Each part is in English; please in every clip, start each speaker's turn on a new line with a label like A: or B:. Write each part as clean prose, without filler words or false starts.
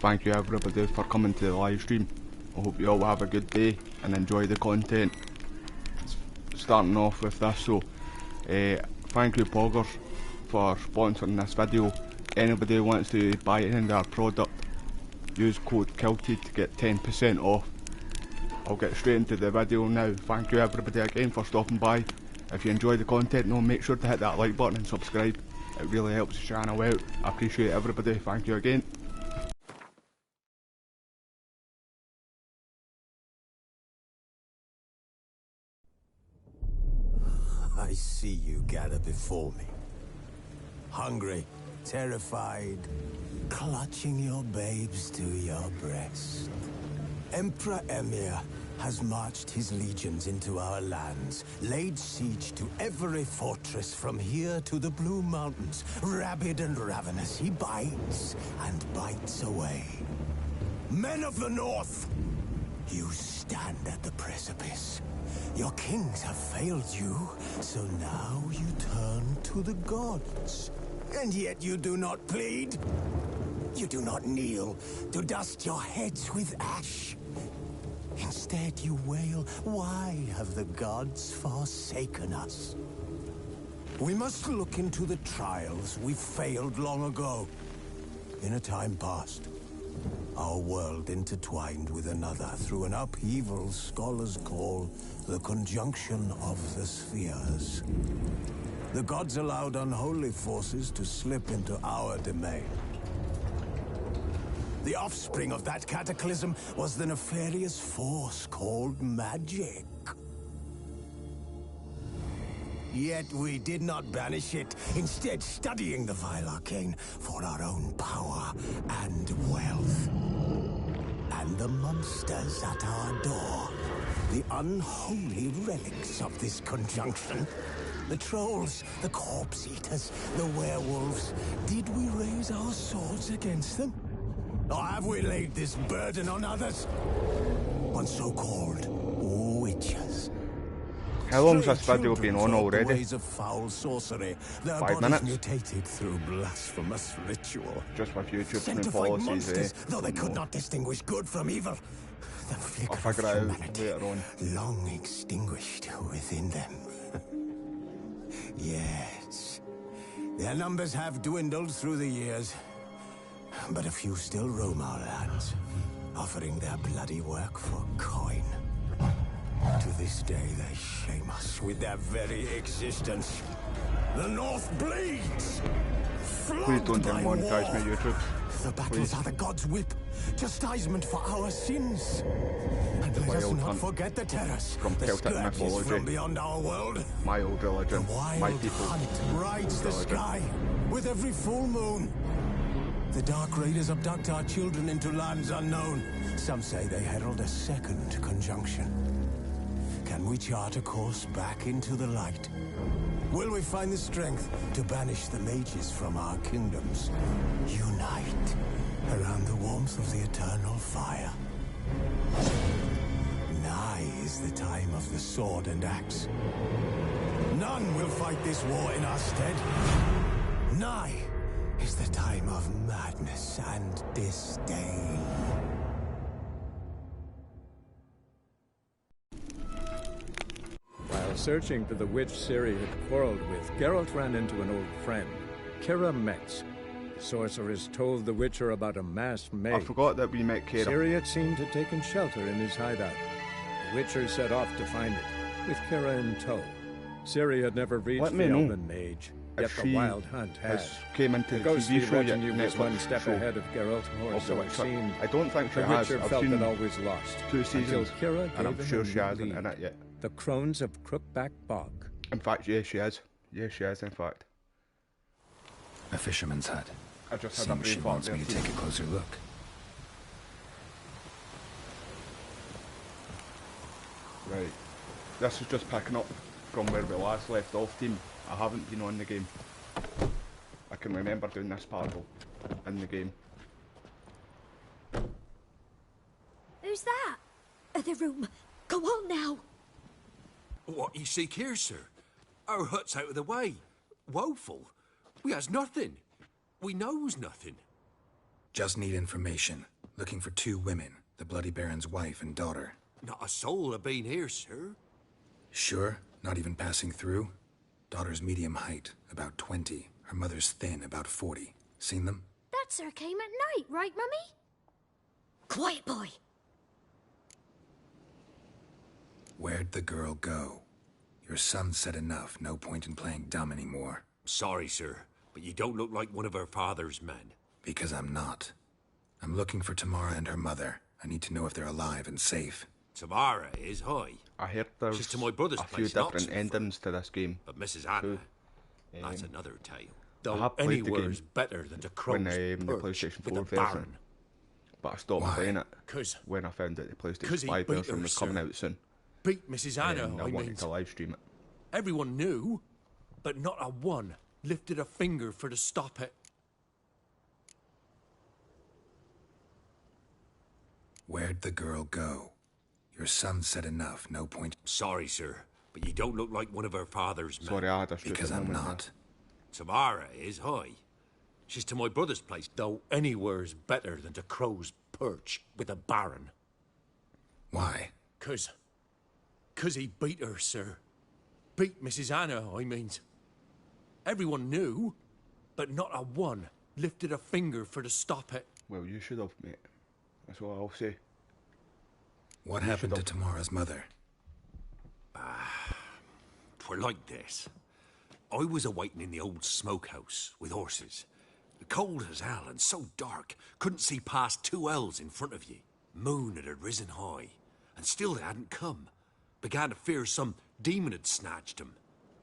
A: thank you everybody for coming to the live stream. I hope you all have a good day and enjoy the content. Starting off with this, so thank you Poggers for sponsoring this video. Anybody who wants to buy any of their product, use code KILTY to get 10% off. I'll get straight into the video now. Thank you everybody again for stopping by. If you enjoy the content, make sure to hit that like button and subscribe. It really helps the channel out. I appreciate everybody. Thank you again.
B: I see you gather before me. Hungry, terrified, clutching your babes to your breast. Emperor Emir has marched his legions into our lands, laid siege to every fortress from here to the Blue Mountains. Rabid and ravenous, he bites and bites away. Men of the North, you stand at the precipice. Your kings have failed you, so now you turn to the gods. And yet you do not plead. You do not kneel to dust your heads with ash. Instead you wail, why have the gods forsaken us? We must look into the trials we failed long ago. In a time past, our world intertwined with another through an upheaval scholars call the conjunction of the spheres. The gods allowed unholy forces to slip into our domain. The offspring of that cataclysm was the nefarious force called magic. Yet we did not banish it, instead studying the vile arcane for our own power and wealth. And the monsters at our door, the unholy relics of this conjunction. The trolls, the corpse eaters, the werewolves. Did we raise our swords against them? Or have we laid this burden on others? On so-called witches.
A: How long's this video been on already?
B: Ways of foul sorcery. Their
A: 5
B: bodies
A: minutes?
B: mutated through blasphemous ritual.
A: Just with YouTube's new
B: Sanctified
A: policies,
B: monsters, though they could not distinguish good from evil. The flicker
A: I'll figure
B: of
A: it out
B: humanity
A: later on.
B: long extinguished within them. Yes, their numbers have dwindled through the years, but a few still roam our lands, offering their bloody work for coin. To this day, they shame us with their very existence. The North bleeds!
A: Please don't demonetize me, YouTube.
B: The battles are the gods' whip, chastisement for our sins. And let us not forget the terrors,
A: from
B: the
A: Celtic
B: scourges
A: mythology.
B: from beyond our world.
A: My old religion,
B: The wild
A: my people.
B: hunt rides the sky with every full moon. The Dark Raiders abduct our children into lands unknown. Some say they herald a second conjunction. Can we chart a course back into the light? Will we find the strength to banish the mages from our kingdoms? Unite around the warmth of the eternal fire. Nigh is the time of the sword and axe. None will fight this war in our stead. Nigh is the time of madness and disdain.
C: While searching for the witch Ciri had quarreled with, Geralt ran into an old friend, Kira Metz. The sorceress told the Witcher about a masked maid.
A: I forgot that we met Kira.
C: Ciri, it seemed, had taken shelter in his hideout. The Witcher set off to find it, with Kira in tow. Ciri had never reached the Elven Mage, yet the Wild Hunt had.
A: Came into
C: The
A: the
C: ghostly
A: TV show yet,
C: retinue was one step
A: show.
C: ahead of Geralt, or so it seemed.
A: I don't think she
C: The
A: has.
C: Witcher
A: I've
C: felt
A: seen
C: it always lost,
A: 2 seasons,
C: until Kira
A: and I'm
C: gave
A: sure
C: him a
A: she
C: new
A: hasn't
C: lead.
A: in it yet.
C: The Crones of Crookback Bog.
A: In fact, yes, she is. Yes, she is, in fact.
D: A fisherman's hut.
A: I just had a
D: Seems
A: brain
D: she
A: fart
D: wants
A: there.
D: me to take a closer look.
A: Right. This is just picking up from where we last left off, team. I haven't been on the game. I can remember doing this part though, in the game.
E: Who's that? The room. Go on now.
F: What you seek here, sir? Our hut's out of the way. Woeful. We has nothing. We knows nothing.
D: Just need information. Looking for 2 women, the Bloody Baron's wife and daughter.
F: Not a soul have been here, sir.
D: Sure? Not even passing through? Daughter's medium height, about 20. Her mother's thin, about 40. Seen them?
E: That sir came at night, right, Mummy? Quiet, boy.
D: Where'd the girl go? Your son said enough. No point in playing dumb anymore.
F: Sorry, sir, but you don't look like one of her father's men.
D: Because I'm not. I'm looking for Tamara and her mother. I need to know if they're alive and safe.
F: Tamara is high.
A: I heard there's
F: She's to my brother's
A: a few
F: place in
A: different
F: Oxford.
A: endings to this game.
F: But Mrs. Anna,
A: Too.
F: that's another tale.
A: I
F: Though
A: have played the
F: anywhere's
A: game
F: better than the
A: when
F: crow's
A: the
F: perch
A: PlayStation
F: with
A: 4
F: a
A: version,
F: baron.
A: but I stopped
D: Why?
A: playing it
F: 'Cause
A: when I found out the
F: 'cause
A: PlayStation
F: he
A: 5
F: beat
A: version
F: her,
A: was coming
F: sir.
A: out soon.
F: Beat Mrs. Anna,
A: And I
F: I
A: wanted
F: mean.
A: to live stream it.
F: Everyone knew, but not a one lifted a finger for to stop it.
D: Where'd the girl go? Your son said enough. No point.
F: Sorry, sir, but you don't look like one of her father's men.
A: Sorry, I had a stupid
D: Because I'm
A: moment
D: not.
F: Tamara is high. She's to my brother's place, though anywhere's better than the crow's perch with a baron.
D: Why?
F: 'Cause he beat her, sir. Beat Mrs. Anna, I mean. Everyone knew, but not a one lifted a finger for to stop it.
A: Well, you should have, mate. That's what I'll say.
D: What happened to Tamara's mother?
F: Twere like this. I was awaiting in the old smokehouse with horses. Cold as hell and so dark, couldn't see past 2 ells in front of ye. Moon had risen high, and still they hadn't come. Began to fear some demon had snatched them.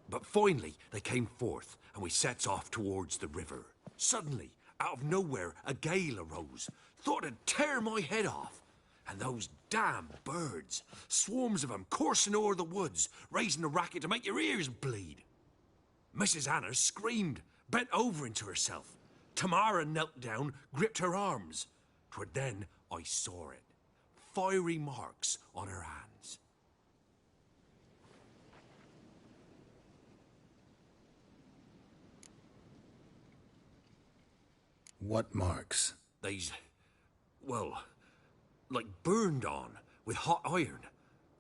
F: But finally they came forth, and we sets off towards the river. Suddenly, out of nowhere, a gale arose. Thought it'd tear my head off. And those damn birds, swarms of them coursing o'er the woods, raising a racket to make your ears bleed. Mrs. Anna screamed, bent over into herself. Tamara knelt down, gripped her arms. 'Twere then I saw it. Fiery marks on her hands.
D: What marks?
F: They's, well, like burned on with hot iron.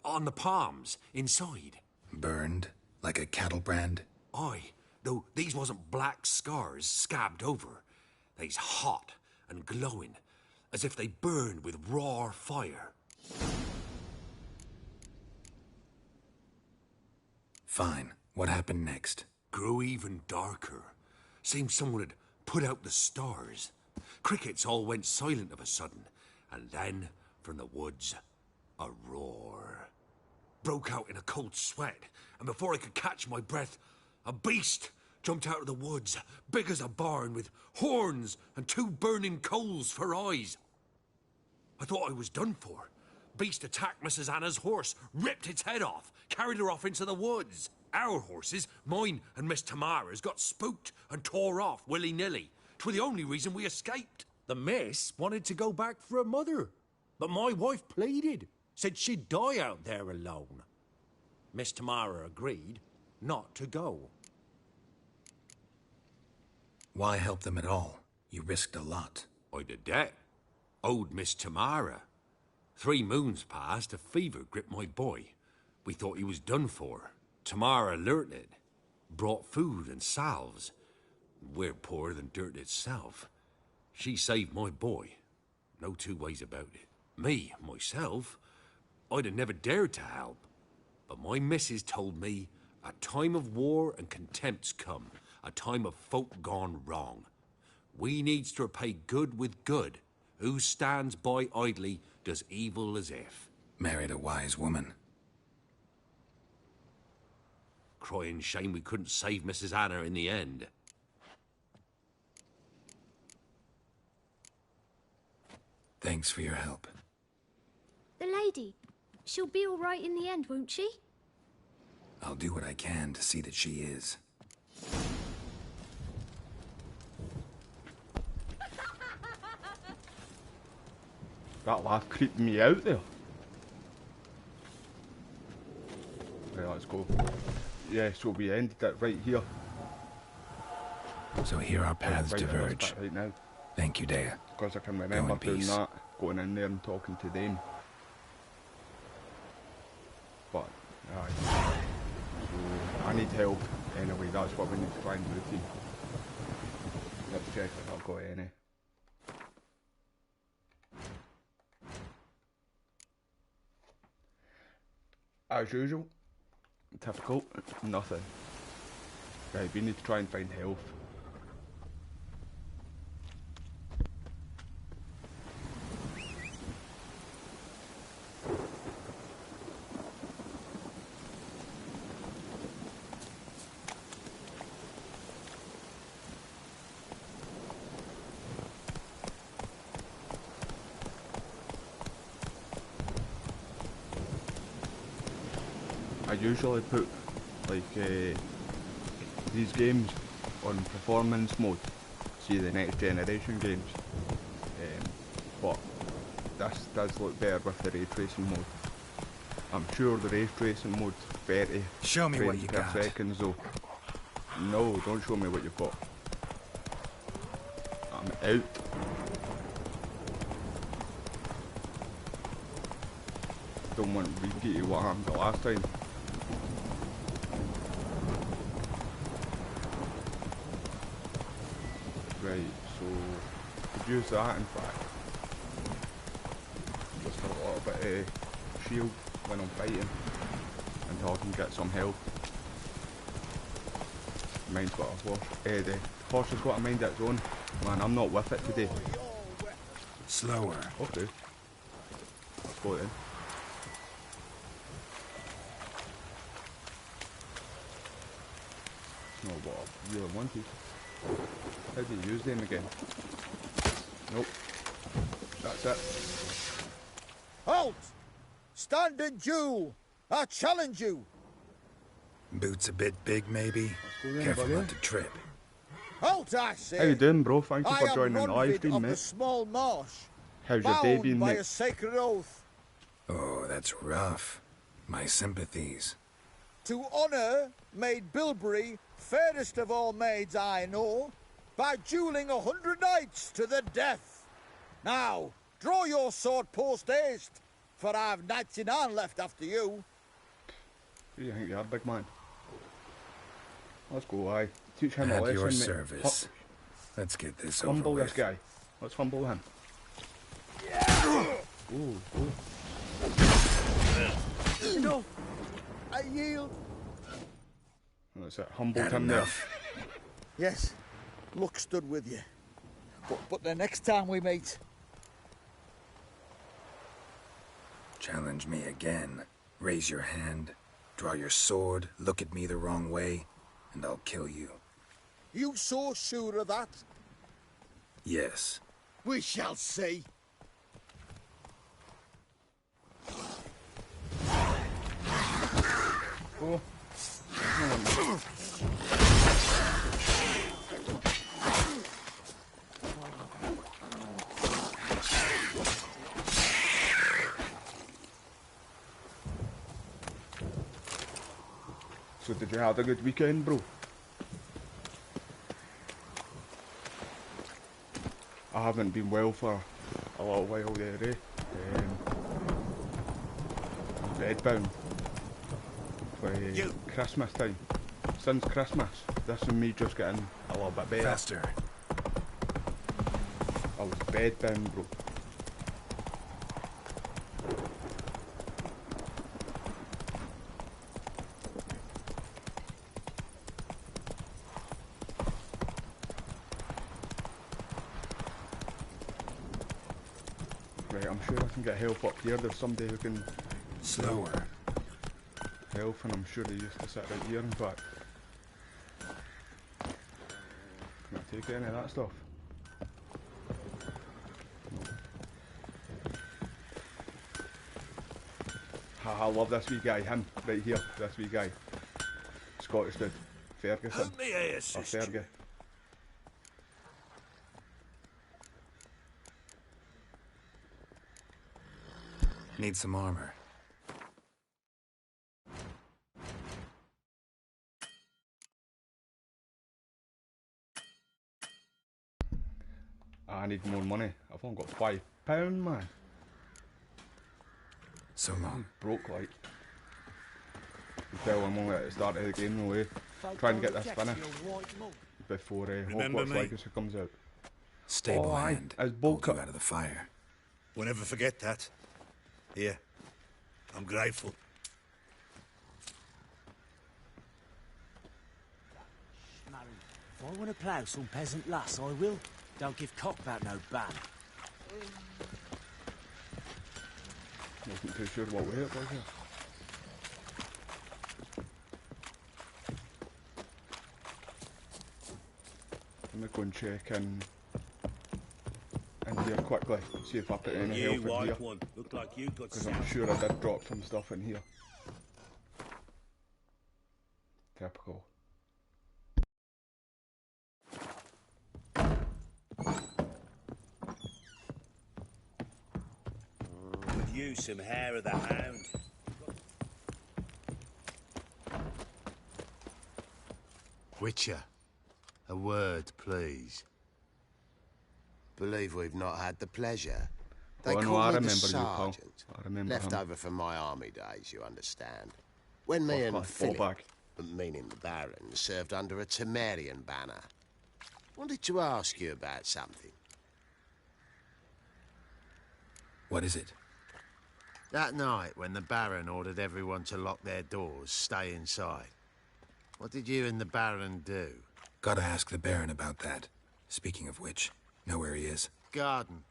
F: On the palms, inside.
D: Burned? Like a cattle brand?
F: Aye, though these wasn't black scars scabbed over. They's hot and glowing, as if they burned with raw fire.
D: Fine. What happened next?
F: Grew even darker. Seemed someone had put out the stars. Crickets all went silent of a sudden, and then, from the woods, a roar. Broke out in a cold sweat, and before I could catch my breath, a beast jumped out of the woods, big as a barn, with horns and 2 burning coals for eyes. I thought I was done for. Beast attacked Mrs. Anna's horse, ripped its head off, carried her off into the woods. Our horses, mine and Miss Tamara's, got spooked and tore off willy-nilly. 'Twere the only reason we escaped. The miss wanted to go back for her mother, but my wife pleaded, said she'd die out there alone. Miss Tamara agreed not to go.
D: Why help them at all? You risked a lot.
F: I did that. Owed Miss Tamara. 3 moons passed, a fever gripped my boy. We thought he was done for. Tamara alerted, brought food and salves. We're poorer than dirt itself. She saved my boy. No 2 ways about it. Me, myself, I'd have never dared to help. But my missus told me a time of war and contempt's come, a time of folk gone wrong. We needs to repay good with good. Who stands by idly does evil as if.
D: Married a wise woman.
F: Crying shame we couldn't save Mrs. Anna in the end.
D: Thanks for your help.
E: The lady. She'll be all right in the end, won't she?
D: I'll do what I can to see that she is.
A: That laugh creeped me out there. Right, let's go. Yeah, so we ended it right here.
D: So here our paths
A: Right at this
D: diverge.
A: bit right now.
D: Thank you, Dea.
A: Because I can
D: Go
A: remember
D: in
A: doing
D: peace.
A: that. going in there and talking to them. But, aye. So, I need help anyway, that's what we need to try and do, team. Let's check if I've got any. As usual, difficult, nothing. Right, we need to try and find health. I usually put like these games on performance mode, see the next generation games, but this does look better with the ray tracing mode. I'm sure the ray tracing mode's 30
D: Show me what
A: frames
D: you
A: per
D: got.
A: second though. No, don't show me what you've got. I'm out. Don't want to repeat what happened the last time. Right, so could use that in fact. Just a little bit of shield when I'm fighting until I can get some health. Mine's got a horse. The horse has got a mind its own. Man, I'm not with it today.
D: Slower.
A: Okay. Let's go then. Not what I really wanted. How do you use them again? Nope. That's it.
G: Halt! Stand and duel! I challenge you!
D: Boots a bit big, maybe?
A: Then,
D: Careful
A: buddy.
D: not to trip.
G: Halt, I say!
A: How you doing, bro? Thank you
G: I
A: for
G: am
A: joining the live
G: Ronvid
A: stream,
G: of the
A: mate.
G: small marsh,
A: How's your day
G: bound
A: been,
G: by
A: mate?
G: a sacred oath
D: Oh, that's rough. My sympathies.
G: to honour Maid Bilberry, fairest of all maids I know, by duelling 100 knights to the death. Now, draw your sword post haste, for I've 99 left after you.
A: Who do you think you are, big man? Let's go, aye. Teach him a
D: At
A: lesson,
D: your
A: mate.
D: service. Let's get this
A: Humble
D: over
A: this
D: with.
A: guy. Let's humble him. Ooh, ooh.
G: Enough! I yield.
A: That's it. Humbled
D: Had
A: him there.
D: enough.
G: Yes, luck stood with you. But the next time we meet,
D: Challenge me again. Raise your hand. Draw your sword. Look at me the wrong way. And I'll kill you.
G: you so sure of that?
D: Yes.
G: We shall see.
A: Oh. So did you have a good weekend, bro? I haven't been well for a little while there, eh? Bedbound. For Christmas time. Since Christmas. This and me just getting a little bit better.
D: Faster.
A: I was bedbound, bro. Right, I'm sure I can get help up here. There's somebody who can
D: Slower.
A: help, and I'm sure they used to sit right here, in fact. Can I take any of that stuff? I love this wee guy, him, right here, this wee guy. Scottish dude. Ferguson.
F: How may I
A: Or
F: assist you?
A: Fergie.
D: Need some armor.
A: I need more money. I've only got £5, man.
D: So long.
A: Broke, like. You tell I'm only at the start of the game, no way. Try and get this finished before Hogwarts Legacy comes out.
D: Stable hand.
A: As
D: Pulled you out of the fire.
H: We'll never forget that. Here. I'm grateful.
I: If I want to plough some peasant lass, I will. Don't give cock about no ban.
A: Wasn't too sure what way it was here. Let me go and check in here quickly, see if I put any health in here.
H: Looked like you got
A: because I'm sure I did drop some stuff in here. Typical.
H: With you, some hair of the hound.
B: Witcher, a word, please. Believe we've not had the pleasure. They call me the sergeant. Left over from my army days, you understand. When me and Philip, meaning the Baron, served under a Temerian banner. Wanted to ask you about something.
D: What is it?
B: That night when the Baron ordered everyone to lock their doors, stay inside. What did you and the Baron do?
D: Gotta ask the Baron about that. Speaking of which, know where he is?
B: Garden.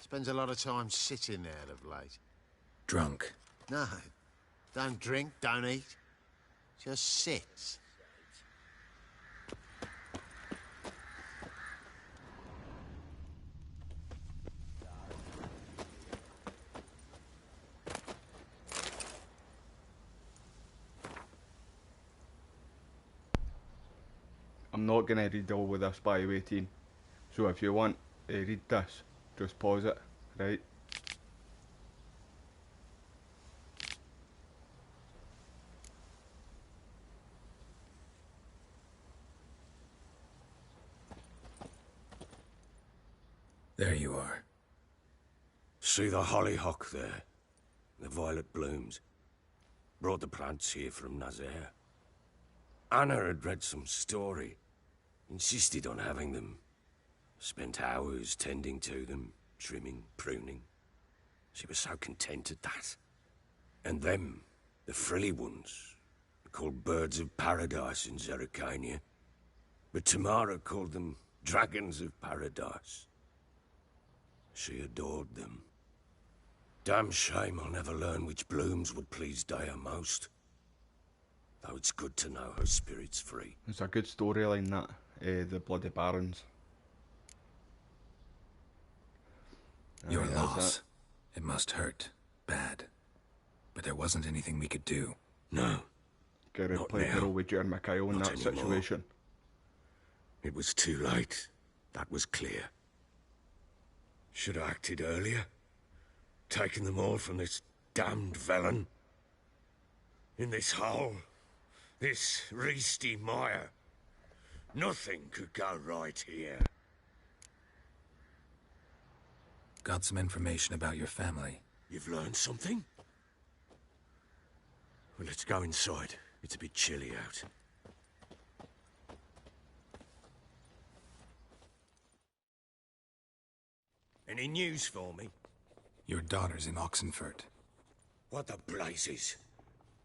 B: Spends a lot of time sitting there of late.
D: Drunk.
B: No. Don't drink, don't eat. Just sits.
A: I'm not going to read all of this by the way, team. So if you want to read this, just pause it, right?
D: There you are.
F: See the hollyhock there? The violet blooms. Brought the plants here from Nazaire. Anna had read some story. Insisted on having them. Spent hours tending to them, trimming, pruning. She was so content at that. And them, the frilly ones, called birds of paradise in Zerrikania. But Tamara called them dragons of paradise. She adored them. Damn shame I'll never learn which blooms would please Dea most. Though it's good to know her spirit's free.
A: It's a good storyline, that. The bloody barons.
D: Your loss. It must hurt. Bad. But there wasn't anything we could do.
F: No.
A: Gotta play girl with Jer Mikhail in that situation.
F: It was too late. That was clear. Should have acted earlier. Taken them all from this damned villain. In this hole. This reesty mire. Nothing could go right here.
D: Got some information about your family.
F: You've learned something? Well, let's go inside. It's a bit chilly out. Any news for me?
D: Your daughter's in Oxenfurt.
F: What the blazes?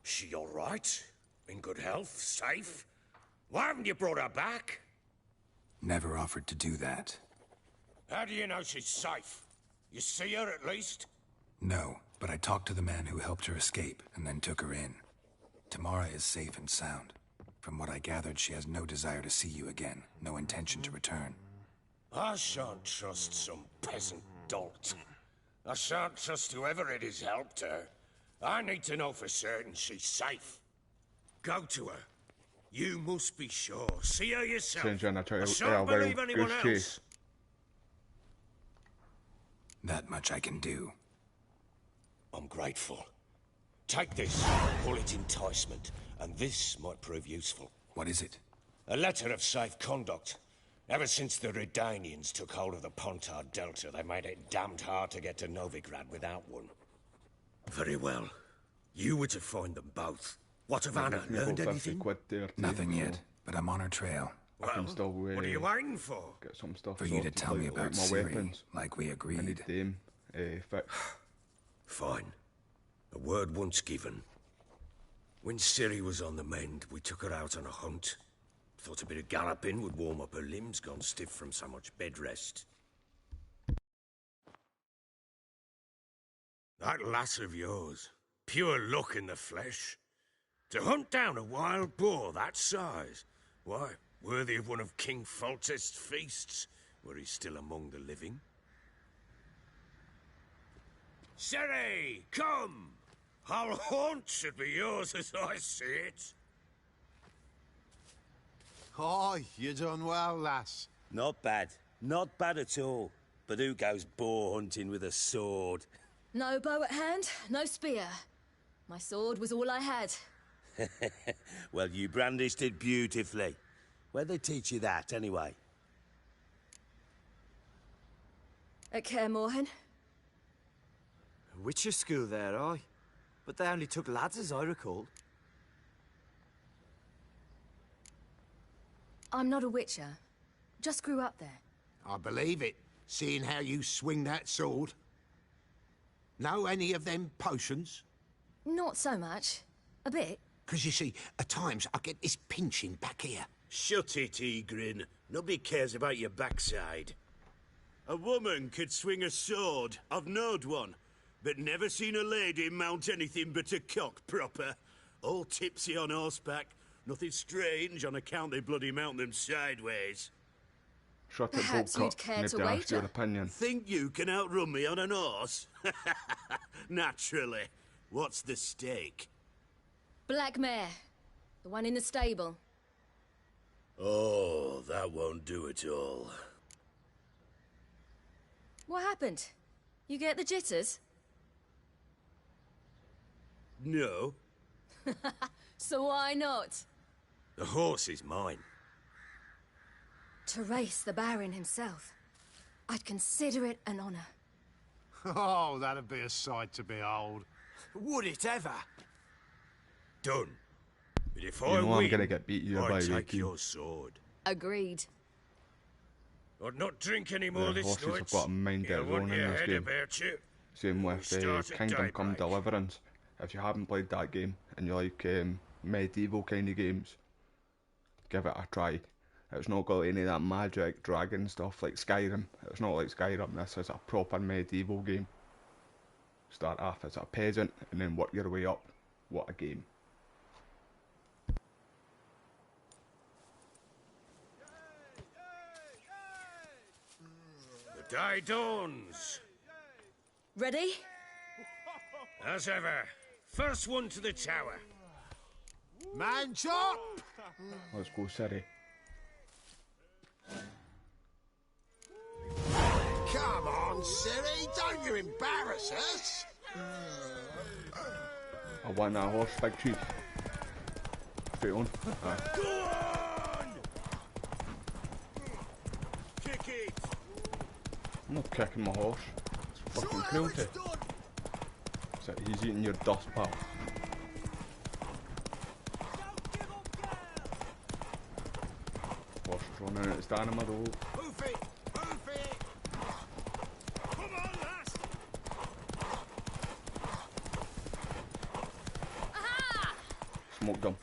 F: She all right? In good health? Safe? Why haven't you brought her back?
D: Never offered to do that.
F: How do you know she's safe? You see her at least?
D: No, but I talked to the man who helped her escape and then took her in. Tamara is safe and sound. From what I gathered, she has no desire to see you again, no intention to return.
F: I shan't trust some peasant dolt. I shan't trust whoever it is helped her. I need to know for certain she's safe. Go to her. You must be sure. See her yourself. I shan't believe anyone else.
D: That much I can do.
F: I'm grateful. Take this, call it enticement, and this might prove useful.
D: What is it?
F: A letter of safe conduct.
J: Ever since the Redanians took hold of the Pontard Delta, they made it damned hard to get to Novigrad without one. Very well. You were to find them both. What of Anna? Learned anything?
D: Nothing yet, but I'm on her trail.
J: Well, what are you waiting for?
A: Get some stuff
D: for you to tell me about
A: my
D: Ciri,
A: weapons,
D: like we agreed.
A: I need them fixed.
J: Fine. A word once given. When Ciri was on the mend, we took her out on a hunt. Thought a bit of galloping would warm up her limbs, gone stiff from so much bed rest. That lass of yours, pure luck in the flesh. To hunt down a wild boar that size, why, worthy of one of King Foltest's feasts, were he still among the living. Ciri, come! Our haunt should be yours as I see it.
K: Oh, you done well, lass.
L: Not bad. Not bad at all. But who goes boar hunting with a sword?
M: No bow at hand, no spear. My sword was all I had.
L: Well, you brandished it beautifully. Where'd they teach you that, anyway?
M: At Kaer Morhen.
I: Witcher school there, aye. But they only took lads, as I recall.
M: I'm not a witcher. Just grew up there.
K: I believe it, seeing how you swing that sword. Know any of them potions?
M: Not so much. A bit.
K: 'Cause you see, at times I get this pinching back here.
L: Shut it, Egrin. Nobody cares about your backside. A woman could swing a sword. I've knowed one. But never seen a lady mount anything but a cock proper. All tipsy on horseback. Nothing strange on account they bloody mount them sideways.
A: Shut it,
M: Perhaps you'd care to wager.
A: Your opinion.
L: Think you can outrun me on an horse? Naturally. What's the stake?
M: Black mare. The one in the stable.
L: Oh, that won't do it all.
M: What happened? You get the jitters?
L: No.
M: So why not?
L: The horse is mine.
M: To race the Baron himself. I'd consider it an honor.
K: Oh, that'd be a sight to behold.
I: Would it ever?
L: Done. But if
A: You
L: I
A: know
L: win,
A: I'm gonna get beat you
L: I
A: by
L: take
A: Ricky.
L: your sword.
M: Agreed.
L: I'd not drink any more
A: The
L: this
A: horses
L: night.
A: have got a mind
L: You'll
A: of their
L: want
A: own in
L: your
A: this
L: head
A: game.
L: about you.
A: Same with
L: Start at
A: Kingdom Come
L: daybreak.
A: Deliverance. If you haven't played that game and you like medieval kind of games, give it a try. It's not got any of that magic, dragon stuff like Skyrim. It's not like Skyrim. This is a proper medieval game. Start off as a peasant and then work your way up. What a game.
J: The day dawns.
M: Ready?
J: As ever. First one to the tower.
K: Man chop!
A: Let's go, Ciri.
K: Come on, Ciri, don't you embarrass us!
A: I want that horse, big chief. Straight on.
L: Go on! Kick it!
A: I'm not kicking my horse. It's fucking cruelty. So he's eating your dust, pal. Horse is running out of stamina though.
K: Hoof it! Hoof it!
L: Come on, lass!
A: Smoked him.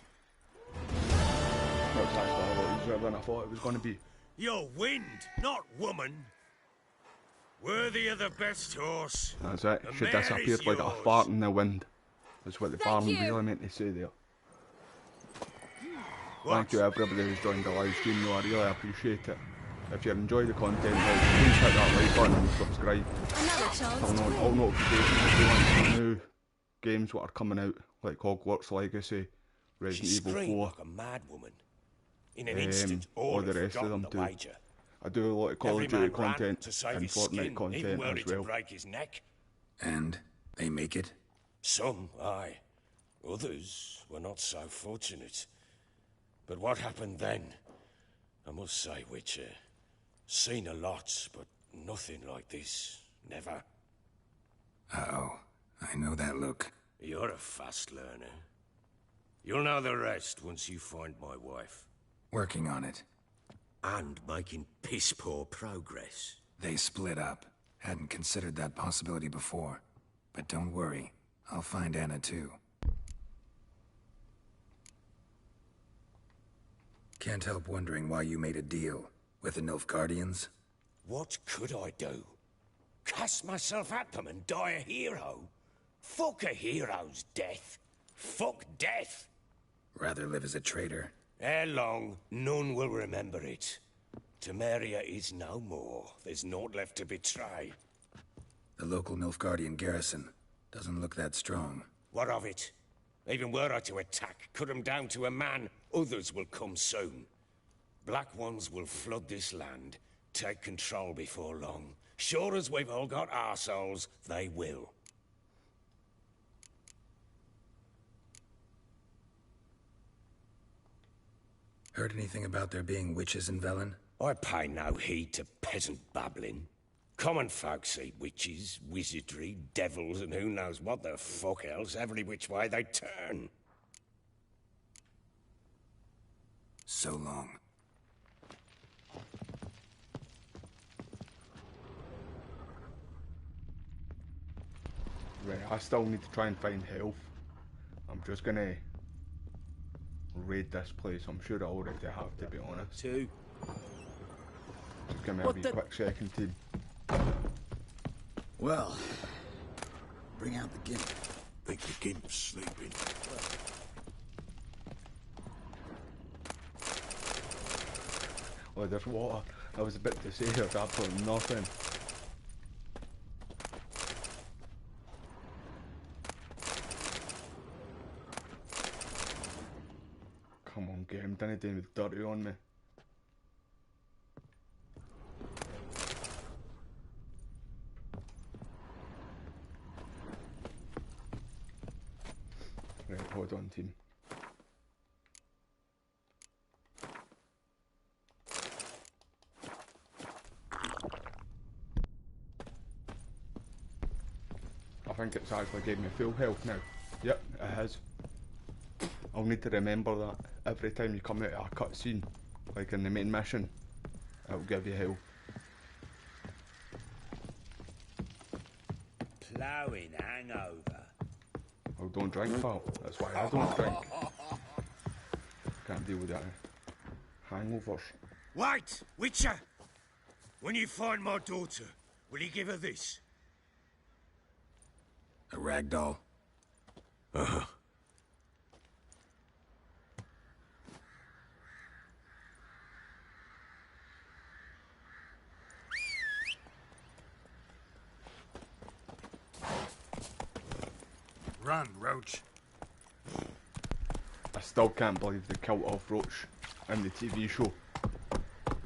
A: That's actually a lot easier than I thought it was going to be.
J: You're wind, not woman. Worthy of the best horse.
A: That's it.
J: The
A: She
J: mare
A: disappeared
J: is
A: like a
J: yours.
A: fart in the wind. That's what the
M: Thank
A: farm
M: you.
A: really meant to say there.
J: What?
A: Thank you everybody who's joined the live stream though, I really appreciate it. If you enjoy the content, please hit that like button and subscribe.
M: Another chance
A: Turn
M: to
A: on all
M: win.
A: notifications if you want some new games that are coming out, like Hogwarts Legacy,
J: She
A: Resident Evil
J: screamed
A: 4,
J: like a mad woman. In an instant,
A: all
J: all
A: the rest of them
J: the
A: too.
J: wager.
A: I do a lot of Call
J: Every
A: of Duty
J: man ran
A: content
J: to save
A: and
J: his
A: Fortnite
J: skin, even
A: content
J: were
A: as
J: it to
A: well.
J: break his neck.
D: And they make it?
J: Some, aye. Others were not so fortunate. But what happened then? I must say, Witcher, Seen a lot, but nothing like this. Never.
D: Uh-oh. I know that look.
J: You're a fast learner. You'll know the rest once you find my wife.
D: Working on it.
J: And making piss-poor progress.
D: They split up. Hadn't considered that possibility before. But don't worry. I'll find Anna too. Can't help wondering why you made a deal with the Nilfgaardians.
J: What could I do? Cast myself at them and die a hero? Fuck a hero's death. Fuck death.
D: Rather live as a traitor.
J: Ere long, none will remember it. Temeria is no more. There's naught left to betray.
D: The local Nilfgaardian garrison doesn't look that strong.
J: What of it? Even were I to attack, cut them down to a man, others will come soon. Black Ones will flood this land, take control before long. Sure as we've all got arseholes, they will.
D: Heard anything about there being witches in Velen?
J: I pay no heed to peasant babbling. Common folk see witches, wizardry, devils, and who knows what the fuck else every which way they turn.
D: So long.
A: Right, I still need to try and find health. I'm just gonna raid this place. I'm sure I already have, to be honest.
I: Two.
A: Just give me a wee quick second, team.
G: Well, bring out the gimp.
F: Think the gimp's sleeping.
A: Oh, there's water. I was a bit to say there's absolutely nothing. Come on, game, didn't do with dirty on me. Right, hold on, team. I think it's actually gave me full health now. Yep, it has. I'll need to remember that every time you come out of a cutscene, like in the main mission, it'll give you health.
I: Ploughing hangover.
A: Oh, don't drink, pal. That's why I don't drink. Can't deal with that hangovers.
J: Wait, Witcher! When you find my daughter, will you give her this?
D: A rag doll?
J: Uh-huh.
D: Run, Roach.
A: I still can't believe they killed off Roach in the TV show.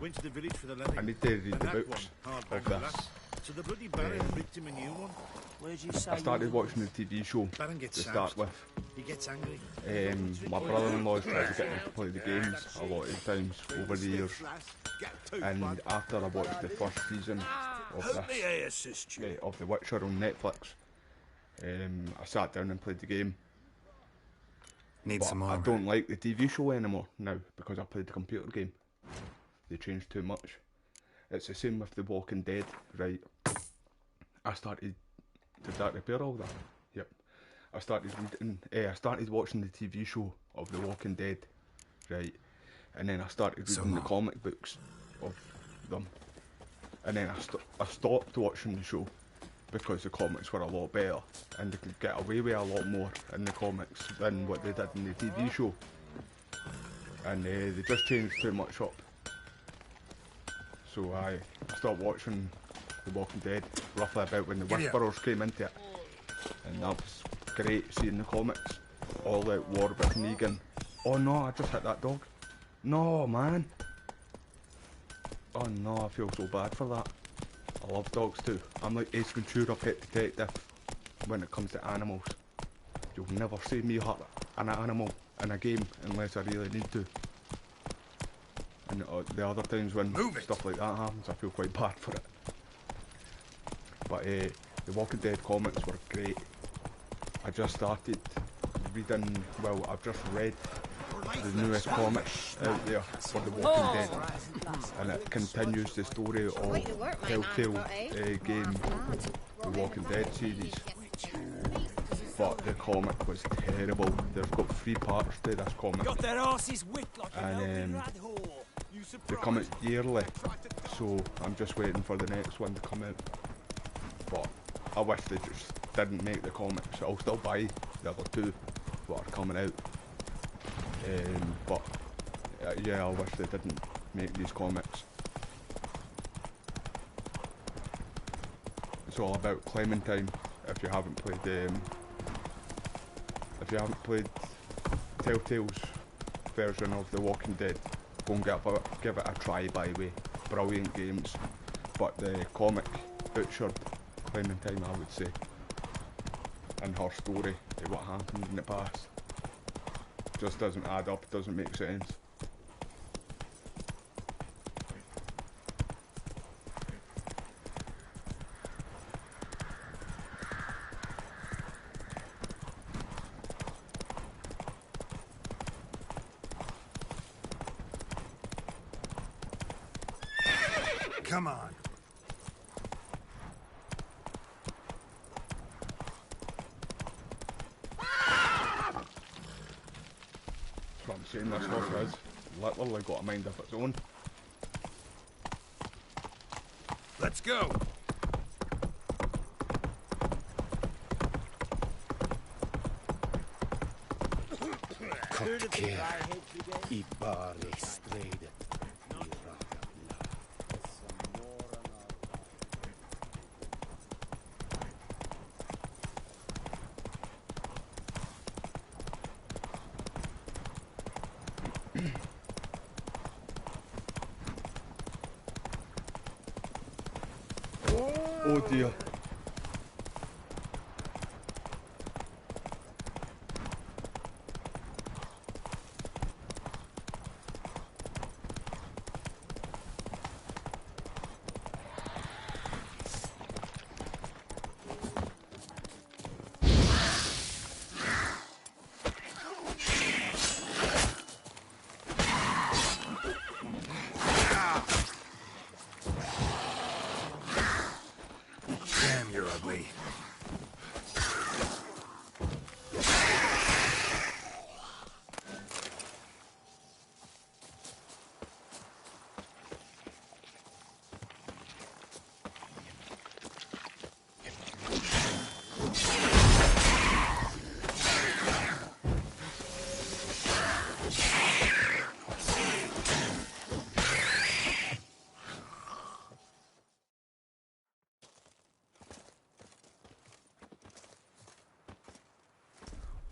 H: Went to the village for the letter.
A: I need to read the books of this.
H: So the bloody Baron ripped him a new one.
I: Where'd you say
A: I started watching the TV show
H: Baron gets
A: to start with.
H: He gets angry.
A: My brother-in-law's tried to get me to play the games a lot of times over the years. And after I watched the first season of of The Witcher on Netflix, I sat down and played the game.
D: Need
A: but
D: some more.
A: I don't like the TV show anymore now because I played the computer game. They changed too much. It's the same with The Walking Dead, right? I started. Did that repair all that? Yep. I started reading. I started watching the TV show of The Walking Dead, right? And then I started reading the comic books of them. And then I stopped watching the show because the comics were a lot better and they could get away with a lot more in the comics than what they did in the TV show. And they just changed too much up. So I stopped watching The Walking Dead roughly about when the Whisperers came into it. And that was great seeing the comics. All out war with Negan. Oh no, I just hit that dog. No, man. Oh no, I feel so bad for that. I love dogs too. I'm like Ace Ventura, Pet Detective, when it comes to animals. You'll never see me hurt an animal in a game unless I really need to. And the other times when stuff like that happens, I feel quite bad for it. But the Walking Dead comics were great. I just started reading, well, I've just read the newest comic out there for The Walking Dead, and it continues the story of Telltale game, The Walking Dead series. But the comic was terrible. They've got 3 parts to this comic, and they come out yearly, so I'm just waiting for the next one to come out. But I wish they just didn't make the comics. I'll still buy the other 2 that are coming out. But yeah, I wish they didn't make these comics. It's all about Clementine. If you haven't played Telltale's version of The Walking Dead, go and give it a try. By the way, brilliant games. But the comic butchered Clementine, I would say, and her story, what happened in the past, just doesn't add up, doesn't make sense.
D: Come on.
A: That's what I'm saying, this horse is literally got a mind of its own.
D: Let's go.
A: Oh dear.
D: Damn, you're ugly.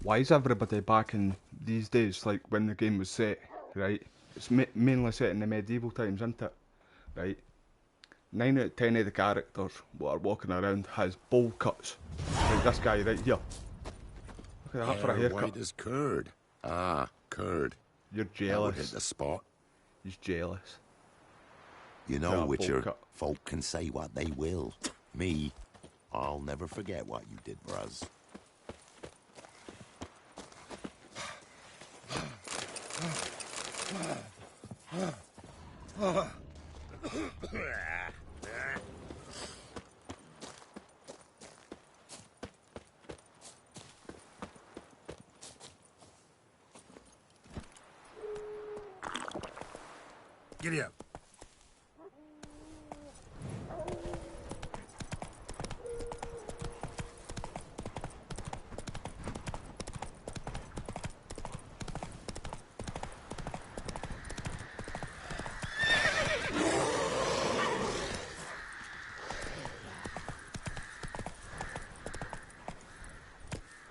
A: Why is everybody back in these days, like when the game was set, right? It's mainly set in the medieval times, isn't it? Right? 9 out of 10 of the characters that are walking around has bowl cuts. Like this guy right here. Look at that for a haircut.
N: White as curd. Ah, curd.
A: You're
N: That would
A: jealous.
N: hit the spot.
A: He's jealous.
N: You
A: That
N: know,
A: bowl
N: Witcher,
A: cut.
N: folk can say what they will. Me, I'll never forget what you did for us.
D: Giddy up.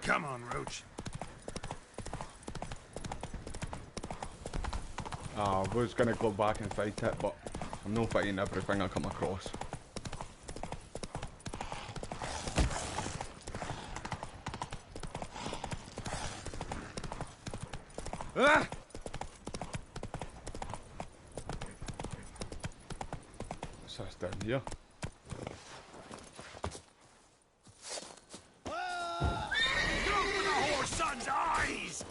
D: Come on, Roach.
A: I was gonna go back and fight it, but I'm not fighting everything I come across.
D: Ah!
A: What's this down here?
J: Look for the whore's son's eyes!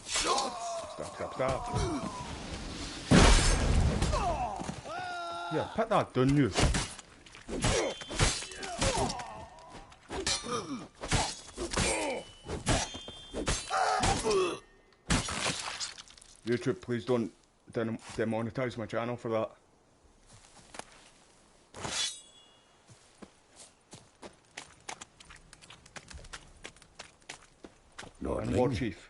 A: Stop. Yeah, put that down, you. YouTube, please don't demonetize my channel for that.
N: Lord
A: War Chief.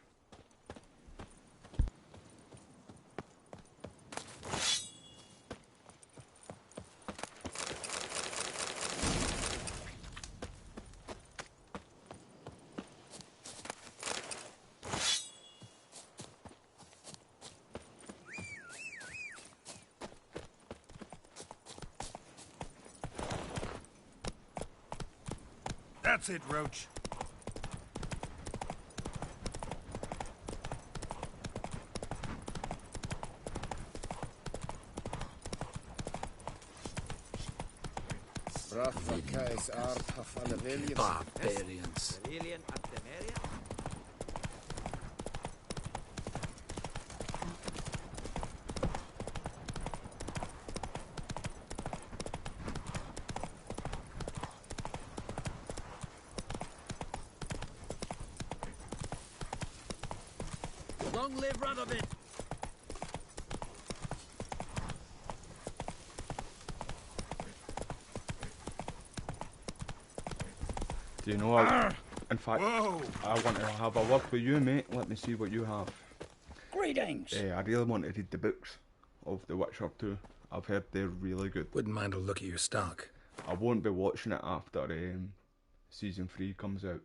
D: That's it, Roach.
O: Barbarians.
I: Long live Radovid!
A: Do you know what? In fact, I want to have a word with you, mate. Let me see what you have.
O: Greetings!
A: I really want to read the books of The Witcher 2. I've heard they're really good.
D: Wouldn't mind a look at your stock.
A: I won't be watching it after season 3 comes out.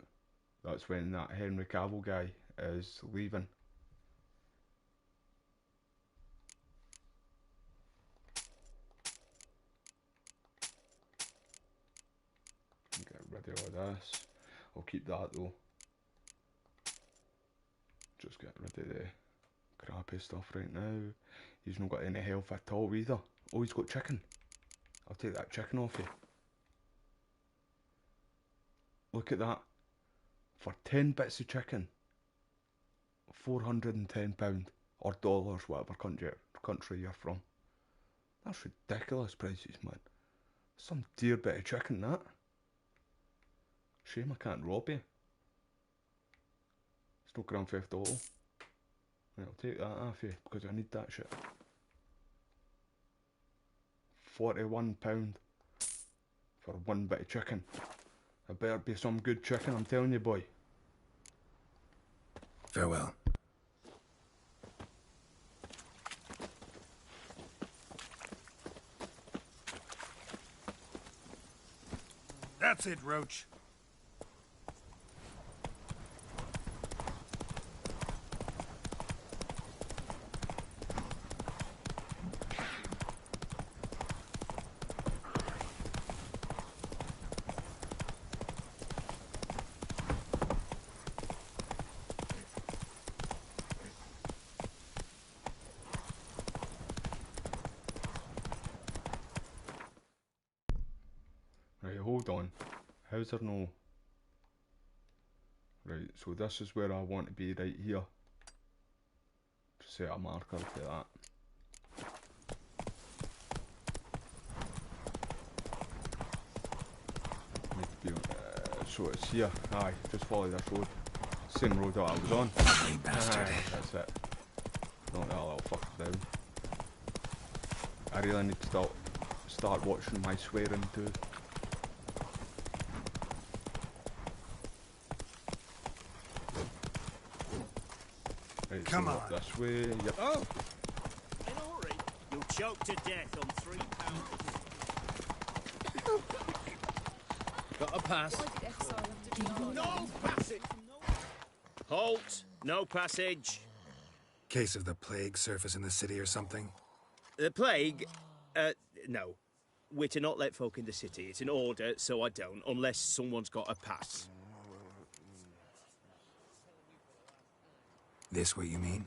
A: That's when that Henry Cavill guy is leaving. Get rid of all this. I'll keep that though. Just get rid of the crappy stuff right now. He's not got any health at all either. Oh, he's got chicken. I'll take that chicken off you. Look at that. For 10 bits of chicken, £410 or dollars, whatever country you're from. That's ridiculous prices, man. Some dear bit of chicken, that. Shame I can't rob you. It's no Grand Theft Auto. Right, I'll take that off you because I need that shit. £41 for one bit of chicken. It better be some good chicken, I'm telling you, boy.
D: Farewell. That's it, Roach.
A: Right, hold on. How's there no... Right, so this is where I want to be, right here. Just set a marker for that. So it's here. Aye, just follow this road. Same road that I was on.
D: Ugly bastard.
A: Aye, that's it. Knock that little fucker down. I really need to start watching my swearing too. Right,
L: Come
A: so
L: on.
A: this way, yep.
I: Oh! In a hurry, you'll choke to death on £3. Got a pass. No passage! Halt! No passage.
D: Case of the plague surface in the city or something?
I: The plague? No. We're to not let folk in the city. It's an order, so I don't, unless someone's got a pass.
D: This what you mean?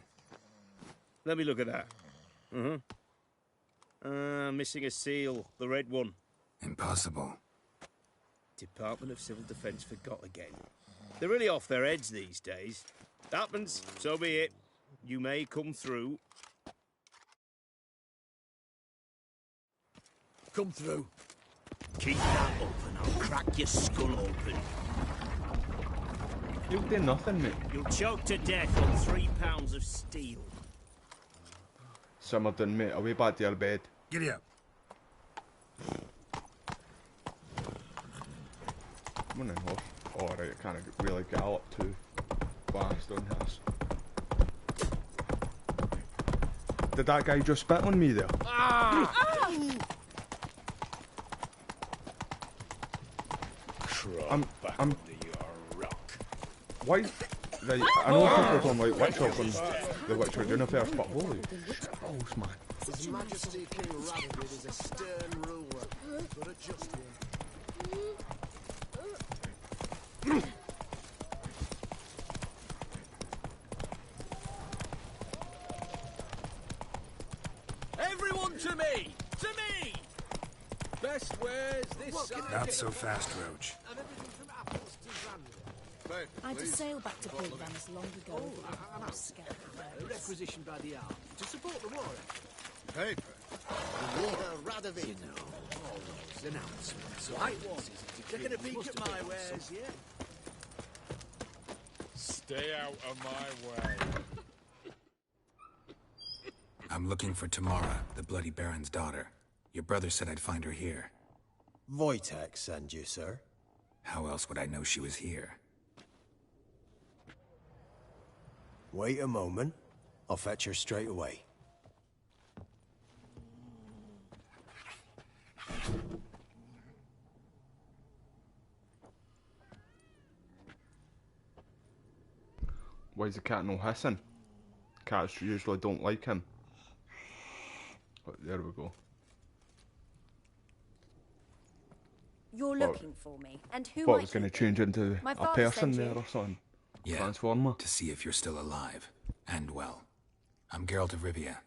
I: Let me look at that. Missing a seal, the red one.
D: Impossible.
I: Department of Civil Defence forgot again. They're really off their heads these days. Happens, so be it. You may come through.
K: Come through.
I: Keep that up and I'll crack your skull open.
A: You'll do nothing, mate.
I: You'll choke to death on 3 pounds of steel.
A: Simmer done, mate. Away back to your bed.
D: Giddy up.
A: Come on then, horse. Alright, I can't really gallop too fast on this. Did that guy just spit on me there?
I: Ah!
A: I'm under your rock. Why? Right, I know people don't like Witcher from the Witcher universe, but holy balls, man.
K: His Majesty King Radovid is a stern ruler, but a just one.
I: Everyone to me! To me! Best wares this side.
D: Not so fast, Roach.
P: I had to sail back to Portland as long ago. I'm scared.
I: Requisitioned by the army to support the war.
K: Paper. The war Radovid.
I: You know, all those announcements. White ones. Taking a peek at my wares, yeah?
Q: Stay out of my way.
D: I'm looking for Tamara, the Bloody Baron's daughter. Your brother said I'd find her here.
R: Wojtek send you, sir.
D: How else would I know she was here?
R: Wait a moment. I'll fetch her straight away.
A: Why's the cat no hissing? Cats usually don't like him. But there we go.
S: You're looking for me, and who
A: Thought
S: might
A: it was going to
S: you be?
A: change into
S: My
A: a
S: father
A: person
S: sent
A: there
S: you.
A: or something.
D: Yeah,
A: Transformer.
D: to see if you're still alive. And well. I'm Geralt of Rivia.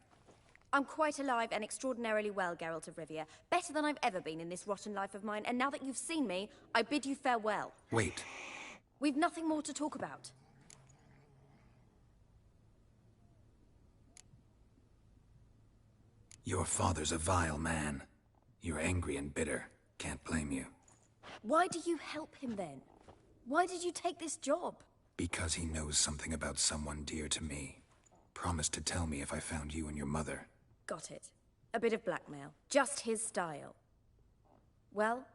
S: I'm quite alive and extraordinarily well, Geralt of Rivia. Better than I've ever been in this rotten life of mine, and now that you've seen me, I bid you farewell.
D: Wait.
S: We've nothing more to talk about.
D: Your father's a vile man. You're angry and bitter. Can't blame you.
S: Why do you help him then? Why did you take this job?
D: Because he knows something about someone dear to me. Promised to tell me if I found you and your mother.
S: Got it. A bit of blackmail. Just his style. Well,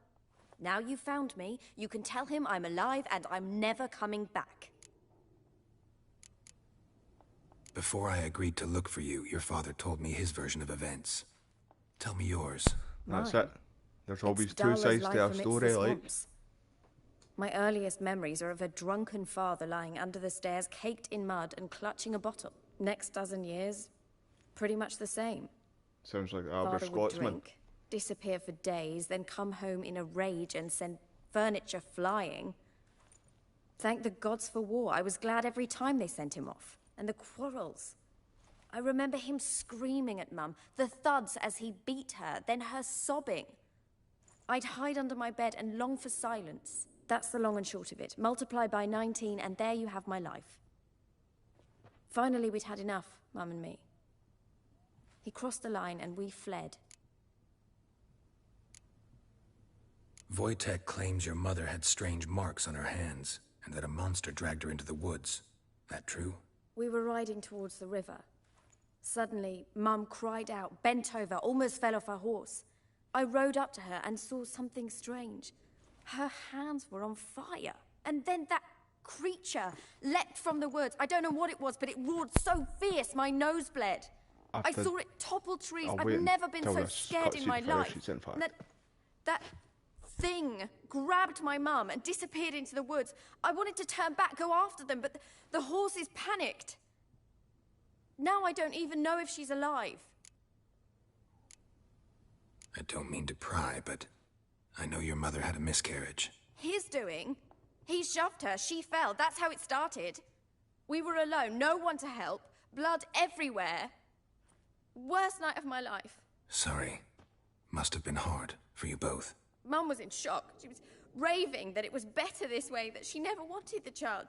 S: now you've found me, you can tell him I'm alive and I'm never coming back.
D: Before I agreed to look for you, your father told me his version of events. Tell me yours.
A: That's
S: Mine.
A: it. There's always
S: It's
A: two
S: dull as
A: sides
S: life
A: to a
S: amidst
A: story,
S: the
A: like.
S: swamps. My earliest memories are of a drunken father lying under the stairs, caked in mud and clutching a bottle. Next dozen years, pretty much the same.
A: Sounds like the average
S: Father would
A: Scotsman.
S: drink, disappear for days, then come home in a rage and send furniture flying. Thank the gods for war. I was glad every time they sent him off. And the quarrels. I remember him screaming at Mum, the thuds as he beat her, then her sobbing. I'd hide under my bed and long for silence. That's the long and short of it. Multiply by 19 and there you have my life. Finally, we'd had enough, Mum and me. He crossed the line and we fled.
D: Wojtek claims your mother had strange marks on her hands, and that a monster dragged her into the woods. That true?
S: We were riding towards the river. Suddenly, Mum cried out, bent over, almost fell off her horse. I rode up to her and saw something strange. Her hands were on fire. And then that creature leapt from the woods. I don't know what it was, but it roared so fierce my nose bled. I saw it topple trees.
A: I'll
S: I've
A: wait
S: never been
A: until
S: so
A: this
S: scared in
A: cutscene
S: my
A: finishes,
S: life.
A: in fact.
S: And that thing grabbed my mum and disappeared into the woods. I wanted to turn back, go after them, but the horses panicked. Now I don't even know if she's alive.
D: I don't mean to pry, but I know your mother had a miscarriage.
S: His doing. He shoved her, she fell. That's how it started. We were alone, no one to help, blood everywhere. Worst night of my life.
D: Sorry. Must have been hard for you both.
S: Mum was in shock. She was raving that it was better this way, that she never wanted the child.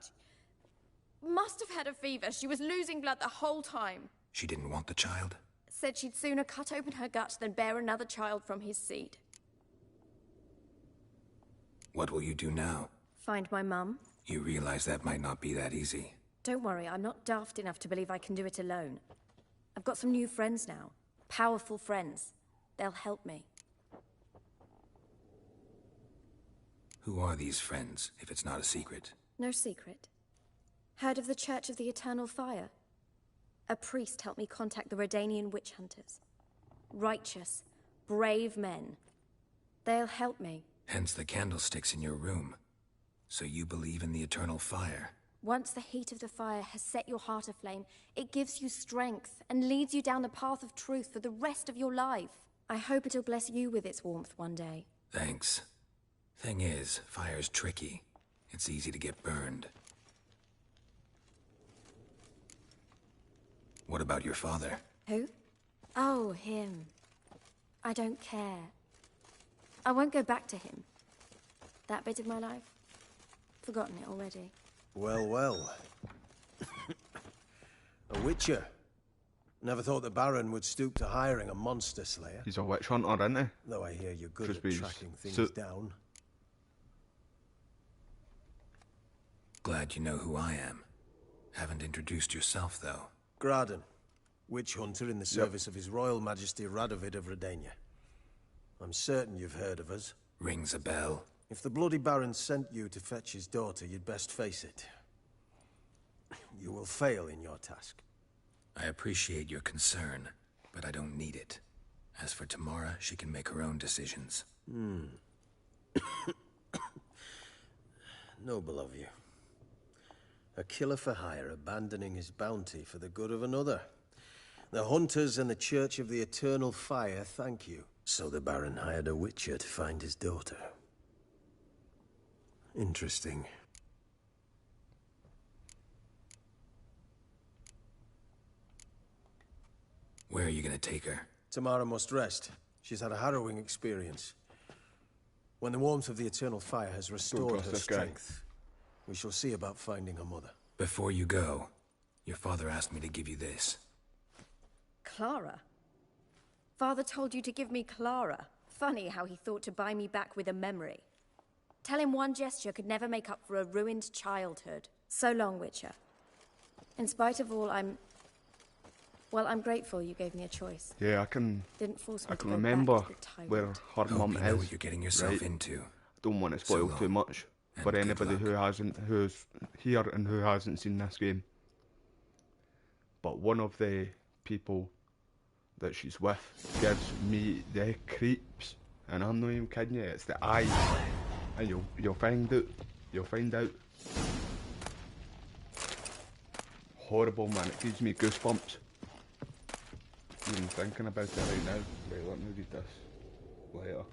S: She must have had a fever. She was losing blood the whole time.
D: She didn't want the child?
S: Said she'd sooner cut open her gut than bear another child from his seed.
D: What will you do now?
S: Find my mum.
D: You realize that might not be that easy.
S: Don't worry, I'm not daft enough to believe I can do it alone. I've got some new friends now. Powerful friends. They'll help me.
D: Who are these friends, if it's not a secret?
S: No secret. Heard of the Church of the Eternal Fire? A priest helped me contact the Redanian witch hunters. Righteous, brave men. They'll help me.
D: Hence the candlesticks in your room. So you believe in the eternal fire?
S: Once the heat of the fire has set your heart aflame, it gives you strength and leads you down the path of truth for the rest of your life. I hope it'll bless you with its warmth one day.
D: Thanks. Thing is, fire's tricky. It's easy to get burned. What about your father?
S: Who? Oh, him. I don't care. I won't go back to him. That bit of my life? Forgotten it already.
R: Well, well. A witcher. Never thought the Baron would stoop to hiring a monster slayer.
A: He's a witch hunter, isn't he?
R: Though I hear you're good
A: Just
R: at tracking things
A: so
R: down.
D: Glad you know who I am. Haven't introduced yourself, though.
R: Graden, witch hunter in the service of His Royal Majesty Radovid of Redania. I'm certain you've heard of us.
D: Rings a bell.
R: If the Bloody Baron sent you to fetch his daughter, you'd best face it. You will fail in your task.
D: I appreciate your concern, but I don't need it. As for Tamara, she can make her own decisions.
R: Noble of you. A killer for hire abandoning his bounty for the good of another. The hunters and the Church of the Eternal Fire thank you. So the Baron hired a witcher to find his daughter. Interesting.
D: Where are you gonna take her?
R: Tamara must rest. She's had a harrowing experience. When the warmth of the Eternal Fire has restored her strength, we shall see about finding her mother.
D: Before you go, your father asked me to give you this.
S: Clara? Father told you to give me Clara. Funny how he thought to buy me back with a memory. Tell him one gesture could never make up for a ruined childhood. So long, Witcher. In spite of all, I'm grateful you gave me a choice.
A: Yeah, I can remember where her mum
D: you
A: is.
D: know what you're getting yourself into.
A: Don't want to spoil too much for anybody who's here and who hasn't seen this game. But one of the people that she's with gives me the creeps, and I'm not even kidding you. It's the eyes, and you'll find out. You'll find out. Horrible, man. It gives me goosebumps. Even thinking about it right now. Right, let me read this later.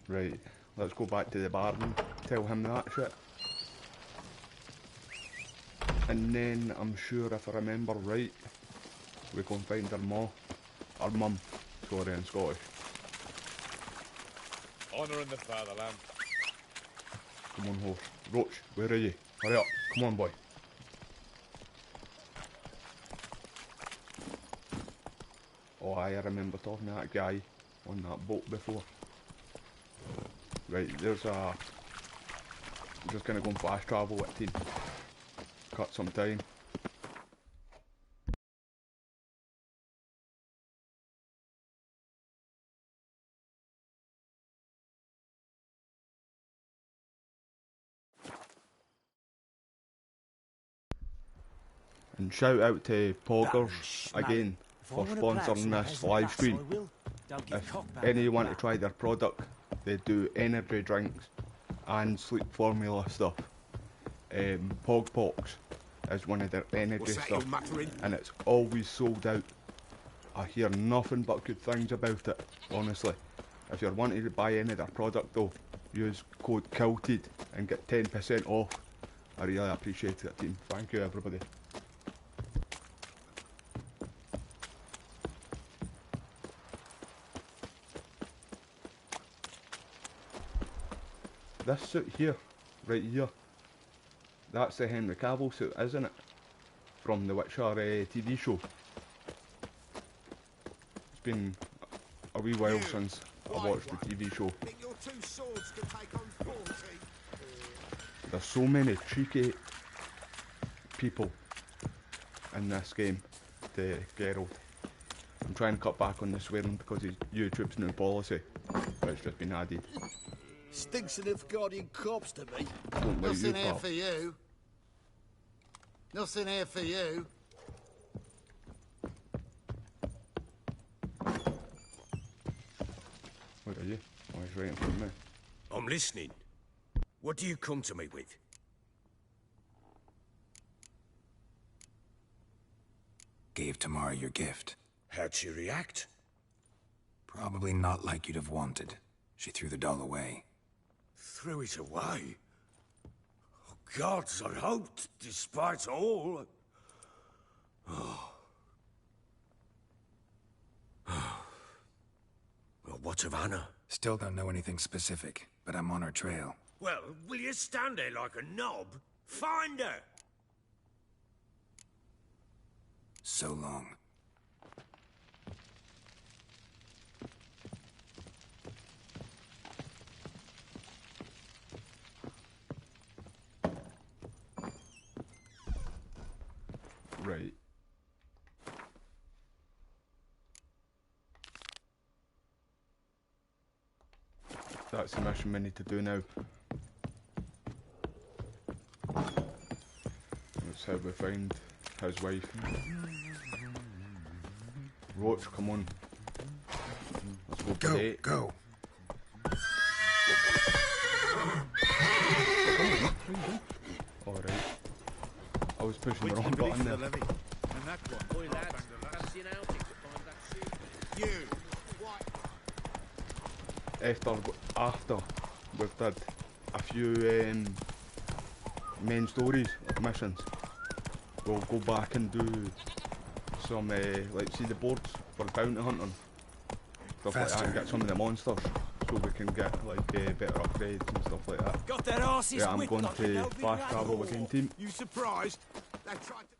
A: Right, let's go back to the bar and tell him that shit. And then I'm sure if I remember right, we can find her mum, sorry, in Scottish.
Q: Honouring the fatherland.
A: Come on, horse. Roach, where are you? Hurry up, come on, boy. Oh, I remember talking to that guy on that boat before. Right, there's a... I'm just gonna go and fast travel at 10. Cut some time. And shout out to Poggers again for sponsoring this live stream. If any want to try their product, they do energy drinks and sleep formula stuff. Pog Pox as one of their energy
K: What's that
A: stuff,
K: you're muttering?
A: and it's always sold out. I hear nothing but good things about it, honestly. If you're wanting to buy any of their product though, use code KILTED and get 10% off. I really appreciate it, team. Thank you, everybody. This suit here, right here, that's the Henry Cavill suit, isn't it? From the Witcher TV show. It's been a wee while since I watched the TV show. There's so many cheeky people in this game, the Geralt. I'm trying to cut back on the swearing because it's YouTube's new policy, but it's just been added.
G: Stinks of Nilfgaardian corpse to me.
K: Nothing here for you. Nothing here for you.
A: Where are you? Oh, he's right in front of me.
J: I'm listening. What do you come to me with?
D: Gave Tamara your gift.
J: How'd she react?
D: Probably not like you'd have wanted. She threw the doll away.
J: Threw it away? Oh, gods, I hoped, despite all... Oh. Well, what of Anna?
D: Still don't know anything specific, but I'm on her trail.
J: Well, will you stand there like a knob? Find her!
D: So long.
A: Right. That's the mission we need to do now. That's how we find his wife. Roach, come on. Let's go for it.
D: Go.
A: Alright. I was pushing the wrong button there. After we've did a few main stories missions, we'll go back and do some like see the boards for bounty hunting, stuff like that, and get some of the monsters so we can get like better upgrades and stuff like that.
K: Got their asses
A: yeah, I'm
K: whipped
A: going
K: like
A: to
K: an
A: fast travel again, team.
K: You surprised? They tried to...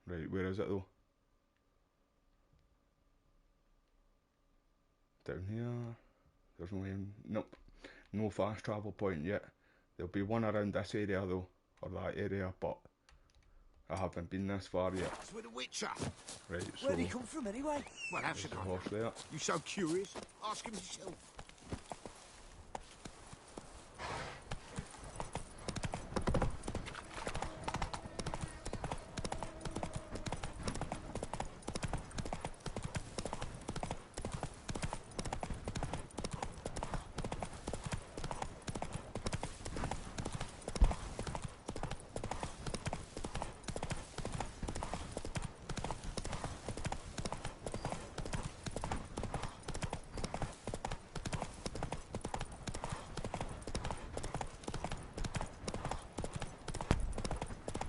A: Right, where is it though? Down here. There's no nope, no fast travel point yet. There'll be one around this area though, or that area, but I haven't been this far yet.
K: It's with a Witcher.
A: Right, so
K: Where'd he come from anyway? Well, how should
A: there's
K: I
A: a
K: know?
A: horse there.
K: You so curious? Ask him yourself.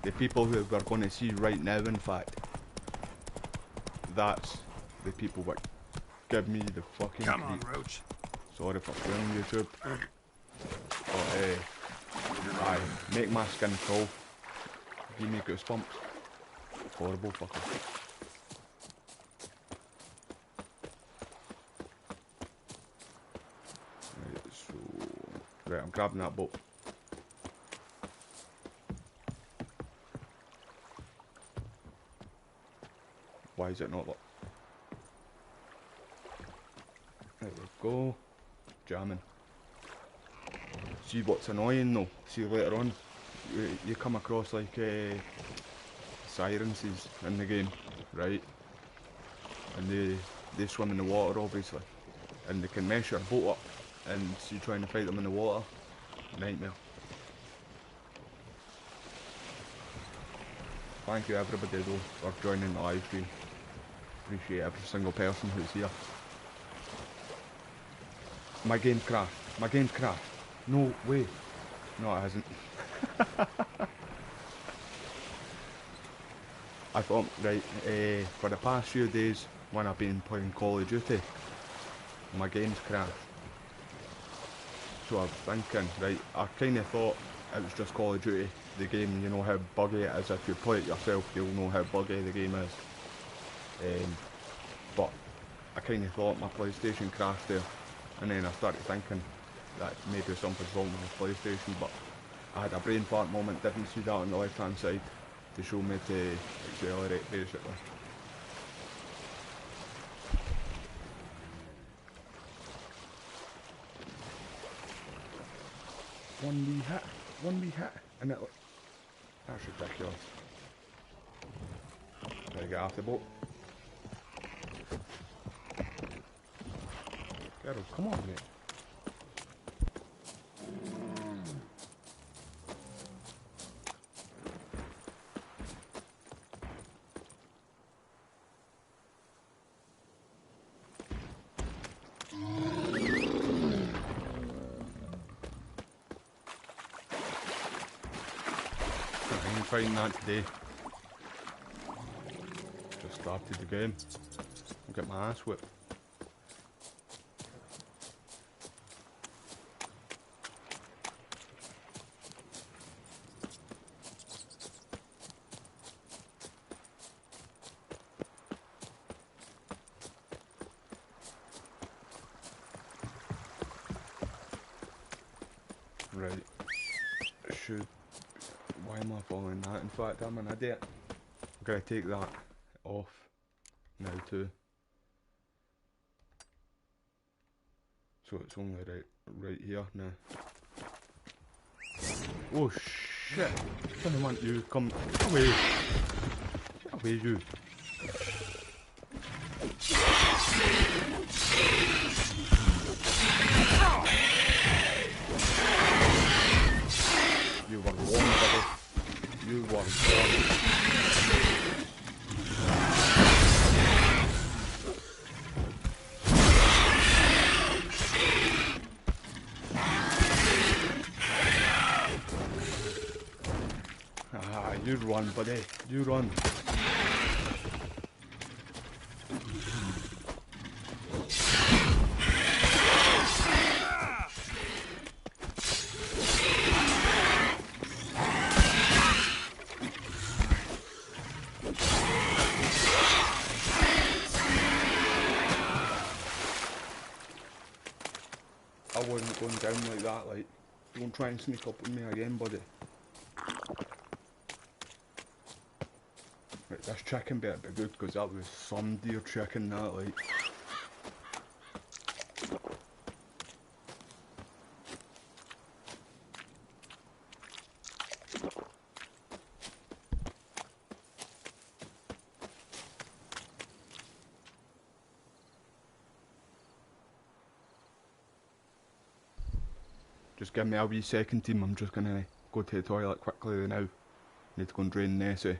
A: The people who we're going to see right now, in fact, that's the people that give me the fucking
D: Come on,
A: creep.
D: Roach.
A: Sorry for swearing, YouTube. But, aye, make my skin crawl. Give me goosebumps. Horrible fucker. Right, so... Right, I'm grabbing that boat. Why is it not locked? There we go. Jamming. See what's annoying though, see later on, you come across like sirenses in the game, right? And they swim in the water obviously. And they can mess your boat up, and so you're trying to fight them in the water. Nightmare. Thank you everybody though for joining the live stream. Appreciate every single person who's here. My game's crashed. My game's crashed. No way. No, it hasn't. I thought, right, for the past few days when I've been playing Call of Duty, my game's crashed. So I'm thinking, right, I kind of thought it was just Call of Duty, the game, you know how buggy it is. If you play it yourself, you'll know how buggy the game is. But I kind of thought my PlayStation crashed there, and then I started thinking that maybe something's wrong with my PlayStation, but I had a brain fart moment, didn't see that on the left hand side to show me to accelerate basically. One wee hit, and it, that's ridiculous. Gotta get off the boat. Geralt, come on mate. Fighting that today. Just started the game. I'll get my ass whipped. Right. Should. Why am I following that? In fact, I'm an idiot. I'm gonna take that off now too. So it's only right here now. Oh shit! I don't want you. Come away. Get away, you. You were warned, buddy. You were warned. Ah, you run, buddy. You run. I wasn't going down like that, like, don't try and sneak up on me again, buddy. Right, this chicken better be good, because that was some deer chicken, that, like. Just give me a wee second, team. I'm just gonna go to the toilet quickly now. Need to go and drain Nessie.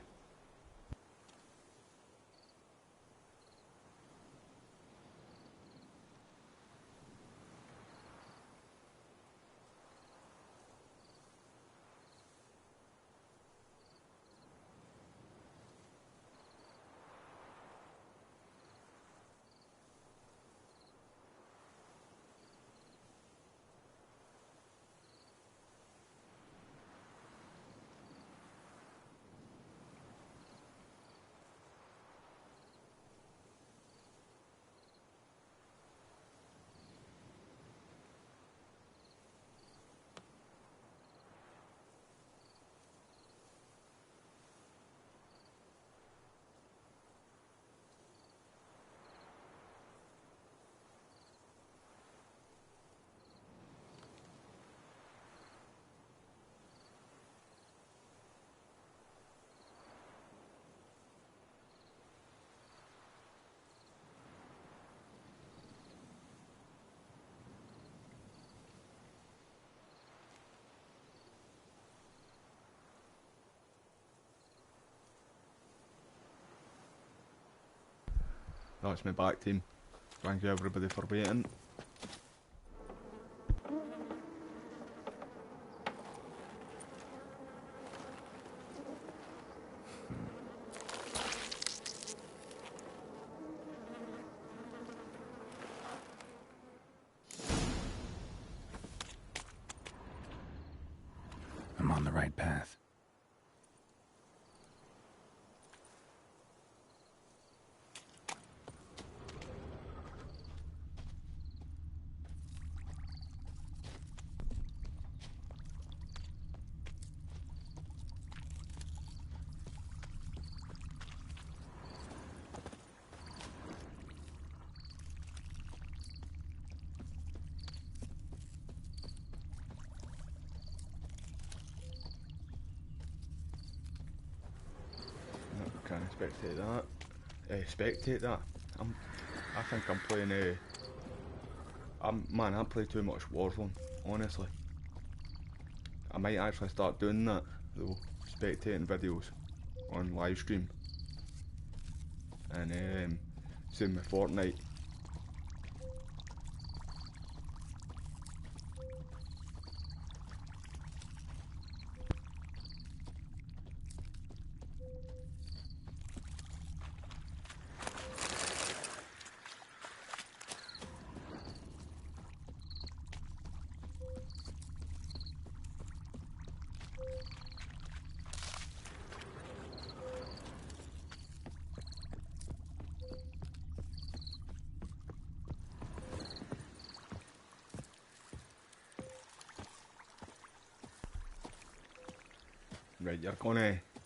A: That's my back team. Thank you everybody for waiting.
D: I'm on the right path.
A: Can't spectate that. Spectate that. I think I'm playing man, I play too much Warzone, honestly. I might actually start doing that though, spectating videos on live stream. And same with Fortnite. Right,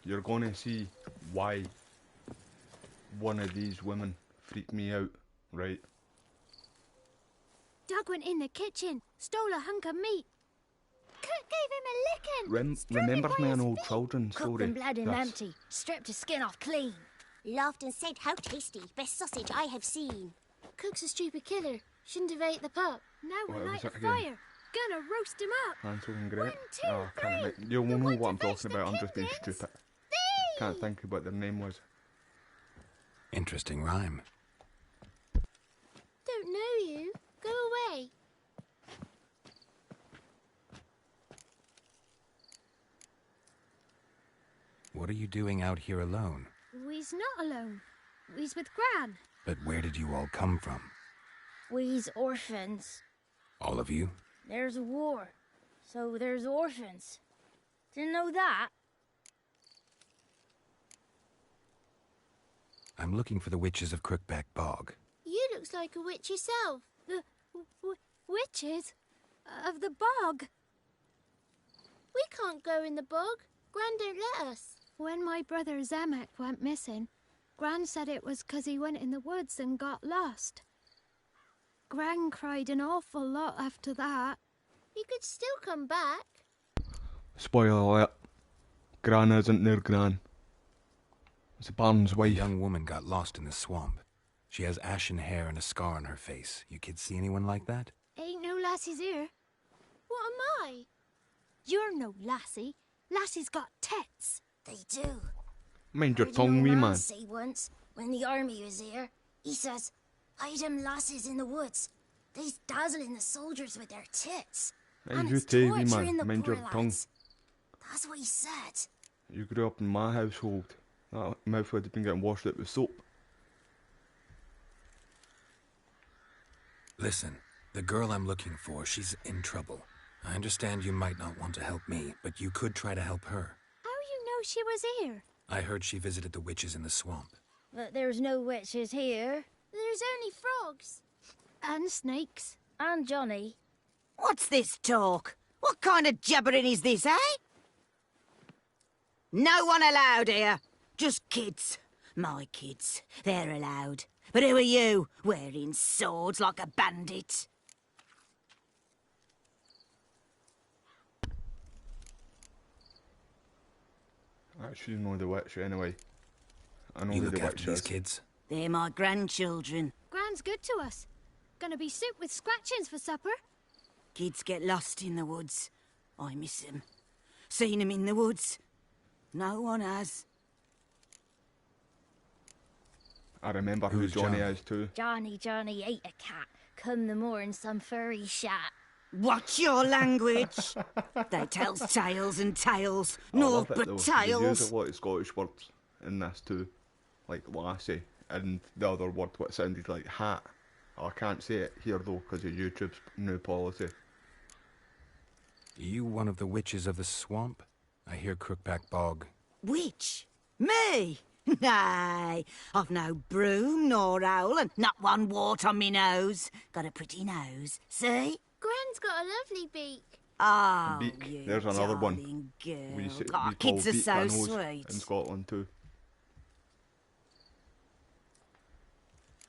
A: you're gonna see why one of these women freaked me out, right?
E: Doug went in the kitchen, stole a hunk of meat. Cook gave him a licking.
A: Remembers me an old children's
E: Cooked
A: story.
E: and blood and
A: That's-
E: empty, stripped his skin off clean.
T: Laughed and said, "How tasty! Best sausage I have seen."
E: Cook's a stupid killer. Shouldn't have ate the pup. Now
A: What
E: we'll
A: was
E: light a
A: that again?
E: fire. Gonna roast him up.
A: Hansel and Gretel.
E: 1, 2,
A: Oh, can't
E: 3.
A: you'll know what I'm talking about. I'm just being stupid. Can't think of what their name was.
D: Interesting rhyme.
E: Don't know you. Go away.
D: What are you doing out here alone?
E: We's not alone. We's with Gran.
D: But where did you all come from?
U: We's orphans.
D: All of you?
U: There's a war, so there's orphans. Didn't know that?
D: I'm looking for the witches of Crookback Bog.
E: You looks like a witch yourself. The witches of the bog. We can't go in the bog. Gran don't let us. When my brother Zemek went missing, Gran said it was 'cause he went in the woods and got lost. Gran cried an awful lot after that. He could still come back.
A: Spoiler alert. Gran isn't their Gran. It's a Baron's wife.
D: A young woman got lost in the swamp. She has ashen hair and a scar on her face. You kids see anyone like that?
E: Ain't no lassies here. What am I? You're no lassie. Lassie's got tits.
U: They do.
A: Mind your
U: Heard an
A: tongue,
U: old
A: wee
U: man
A: man.
U: say once, when the army was here, he says, "Hide them lasses in the woods. They's dazzling the soldiers with their tits.
A: Mind
U: and
A: you
U: it's
A: too, wee
U: torturing
A: man.
U: the
A: Mind
U: poor
A: your tongue.
U: lads." That's what he said.
A: You grew up in my household. That mouth would have been getting washed out with soap.
D: Listen, the girl I'm looking for, she's in trouble. I understand you might not want to help me, but you could try to help her.
E: How you know she was here?
D: I heard she visited the witches in the swamp.
U: But there's no witches here.
E: There's only frogs. And snakes.
U: And Johnny.
V: What's this talk? What kind of jabbering is this, eh? No one allowed here. Just kids. My kids. They're allowed. But who are you, wearing swords like a bandit?
A: I should know the witch anyway. I know
D: You
A: who
D: look
A: the
D: after
A: witch
D: these
A: is.
D: kids?
V: They're my grandchildren.
E: Gran's good to us. Gonna be soup with scratchings for supper.
V: Kids get lost in the woods. I miss them. Seen them in the woods. No one has.
A: I remember who
D: Who's
A: Johnny
D: Johnny?
A: is too.
U: Johnny ate a cat. Come the more in some furry shat.
V: Watch your language. They tells tales and tales.
A: I
V: Naught
A: love it
V: but
A: though. They
V: tales.
A: use a lot of Scottish words in this too, like lassie, and the other word what sounded like hat. Oh, I can't say it here though because of YouTube's new policy.
D: Are you one of the witches of the swamp? I hear Crookback Bog.
V: Witch? Me? Nay, I've no broom nor owl and not one wart on me nose. Got a pretty nose, see?
E: Gran's got a lovely beak.
V: Oh,
A: Beak.
V: you
A: There's another one.
V: darling girl.
A: We
V: Oh,
A: call
V: kids are
A: beak
V: so
A: my nose
V: sweet.
A: in Scotland too.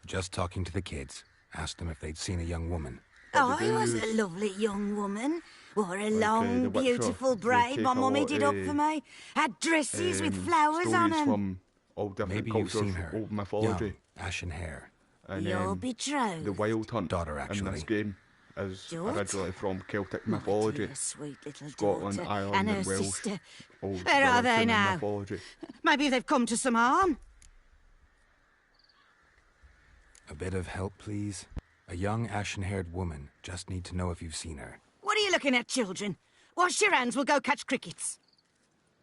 D: Just talking to the kids. Asked them if they'd seen a young woman.
V: Oh,
A: they
V: I
A: do
V: was
A: use-
V: a lovely young woman. Wore a
A: the
V: long,
A: Witcher,
V: beautiful
A: they
V: braid
A: take
V: my
A: a
V: mummy
A: lot
V: did up
A: of,
V: for me. Had dresses with flowers
A: stories
V: on them.
A: from all different
D: Maybe you've
A: cultures,
D: seen her.
A: old mythology.
D: Young, ashen hair.
A: And
V: Your betrothed.
A: the Wild Hunt
D: Daughter,
A: in
D: actually.
A: this game is
V: Daughter?
A: originally from Celtic
V: My
A: mythology.
V: dear, sweet little
A: Scotland,
V: daughter.
A: Ireland
V: and
A: and
V: her
A: Welsh.
V: sister.
A: Old
V: Where are they
A: religion and
V: now?
A: mythology.
V: Maybe they've come to some harm.
D: A bit of help, please. A young, ashen-haired woman. Just need to know if you've seen her.
V: What are you looking at, children? Wash your hands, we'll go catch crickets.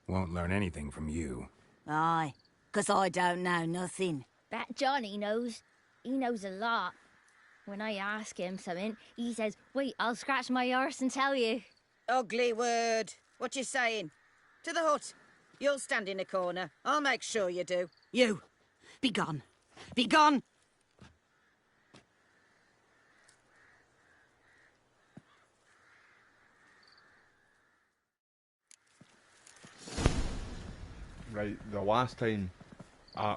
D: Won't learn anything from you.
V: Aye, 'cause I don't know nothing.
U: That Johnny knows. He knows a lot. When I ask him something, he says, wait, I'll scratch my arse and tell you.
V: Ugly word. What you saying? To the hut. You'll stand in a corner. I'll make sure you do. You, be gone. Be gone.
A: Right, the last time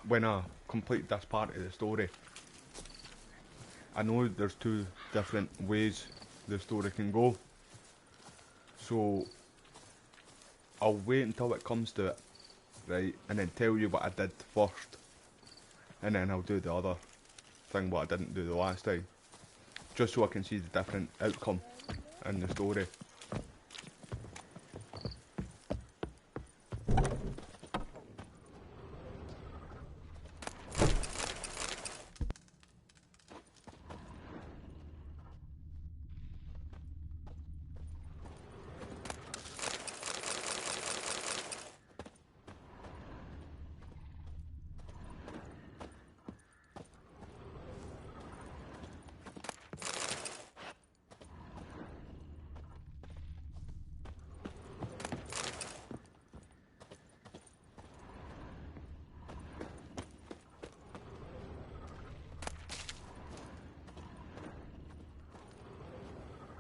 A: when I completed this part of the story, I know there's two different ways the story can go. So I'll wait until it comes to it, right, and then tell you what I did first, and then I'll do the other thing what I didn't do the last time, just so I can see the different outcome in the story.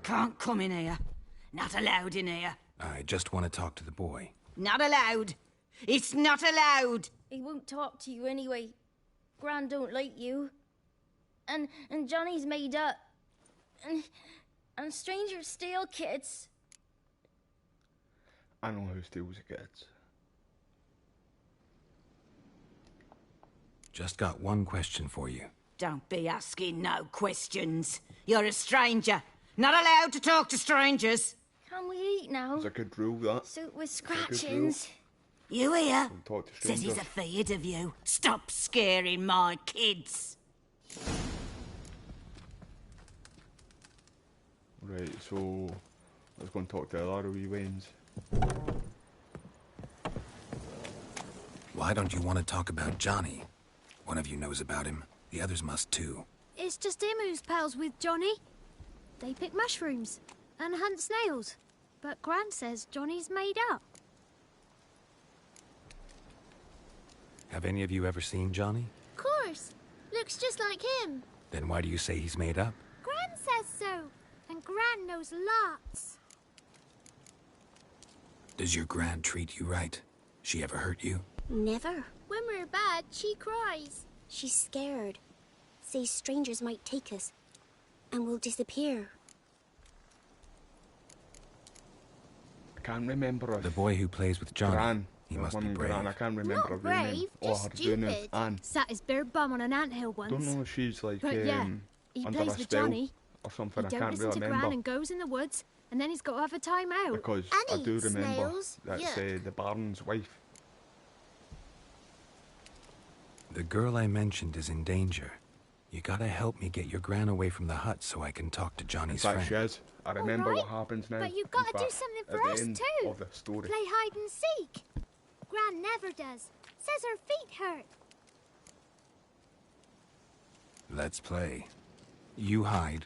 V: Can't come in here. Not allowed in here.
D: I just want to talk to the boy.
V: Not allowed. It's not allowed.
U: He won't talk to you anyway. Gran don't like you. And Johnny's made up. And strangers steal kids.
A: I know who steals the kids.
D: Just got one question for you.
V: Don't be asking no questions. You're a stranger. Not allowed to talk to strangers.
U: Can we eat now?
A: It's a good rule, that.
U: Soup with
A: It's a good rule.
U: scratchings.
V: You here?
A: Don't talk to
V: Says he's
A: strangers.
V: afeard of you. Stop scaring my kids.
A: Right, so let's go and talk to the other wee Waynes.
D: Why don't you want to talk about Johnny? One of you knows about him. The others must too.
E: It's just him who's pals with Johnny. They pick mushrooms and hunt snails. But Gran says Johnny's made up.
D: Have any of you ever seen Johnny?
E: Of course. Looks just like him.
D: Then why do you say he's made up?
E: Gran says so. And Gran knows lots.
D: Does your gran treat you right? She ever hurt you?
U: Never.
E: When we're bad, she cries.
U: She's scared. Says strangers might take us. And we'll disappear.
A: I can't remember if
D: The boy who plays with Johnny.
A: Gran.
D: He
A: there's
D: must be
A: one
D: brave.
A: Gran, I can't remember her
E: Not
A: real name.
E: brave,
A: Or
E: just
A: her real name.
E: stupid.
A: Anne.
E: Sat his bare bum on an anthill once.
A: Don't know if she's like
E: But yeah, he
A: under
E: plays
A: a
E: with
A: spell
E: Johnny.
A: or something.
E: He
A: I
E: don't
A: can't
E: listen
A: really
E: to
A: remember.
E: Gran and goes in the woods, and then he's got to have a time out.
A: Because
E: And
A: I do
E: eats
A: remember
E: snails.
A: that's
E: Yuck.
A: the Baron's wife.
D: The girl I mentioned is in danger. You gotta help me get your gran away from the hut so I can talk to Johnny's
A: In fact,
D: friend.
A: Shez, I remember
E: All right,
A: what happens now.
E: But you've
A: In
E: got to do
A: fact,
E: something
A: at
E: for
A: the
E: us
A: end
E: too.
A: of the story.
E: Play hide and seek. Gran never does. Says her feet hurt.
D: Let's play. You hide,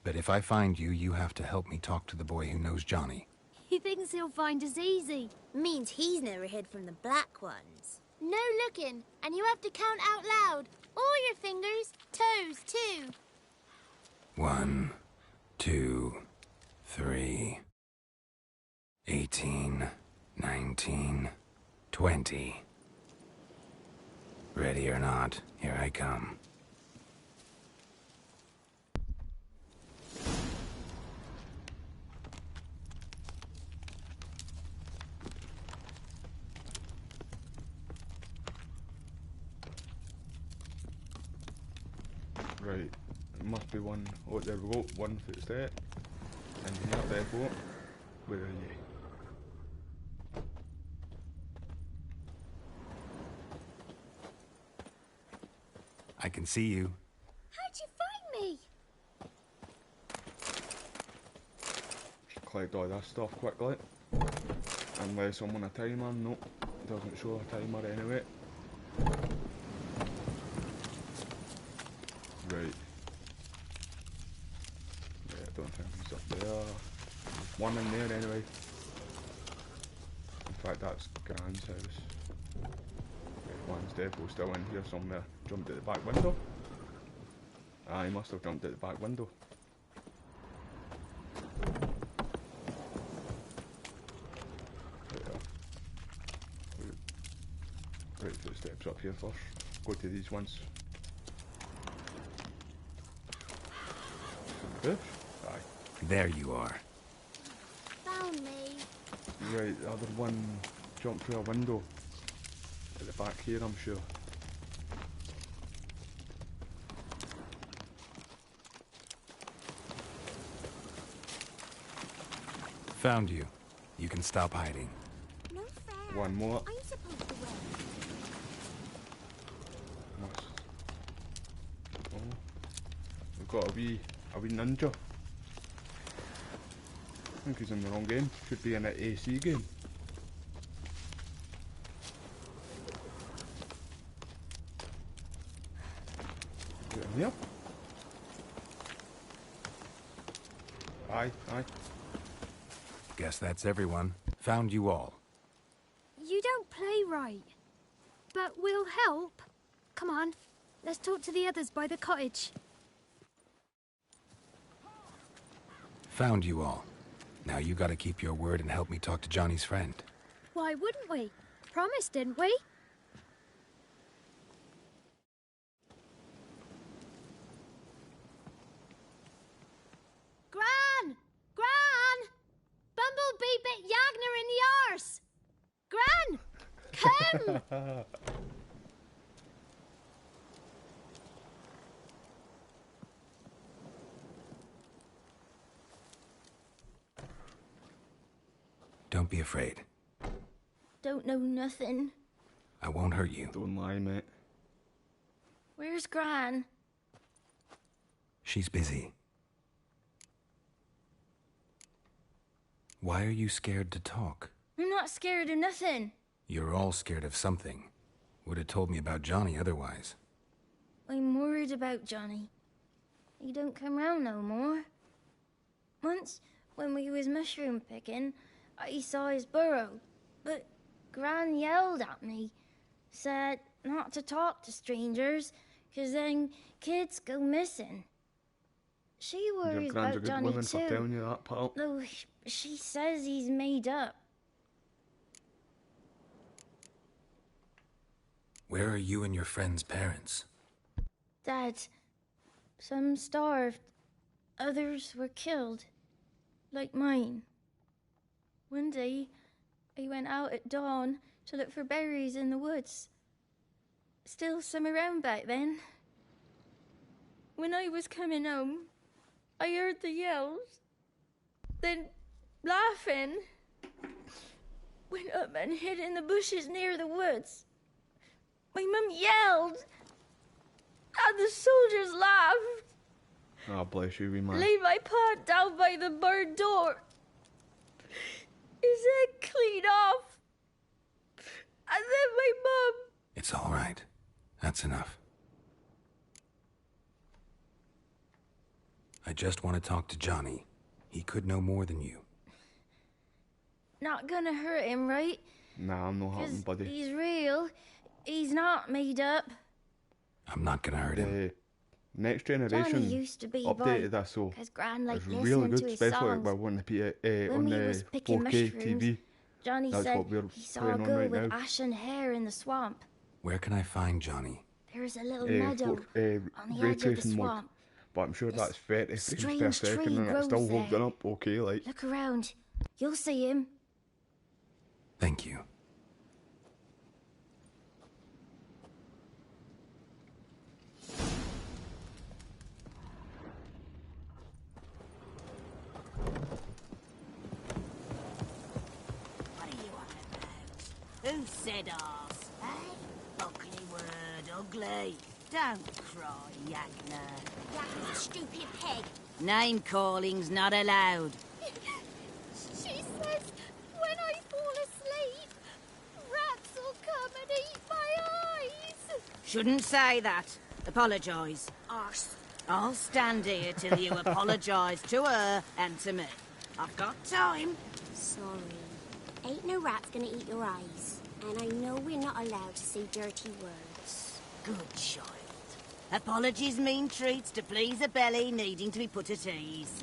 D: but if I find you, you have to help me talk to the boy who knows Johnny.
E: He thinks he'll find us easy.
T: Means he's never hid from the black ones.
E: No looking, and you have to count out loud. All your fingers, toes too.
D: 1, 2, 3, 18, 19, 20. Ready or not, here I come.
A: Right, it must be one. Oh, there we go. One footstep. And here, therefore. Where are you?
D: I can see you.
E: How'd you find me?
A: Just collect all this stuff quickly. Unless I'm on a timer. Nope, doesn't show a timer anyway. Right. Yeah, I don't think he's up there. There's one in there anyway. In fact, that's Gran's house. Right, one's definitely still in here somewhere. Jumped at the back window. Ah, he must have jumped at the back window. Right, footsteps up here first. Go to these ones. Oops. Aye.
D: There you are.
E: Found me.
A: Right, the other one jumped through a window. At the back here, I'm sure.
D: Found you. You can stop hiding.
T: No fair.
A: One more.
T: I'm supposed to win.
A: Must. Oh. We've got a wee ninja. I think he's in the wrong game. Should be in an AC game. Get in here. Aye, aye.
D: Guess that's everyone. Found you all.
E: You don't play right. But we'll help. Come on, let's talk to the others by the cottage.
D: Found you all. Now you gotta keep your word and help me talk to Johnny's friend.
E: Why wouldn't we? Promised, didn't we? Gran! Gran! Bumblebee bit Yagner in the arse! Gran! Come!
D: Don't be afraid.
U: Don't know nothing.
D: I won't hurt you.
A: Don't lie, mate.
U: Where's Gran?
D: She's busy. Why are you scared to talk?
U: I'm not scared of nothing.
D: You're all scared of something. Would have told me about Johnny otherwise.
U: I'm worried about Johnny. He don't come round no more. Once, when we was mushroom picking, I saw his burrow, but Gran yelled at me, said not to talk to strangers, 'cause then kids go missing. She worries
A: Your Gran's a
U: about
A: good
U: Johnny
A: woman for
U: too,
A: telling you that, pal.
U: though she says he's made up.
D: Where are you and your friend's parents?
U: Dad, some starved, others were killed, like mine. One day, I went out at dawn to look for berries in the woods. Still some around back then. When I was coming home, I heard the yells. Then, laughing, went up and hid in the bushes near the woods. My mum yelled. And the soldiers laughed.
A: Oh, bless you, wee man.
U: Laid my pa down by the barn door. His head clean off. And then my mum.
D: It's all right. That's enough. I just want to talk to Johnny. He could know more than you.
U: Not gonna hurt him, right?
A: Nah, I'm not hurting, buddy.
U: He's real. He's not made up.
D: I'm not gonna hurt him.
A: Next Generation
U: Johnny used to be a boy,
A: updated this, so
U: 'cause Gran liked
A: it's
U: listening
A: really
U: to
A: good,
U: his
A: especially
U: songs.
A: like on the
U: When
A: on
U: we
A: the
U: was picking
A: 4K
U: mushrooms,
A: TV.
U: Johnny
A: That's
U: said
A: what we're
U: he saw a
A: playing on
U: girl
A: right
U: with
A: now.
U: ashen hair in the swamp.
D: Where can I find Johnny?
U: There's a little meadow on the
A: ray
U: edge of the
A: tracing mod,
U: swamp.
A: but I'm sure that's 30 frames per
U: strange tree
A: second, and it's still
U: grows
A: holding
U: there.
A: up okay. Like,
U: Look around. You'll see him.
D: Thank you.
V: What are you on about? Who said arse? Eh? Ugly word, ugly. Don't cry, Yagna.
T: That stupid pig.
V: Name calling's not allowed.
E: She says when I fall asleep, rats will come and eat my eyes.
V: Shouldn't say that. Apologise.
T: Arse.
V: I'll stand here till you apologise to her and to me. I've got time.
T: Sorry. Ain't no rat's gonna eat your eyes. And I know we're not allowed to say dirty words.
V: Good child. Apologies mean treats to please a belly needing to be put at ease.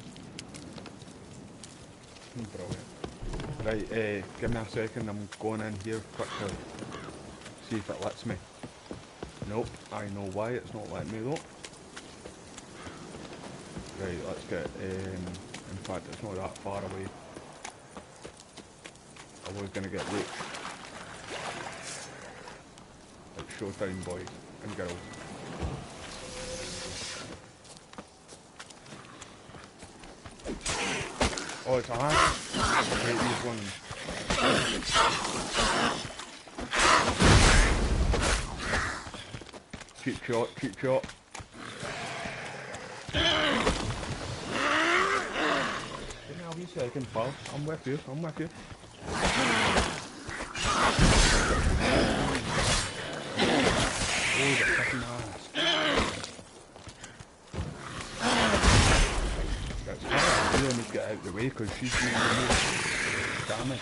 A: brilliant. Right, give me a second. I'm going in here quick to see if it lets me. Nope, I know why it's not letting me though. Right, let's get, in fact it's not that far away. I was going to get Luke. It's showtime, boys and girls. Oh, it's a hand. I hate these ones. Cheap shot, cheap shot. Give me a wee second, pal. I'm with you, I'm with you. Oh, the fucking ass. That's fine. I really need to get out of the way because she's doing the most damage.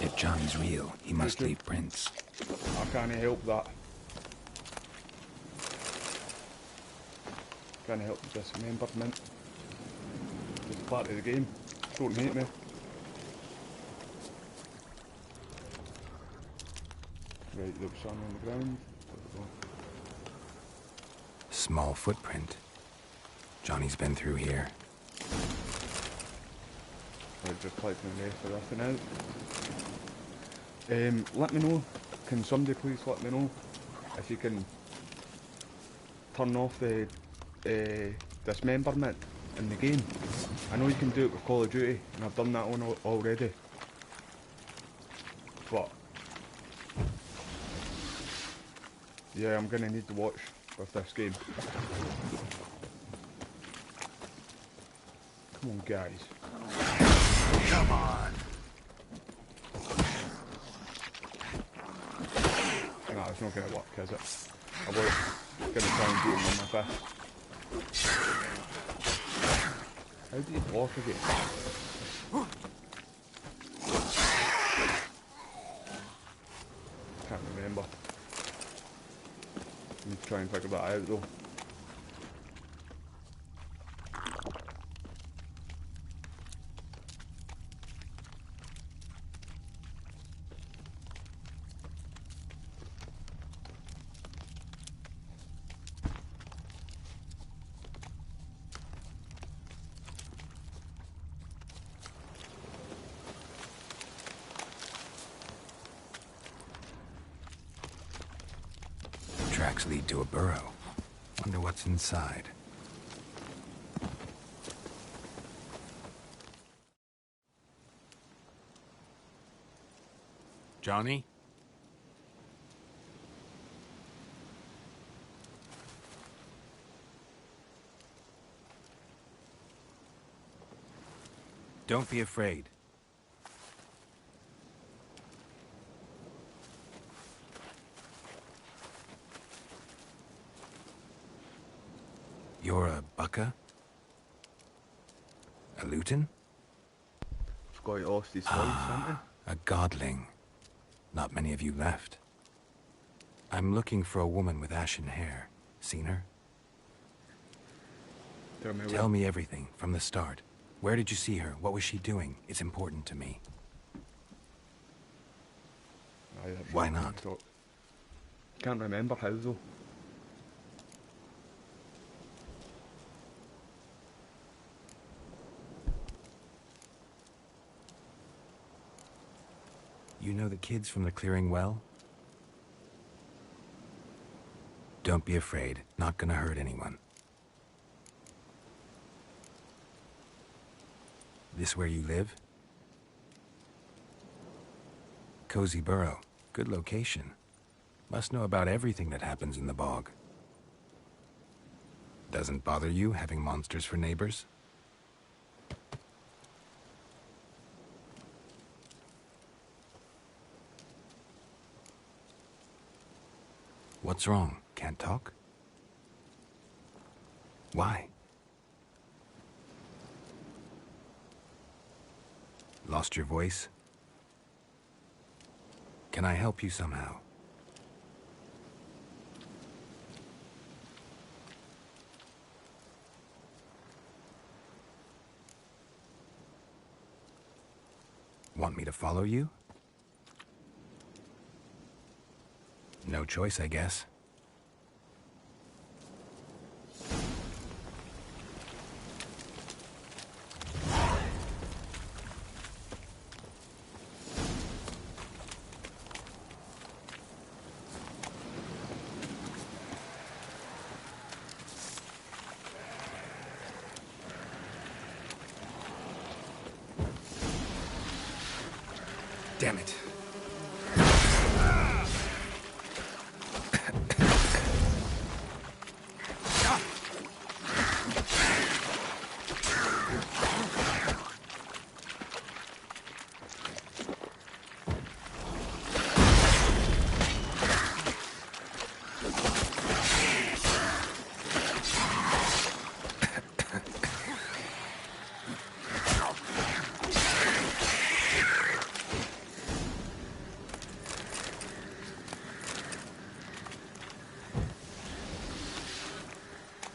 D: If Johnny's real, he must leave prints.
A: I can't help that. Can't help dismemberment. Just part of the game. Don't hate me. Right, there's sun on the ground.
D: Small footprint. Johnny's been through here.
A: Right, just like the rest of everything out. Let me know. Can somebody please let me know if you can turn off the dismemberment in the game? I know you can do it with Call of Duty, and I've done that one already. But yeah, I'm gonna need to watch with this game. Come on, guys.
H: Come on.
A: No, it's not gonna work, is it? I was gonna try and beat him on my fist. How do you block again? Can't remember. Need to try and figure that out though.
D: tracks lead to a burrow. Wonder what's inside.
J: Johnny?
D: Don't be afraid. You're a bucka? A Luton?
A: Forgot he lost his voice, hasn't
D: A godling. Not many of you left. I'm looking for a woman with ashen hair. Seen her?
A: he?
D: Tell me everything, from the start. Where did you see her? What was she doing? It's important to me. Why not?
A: Can't remember how though.
D: You know the kids from the clearing well? Don't be afraid. Not gonna hurt anyone. This where you live? Cozy Burrow. Good location. Must know about everything that happens in the bog. Doesn't bother you having monsters for neighbors? What's wrong? Can't talk? Why? Lost your voice? Can I help you somehow? Want me to follow you? No choice, I guess. Damn it.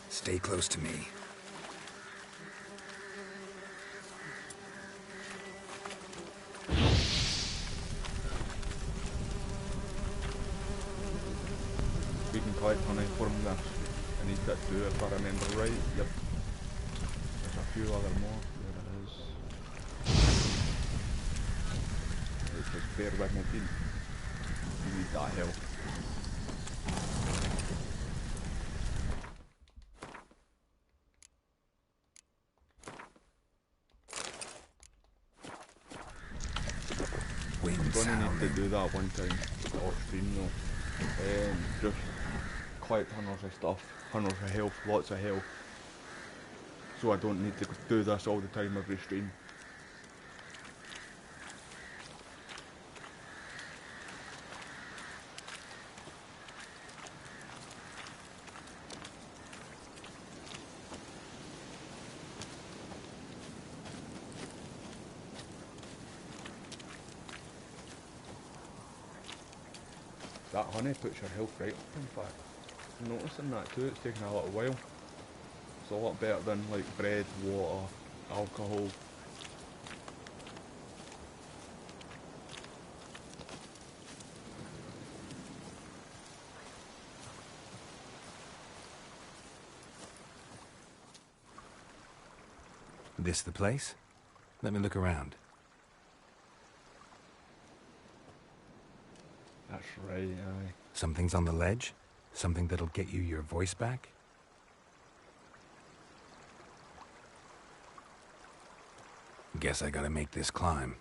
D: Stay close to me.
A: We can collect honey from this. I need to do it if I remember right. Yep. There's a few other more. There it is. Right, just bear with me, team. You need that help. I'm gonna need to do that one time off stream though. Just collect hundreds of stuff, hundreds of health, lots of health. So I don't need to do this all the time every stream. That honey puts your health right up, in fact. I'm noticing that too, it's taking a little while. It's a lot better than like bread, water, alcohol.
D: This the place? Let me look around.
A: That's right, aye.
D: Something's on the ledge? Something that'll get you your voice back? Guess I gotta make this climb.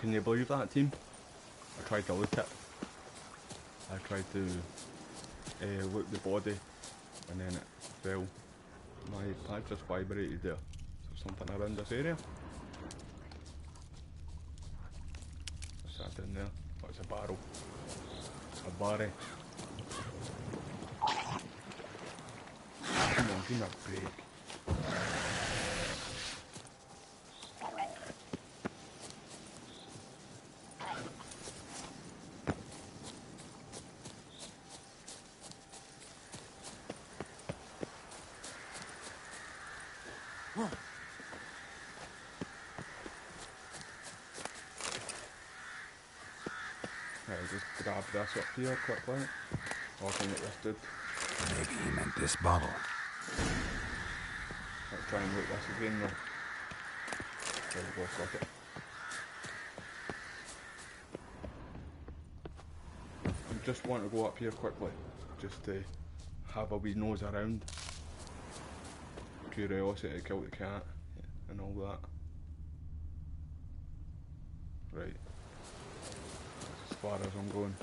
A: Can you believe that, team? I tried to look it. I tried to look the body, and then it fell. My pipe just vibrated there. So something around this area. What's that down there? Oh, it's a barrel. It's a barry. Come on, give me a break. Just grab this up here quickly. Oh, I can get this dude.
D: Maybe he meant this bottle.
A: Let's try and look this again though. There we go, fuck it. I just want to go up here quickly. Just to have a wee nose around. Curiosity to kill the cat and all that. Right. As far as I'm going.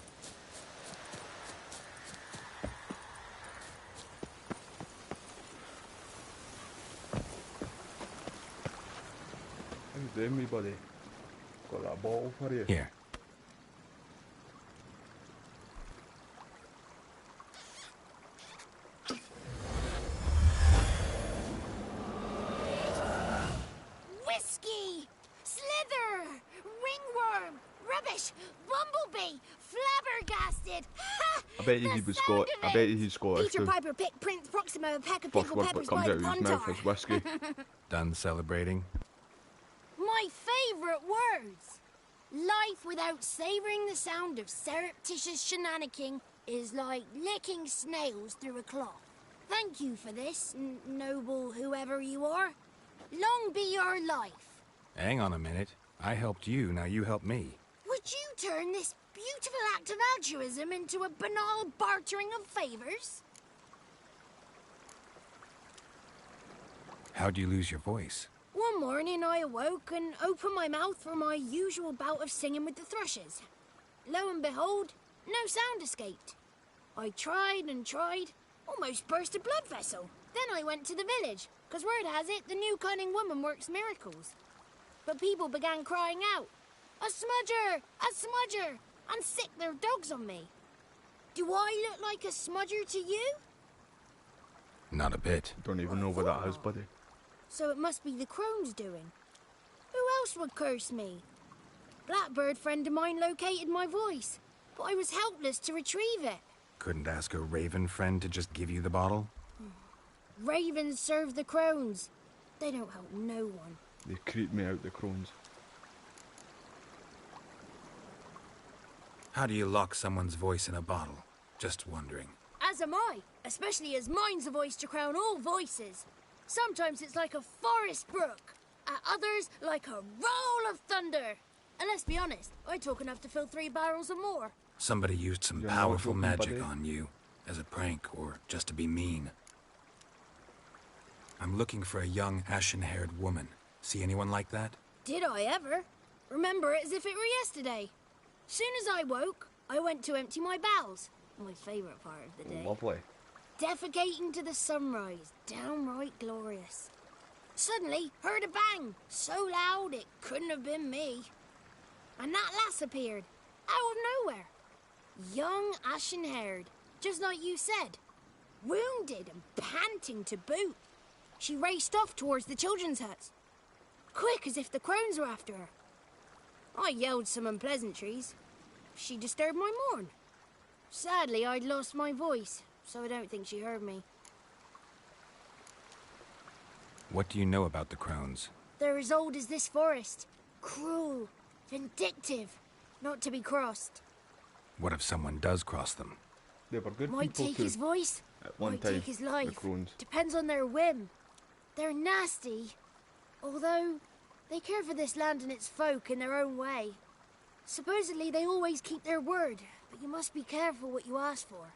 A: How you doing, me buddy? Got that bottle for you?
D: Here.
E: Whiskey! Slither! Ringworm! Rubbish! Bumblebee! Flabbergasted! Ha!
A: I bet you he was Scottish. I bet you he's Scottish
E: Peter
A: too.
E: Piper picked Prince Proximo a pack of
A: First
E: pickled
A: word
E: peppers
A: that comes
E: by
A: out
E: the
A: of his mouth
E: Pontar.
A: is whiskey.
D: Done celebrating?
E: My favourite words! Life without savouring the sound of surreptitious shenanigans is like licking snails through a cloth. Thank you for this, noble whoever you are. Long be your life.
D: Hang on a minute. I helped you, now you help me.
E: Would you turn this beautiful act of altruism into a banal bartering of favours?
D: How'd you lose your voice?
E: One morning I awoke and opened my mouth for my usual bout of singing with the thrushes. Lo and behold, no sound escaped. I tried and tried, almost burst a blood vessel. Then I went to the village, 'cause word has it the new cunning woman works miracles. But people began crying out, "A smudger! A smudger!" and sick their dogs on me. Do I look like a smudger to you?
D: Not a bit.
A: Don't even know what that is, buddy.
E: So it must be the crone's doing. Who else would curse me? Blackbird friend of mine located my voice, but I was helpless to retrieve it.
D: Couldn't ask a raven friend to just give you the bottle?
E: Ravens serve the crones. They don't help no one.
A: They creep me out, the crones.
D: How do you lock someone's voice in a bottle? Just wondering.
E: As am I, especially as mine's a voice to crown all voices.
B: Sometimes it's like a forest brook. At others, like a roll of thunder. And let's be honest, I talk enough to fill 3 barrels or more.
D: Somebody used some
A: You're
D: powerful
A: not joking,
D: magic
A: buddy.
D: on you, as a prank or just to be mean. I'm looking for a young, ashen-haired woman. See anyone like that?
B: Did I ever? Remember it as if it were yesterday. Soon as I woke, I went to empty my bowels. My favourite part of the day.
A: Lovely.
B: Defecating to the sunrise, downright glorious. Suddenly, heard a bang, so loud it couldn't have been me. And that lass appeared, out of nowhere. Young, ashen-haired, just like you said. Wounded and panting to boot. She raced off towards the children's huts. Quick as if the crones were after her. I yelled some unpleasantries. She disturbed my morn. Sadly, I'd lost my voice, so I don't think she heard me.
D: What do you know about the crones?
B: They're as old as this forest. Cruel, vindictive, not to be crossed.
D: What if someone does cross them?
A: They were good
B: Might
A: people
B: take
A: too.
B: his voice,
A: At one
B: might
A: time,
B: take his
A: the
B: life.
A: crones.
B: Depends on their whim. They're nasty, although they care for this land and its folk in their own way. Supposedly they always keep their word, but you must be careful what you ask for.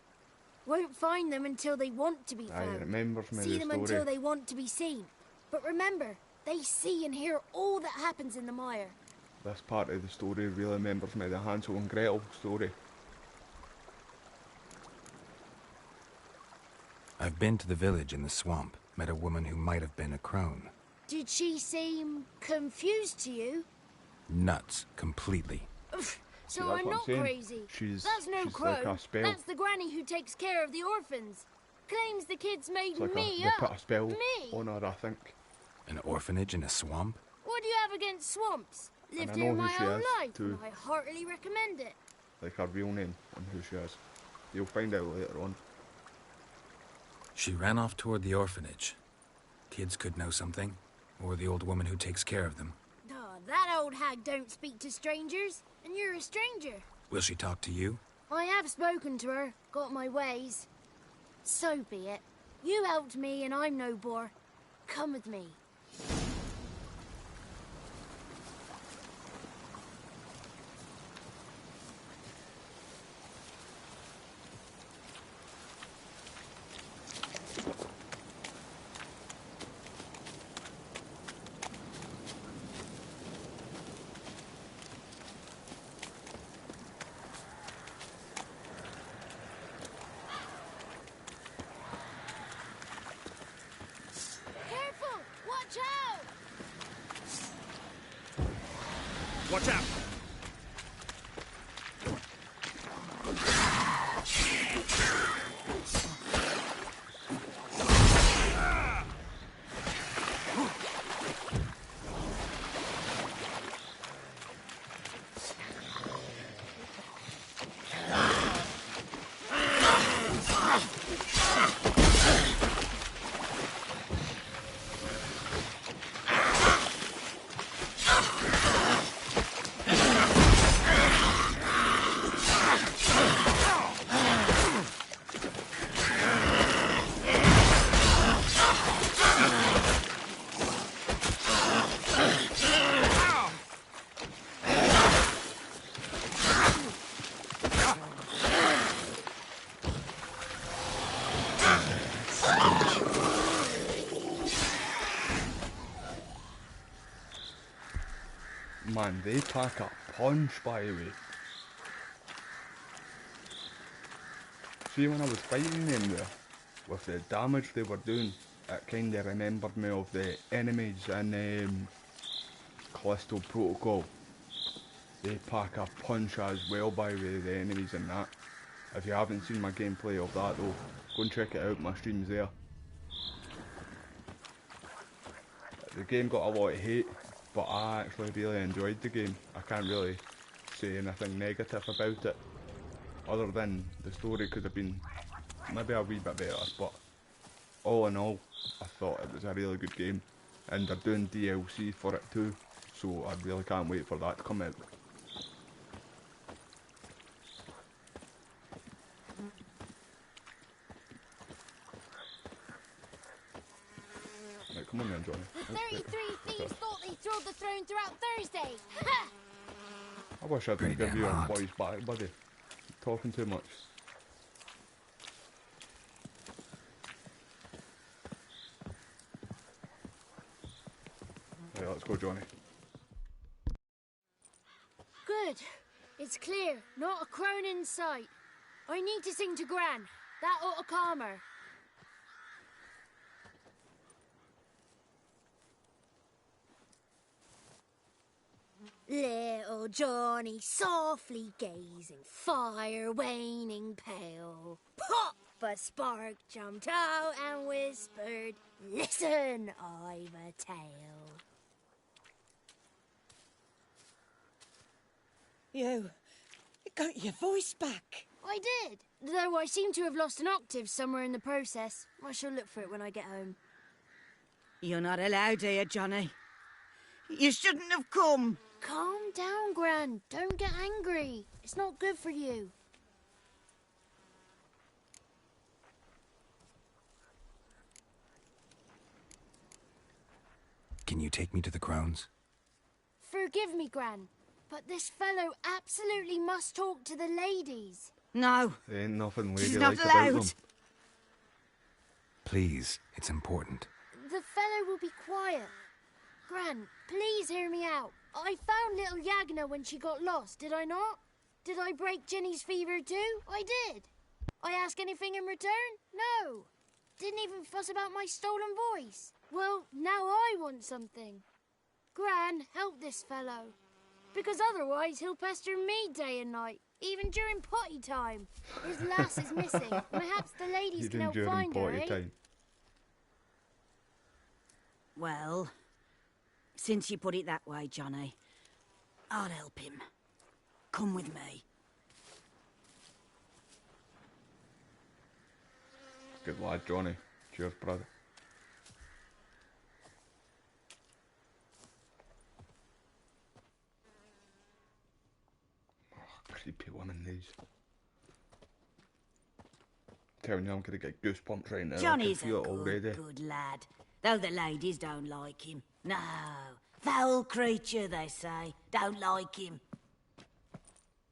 B: Won't find them until they want to be
A: Aye,
B: found.
A: remembers me
B: See
A: the
B: them
A: story.
B: until they want to be seen. But remember, they see and hear all that happens in the mire.
A: This part of the story really remembers me the Hansel and Gretel story.
D: I've been to the village in the swamp, met a woman who might have been a crone.
B: Did she seem confused to you?
D: Nuts, completely.
B: Oof,
A: See,
B: so
A: that's
B: I'm
A: what I'm
B: not
A: saying.
B: crazy.
A: She's
B: That's no
A: like
B: crow.
A: a spell.
B: That's the granny who takes care of the orphans. Claims the kids made
A: It's like
B: me
A: they
B: up.
A: put a spell
B: Me.
A: on her, I think.
D: An orphanage in a swamp?
B: What do you have against swamps? Lived
A: I
B: here
A: know who
B: my
A: she
B: whole
A: is,
B: life,
A: too.
B: and I heartily recommend it.
A: Like her real name and who she is. You'll find out later on.
D: She ran off toward the orphanage. Kids could know something, or the old woman who takes care of them.
B: Oh, that old hag don't speak to strangers, and you're a stranger.
D: Will she talk to you?
B: I have spoken to her, got my ways. So be it. You helped me, and I'm no bore. Come with me. Careful! Watch out!
L: Watch out!
A: Man, they pack a punch, by the way. See, when I was fighting them there, with the damage they were doing, it kind of remembered me of the enemies in Callisto Protocol. They pack a punch as well, by the way, the enemies in that. If you haven't seen my gameplay of that though, go and check it out, my stream's there. The game got a lot of hate, but I actually really enjoyed the game. I can't really say anything negative about it, other than the story could have been maybe a wee bit better, but all in all, I thought it was a really good game, and they're doing DLC for it too, so I really can't wait for that to come out. Come on then, Johnny.
B: The 33 thieves thought they throwed the throne throughout Thursday. Ha!
A: I wish I didn't give you your boys back, buddy. Talking too much. Right, let's go, Johnny.
B: Good. It's clear. Not a crone in sight. I need to sing to Gran. That ought to calm her. Little Johnny softly gazing, fire waning pale. Pop! A spark jumped out and whispered, "Listen, I've a tale."
V: You got your voice back.
B: I did, though I seem to have lost an octave somewhere in the process. I shall look for it when I get home.
V: You're not allowed here, Johnny. You shouldn't have come.
B: Calm down, Gran. Don't get angry. It's not good for you.
D: Can you take me to the Crones?
B: Forgive me, Gran, but this fellow absolutely must talk to the ladies.
V: No.
A: There ain't nothing
V: She's
A: ladylike
V: not
A: about
V: allowed.
A: them.
D: Please, it's important.
B: The fellow will be quiet. Gran, please hear me out. I found little Yagna when she got lost, did I not? Did I break Ginny's fever too? I did. I ask anything in return? No. Didn't even fuss about my stolen voice. Well, now I want something. Gran, help this fellow. Because otherwise he'll pester me day and night, even during potty time. His lass is missing. Perhaps the ladies can help find her, eh?
A: Time.
V: Well, since you put it that way, Johnny, I'll help him. Come with me.
A: Good lad, Johnny. Cheers, brother. Oh, creepy woman, these. Telling you I'm gonna get goosebumps right now.
V: Johnny's
A: I can feel
V: a
A: it already.
V: good lad, though the ladies don't like him. No, foul creature, they say. Don't like him.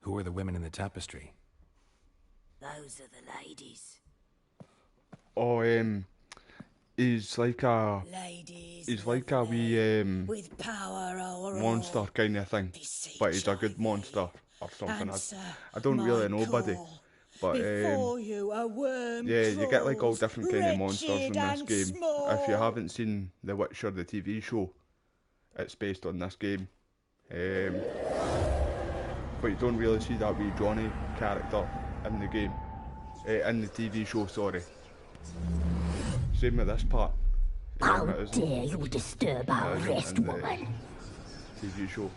D: Who are the women in the tapestry?
V: Those are the ladies.
A: Oh, he's like a...
V: Ladies,
A: he's like a wee,
V: with power over
A: monster kind of thing. But he's a good monster or something. I don't really know, buddy. But,
V: you a worm
A: yeah, you get like all different kind of monsters in
V: wretched
A: this
V: and
A: game.
V: small.
A: If you haven't seen The Witcher, the TV show, it's based on this game. But you don't really see that wee Johnny character in the game. In the TV show, sorry. Same with this part.
C: How dare you disturb our rest, woman?
A: TV show.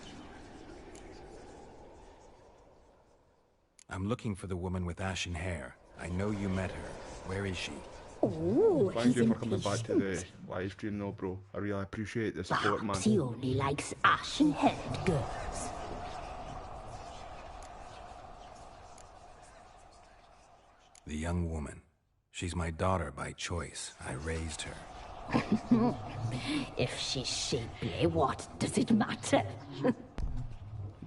D: I'm looking for the woman with ashen hair. I know you met her. Where is she?
C: Oh,
A: Thank you for coming back to the live stream though, bro. I really appreciate the support, man.
C: Perhaps he only likes ashen-haired girls.
D: The young woman. She's my daughter by choice. I raised her.
C: If she's shapely, what does it matter?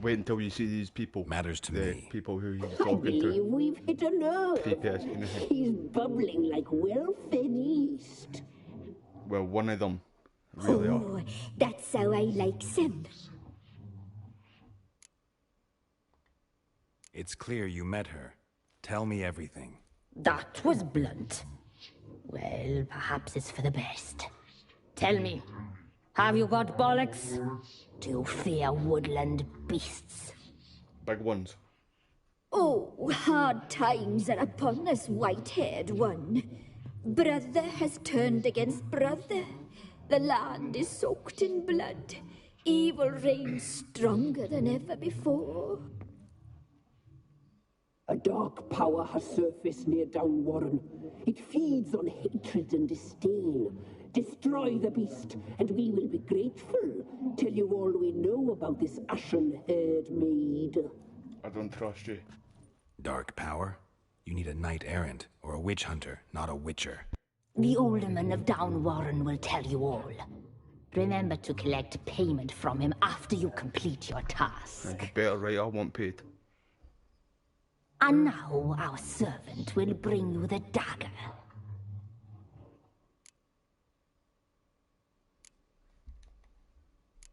A: Wait until you see these people.
D: Matters to
A: the
D: me.
A: People who he's
C: I
A: talking
C: believe
A: to.
C: we've hit a nerve.
A: anything.
C: He's bubbling like well-fed yeast.
A: Well, one of them really
C: Oh, that's how I likes him.
D: It's clear you met her. Tell me everything.
C: That was blunt. Well, perhaps it's for the best. Tell me, have you got bollocks? Do you fear woodland beasts?
A: Big ones.
M: Oh, hard times are upon us, white-haired one. Brother has turned against brother. The land is soaked in blood. Evil reigns stronger than ever before.
W: A dark power has surfaced near Downwarren. It feeds on hatred and disdain. Destroy the beast, and we will be grateful. Tell you all we know about this ashen-haired maid.
A: I don't trust you.
D: Dark power? You need a knight errant or a witch hunter, not a witcher.
C: The alderman of Downwarren will tell you all. Remember to collect payment from him after you complete your task.
A: And you better right, I want paid.
C: And now our servant will bring you the dagger.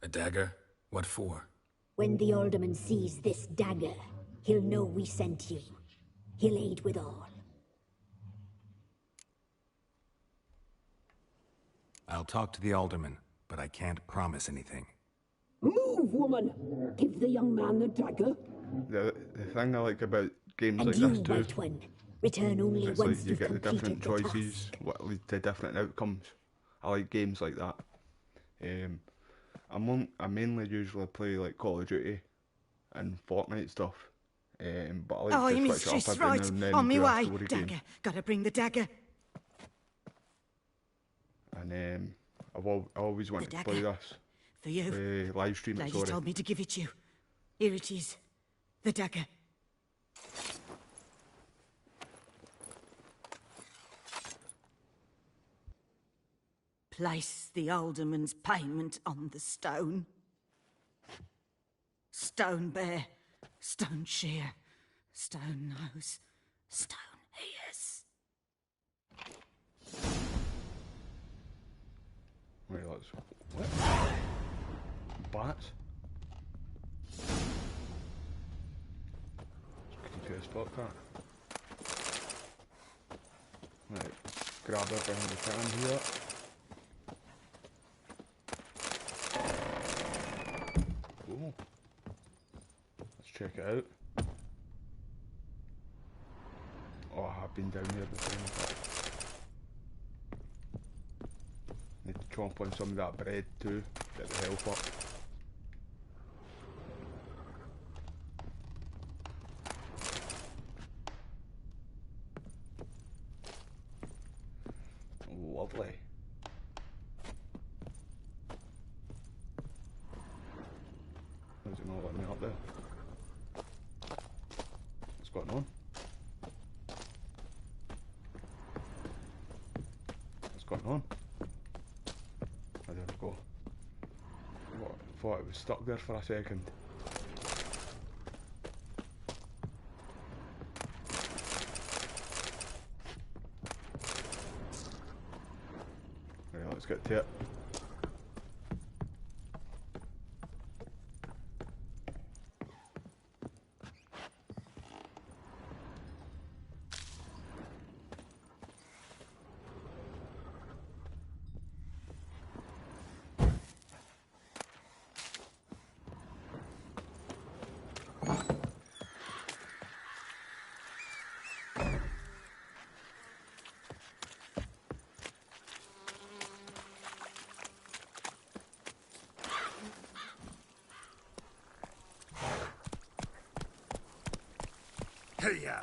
D: A dagger? What for?
M: When the alderman sees this dagger, he'll know we sent you. He'll aid with all.
D: I'll talk to the alderman, but I can't promise anything.
W: Move, woman! Give the young man the dagger.
A: The thing I like about games
M: And
A: like
M: you,
A: this too,
M: White One, return only
A: it's
M: once
A: like you
M: you've
A: get the different
M: completed the
A: choices,
M: task.
A: what lead to different outcomes. I like games like that. I mainly usually play like Call of Duty and Fortnite stuff. But I like
V: Oh,
A: to switch
V: mistress,
A: it up every
V: right.
A: now and then
V: On me
A: to a
V: way.
A: story
V: Dagger.
A: game.
V: Gotta bring the dagger.
A: And I always wanted to play this.
V: For you.
A: Live stream it,
V: Lady
A: sorry.
V: told me to give it you. Here it is. The dagger. Place the alderman's payment on the stone. Stone bear, stone shear, stone nose, stone ears.
A: Wait, let's... What? Bats? Could you put a spot that? Right, grab everything we can here. Cool. Let's check it out. Oh, I have been down here before. Need to chomp on some of that bread too, get the health up. Lovely. Why is it not letting me up there? What's going on? What's going on? Oh, there we go. Thought it was stuck there for a second. Right, let's get to it.
J: Hey-ya!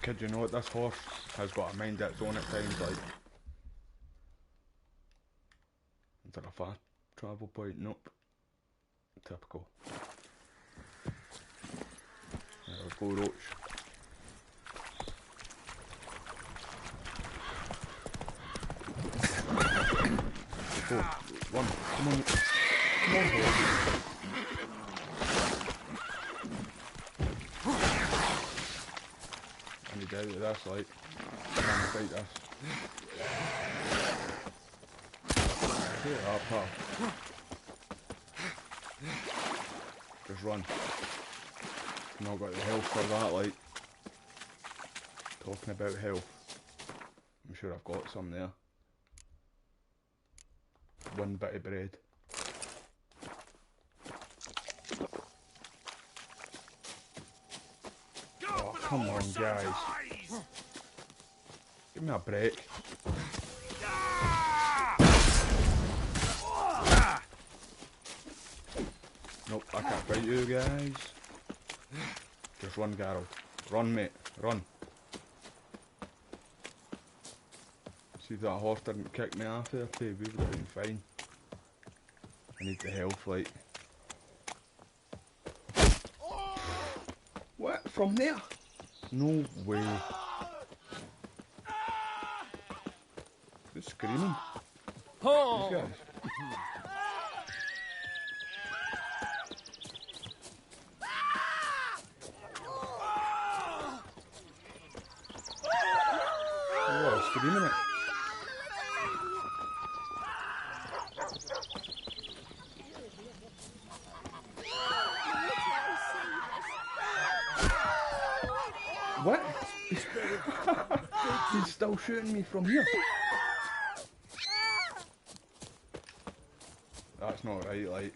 A: Kid, you know what, this horse has got a mind of its own at times, like. Is there a fast travel point? Nope. Typical. Let's go, Roach. Go, run, come on. Come on, boy. I need to out of this, like. I'm trying to fight this. Get it up, pal. Just run. Not got the health for that, like. Talking about health. I'm sure I've got some there. One bit of bread. Oh, come on, guys. Give me a break. Nope, I can't fight you guys. Just run, Garrel. Run, mate. Run. See if that horse didn't kick me off there too, we would have been fine. I need the health, like. What? From there? No way. Who's screaming?
F: Oh.
A: These guys. Oh, screaming it. What? He's still shooting me from here. That's not right, like.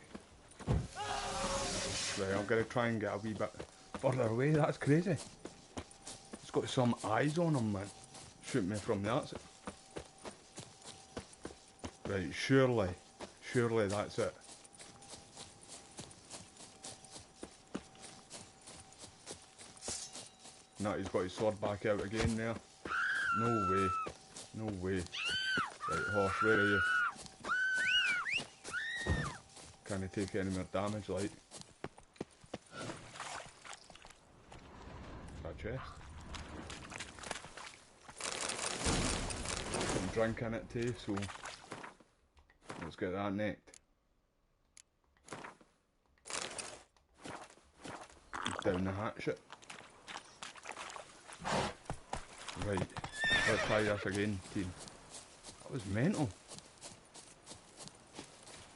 A: Right, I'm gonna try and get a wee bit further away. That's crazy. He's got some eyes on him, man. Shooting me from the outside. Right, surely that's it. No, he's got his sword back out again there. No way. No way. Right, horse, where are you? Can he take any more damage, like? That chest. Some drink in it too, so let's get that necked. Down the hatchet. Right, let's try this again, team. That was mental.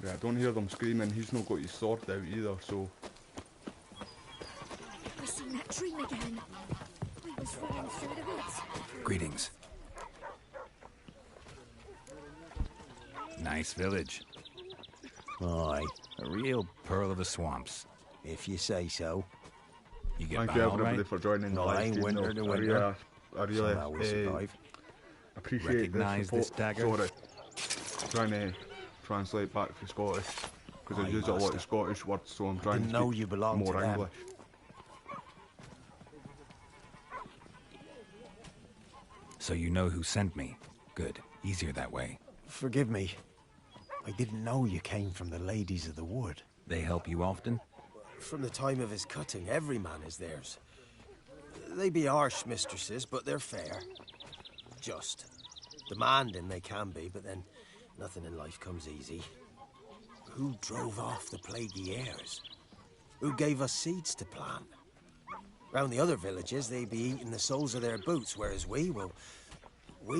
A: Yeah, I don't hear them screaming. He's not got his sword out either, so.
M: I seen that dream again. I was running through the woods.
D: Greetings. Nice village.
N: Aye.
D: A real pearl of the swamps.
N: If you say so.
D: You get
A: Thank
D: by
A: you
D: all
A: everybody
D: right?
A: for joining the live
N: Aye,
A: stream.
N: winter to
A: though.
N: winter.
A: I really
N: Somehow we survive.
A: appreciate
D: Recognise
A: the
D: this
A: support.
D: dagger?
A: Sorry, trying to translate back for Scottish because I
N: Aye,
A: use a lot
N: master.
A: of Scottish words, so I'm trying
N: Didn't
A: to
N: know
A: speak
N: you belonged
A: more
N: to them.
A: English.
D: So you know who sent me. Good. Easier that way.
N: Forgive me. I didn't know you came from the Ladies of the Wood.
D: They help you often?
R: From the time of his cutting, every man is theirs. They be harsh mistresses, but they're fair. Just. Demanding they can be, but then nothing in life comes easy. Who drove off the plaguey airs? Who gave us seeds to plant? Round the other villages, they be eating the soles of their boots, whereas we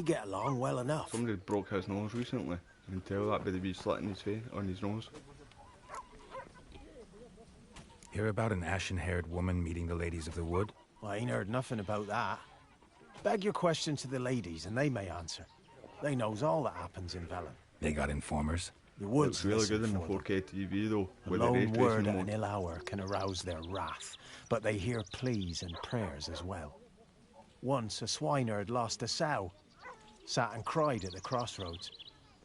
R: get along well enough.
A: Somebody broke his nose recently. You can tell that by the wee slit in his face, on his nose.
D: Hear about an ashen-haired woman meeting the Ladies of the Wood?
N: I ain't heard nothing about that. Beg your question to the ladies, and they may answer. They knows all that happens in Velen.
D: They got informers?
N: The woods
A: Looks really
N: listen
A: good in the
N: for them.
A: 4K TV though.
N: A
A: with the ray
N: lone
A: tracing
N: word at
A: mode.
N: an ill hour can arouse their wrath, but they hear pleas and prayers as well. Once a swineherd lost a sow, sat and cried at the crossroads.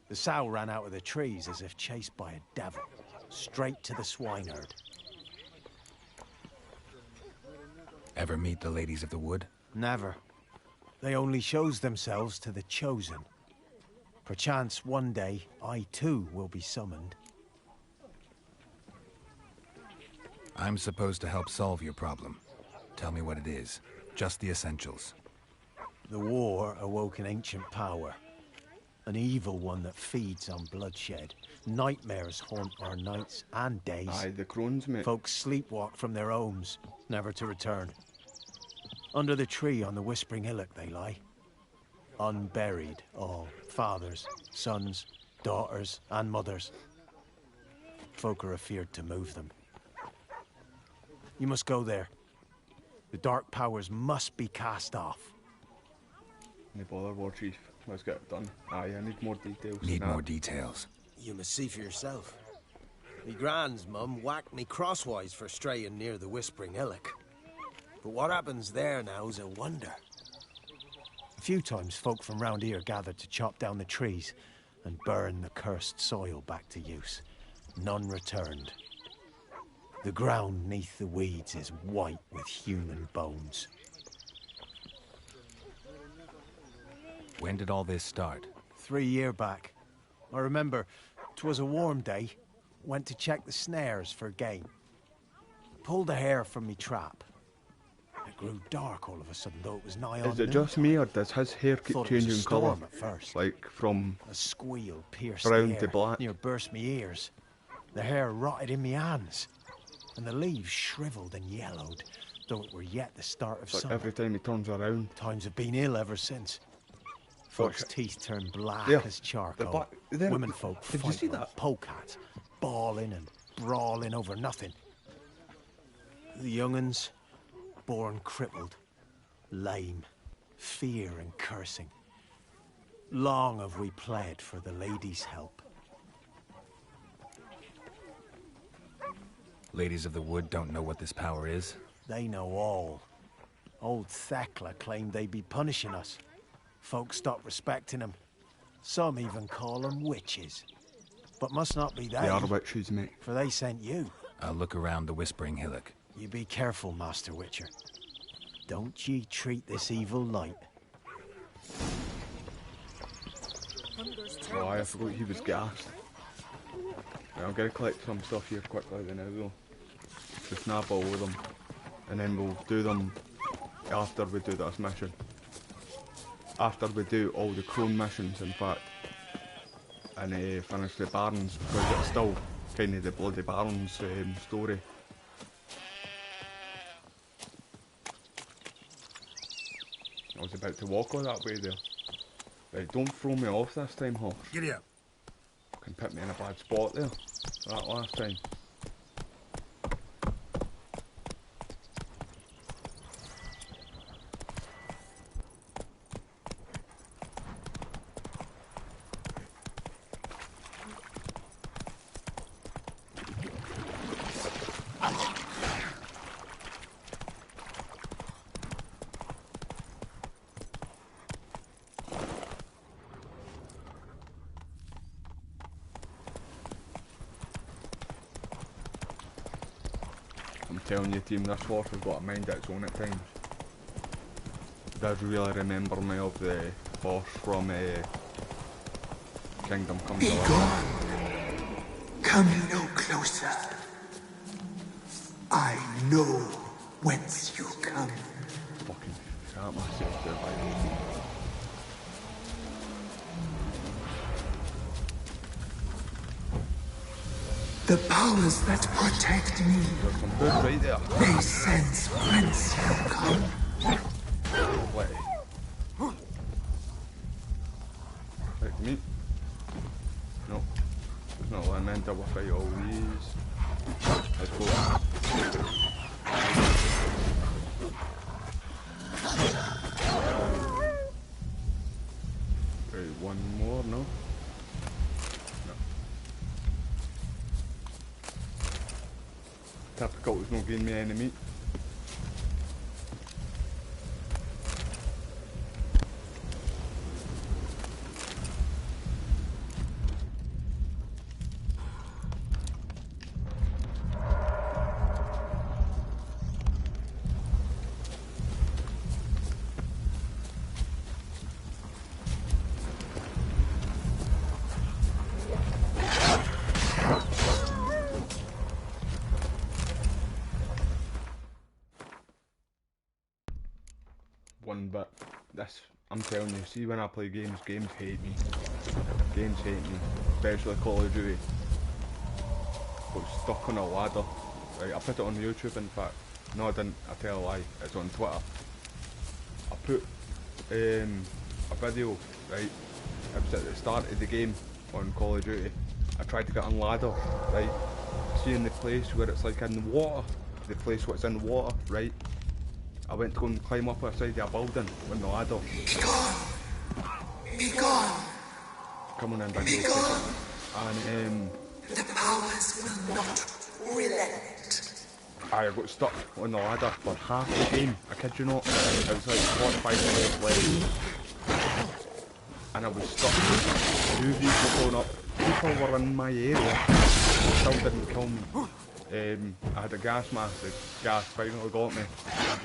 N: The sow ran out of the trees as if chased by a devil, straight to the swineherd.
D: Ever meet the Ladies of the Wood?
N: Never. They only shows themselves to the chosen. Perchance one day I too will be summoned.
D: I'm supposed to help solve your problem. Tell me what it is. Just the essentials.
N: The war awoke an ancient power. An evil one that feeds on bloodshed. Nightmares haunt our nights and days.
A: Aye, the crones, mate.
N: Folks sleepwalk from their homes, never to return. Under the tree on the Whispering Hillock they lie. Unburied all. Fathers, sons, daughters, and mothers. Folk are afeared to move them. You must go there. The dark powers must be cast off.
A: No bother, War Chief. Let's get it done. Aye, I need more details.
D: Need
A: than
D: more
A: that.
D: details.
R: You must see for yourself. Me grand's mum whacked me crosswise for straying near the Whispering Hillock. But what happens there now's a wonder.
N: A few times folk from round here gathered to chop down the trees and burn the cursed soil back to use. None returned. The ground neath the weeds is white with human bones.
D: When did all this start?
N: 3 year back. I remember 'twas a warm day. Went to check the snares for game. Pulled a hare from me trap. It grew dark all of a sudden, though it was nigh on
A: Is it just me, or does his hair keep
N: Thought it was a
A: changing colour?
N: storm at first.
A: Like from
N: A squeal pierced
A: brown
N: the
A: to
N: air,
A: black?
N: near burst me ears. The hair rotted in me hands, and the leaves shriveled and yellowed, though it were yet the start of
A: It's like
N: summer.
A: every time he turns around.
N: Times have been ill ever since. Folks' teeth turn black
A: Yeah,
N: as charcoal.
A: the black- there-
N: Women folk
A: did you
N: fighting
A: see
N: like
A: that?
N: polecats, bawling and brawling over nothing. The young'uns, born crippled, lame, fear and cursing. Long have we pled for the lady's help.
D: Ladies of the Wood don't know what this power is?
N: They know all. Old Thekla claimed they'd be punishing us. Folk stopped respecting them. Some even call them witches. But must not be they.
A: They are witches, mate.
N: For they sent you.
D: I'll look around the Whispering Hillock.
N: You be careful, Master Witcher. Don't ye treat this evil light.
A: Oh, I forgot he was gassed. Right, I'm gonna collect some stuff here quickly then I will. Just nab all of them. And then we'll do them after we do this mission. After we do all the crone missions, in fact. And finish the Barons, because it's still kind of the bloody Barons story. I was about to walk all that way there. Right, don't throw me off this time, horse.
D: Giddy up.
A: Can put me in a bad spot there. That last time. I'm telling you, team, this horse has got a mind of its own at times. It does really remember me of the horse from Kingdom Come to Life.
F: Come no closer. I know whence you come.
A: Fucking shat myself there by
F: The powers that protect me
A: right there.
F: may sense whence you come.
A: Wait. Like me? No. It's not what I meant. I will fight all these. Let's go. Right, one more, no? No. Typical, it's not giving me any meat. One bit. This, I'm telling you, see when I play games, games hate me. Games hate me. Especially Call of Duty. Got stuck on a ladder. Right, I put it on YouTube in fact. No I didn't, I tell a lie, it's on Twitter. I put a video, right, it was at the start of the game on Call of Duty. I tried to get on ladder, right, seeing the place where it's like in the water, the place what's in the water, right. I went to go and climb up outside the building on the ladder.
F: Be gone.
A: Come on in, big
F: Be
A: girl.
F: gone.
A: And
F: The powers will not relent.
A: I got stuck on the ladder for half the game, I kid you not. It was like 45 minutes left. And I was stuck. 2 vehicles going up. People were in my area. Still didn't kill me. I had a gas mask, the gas finally got me.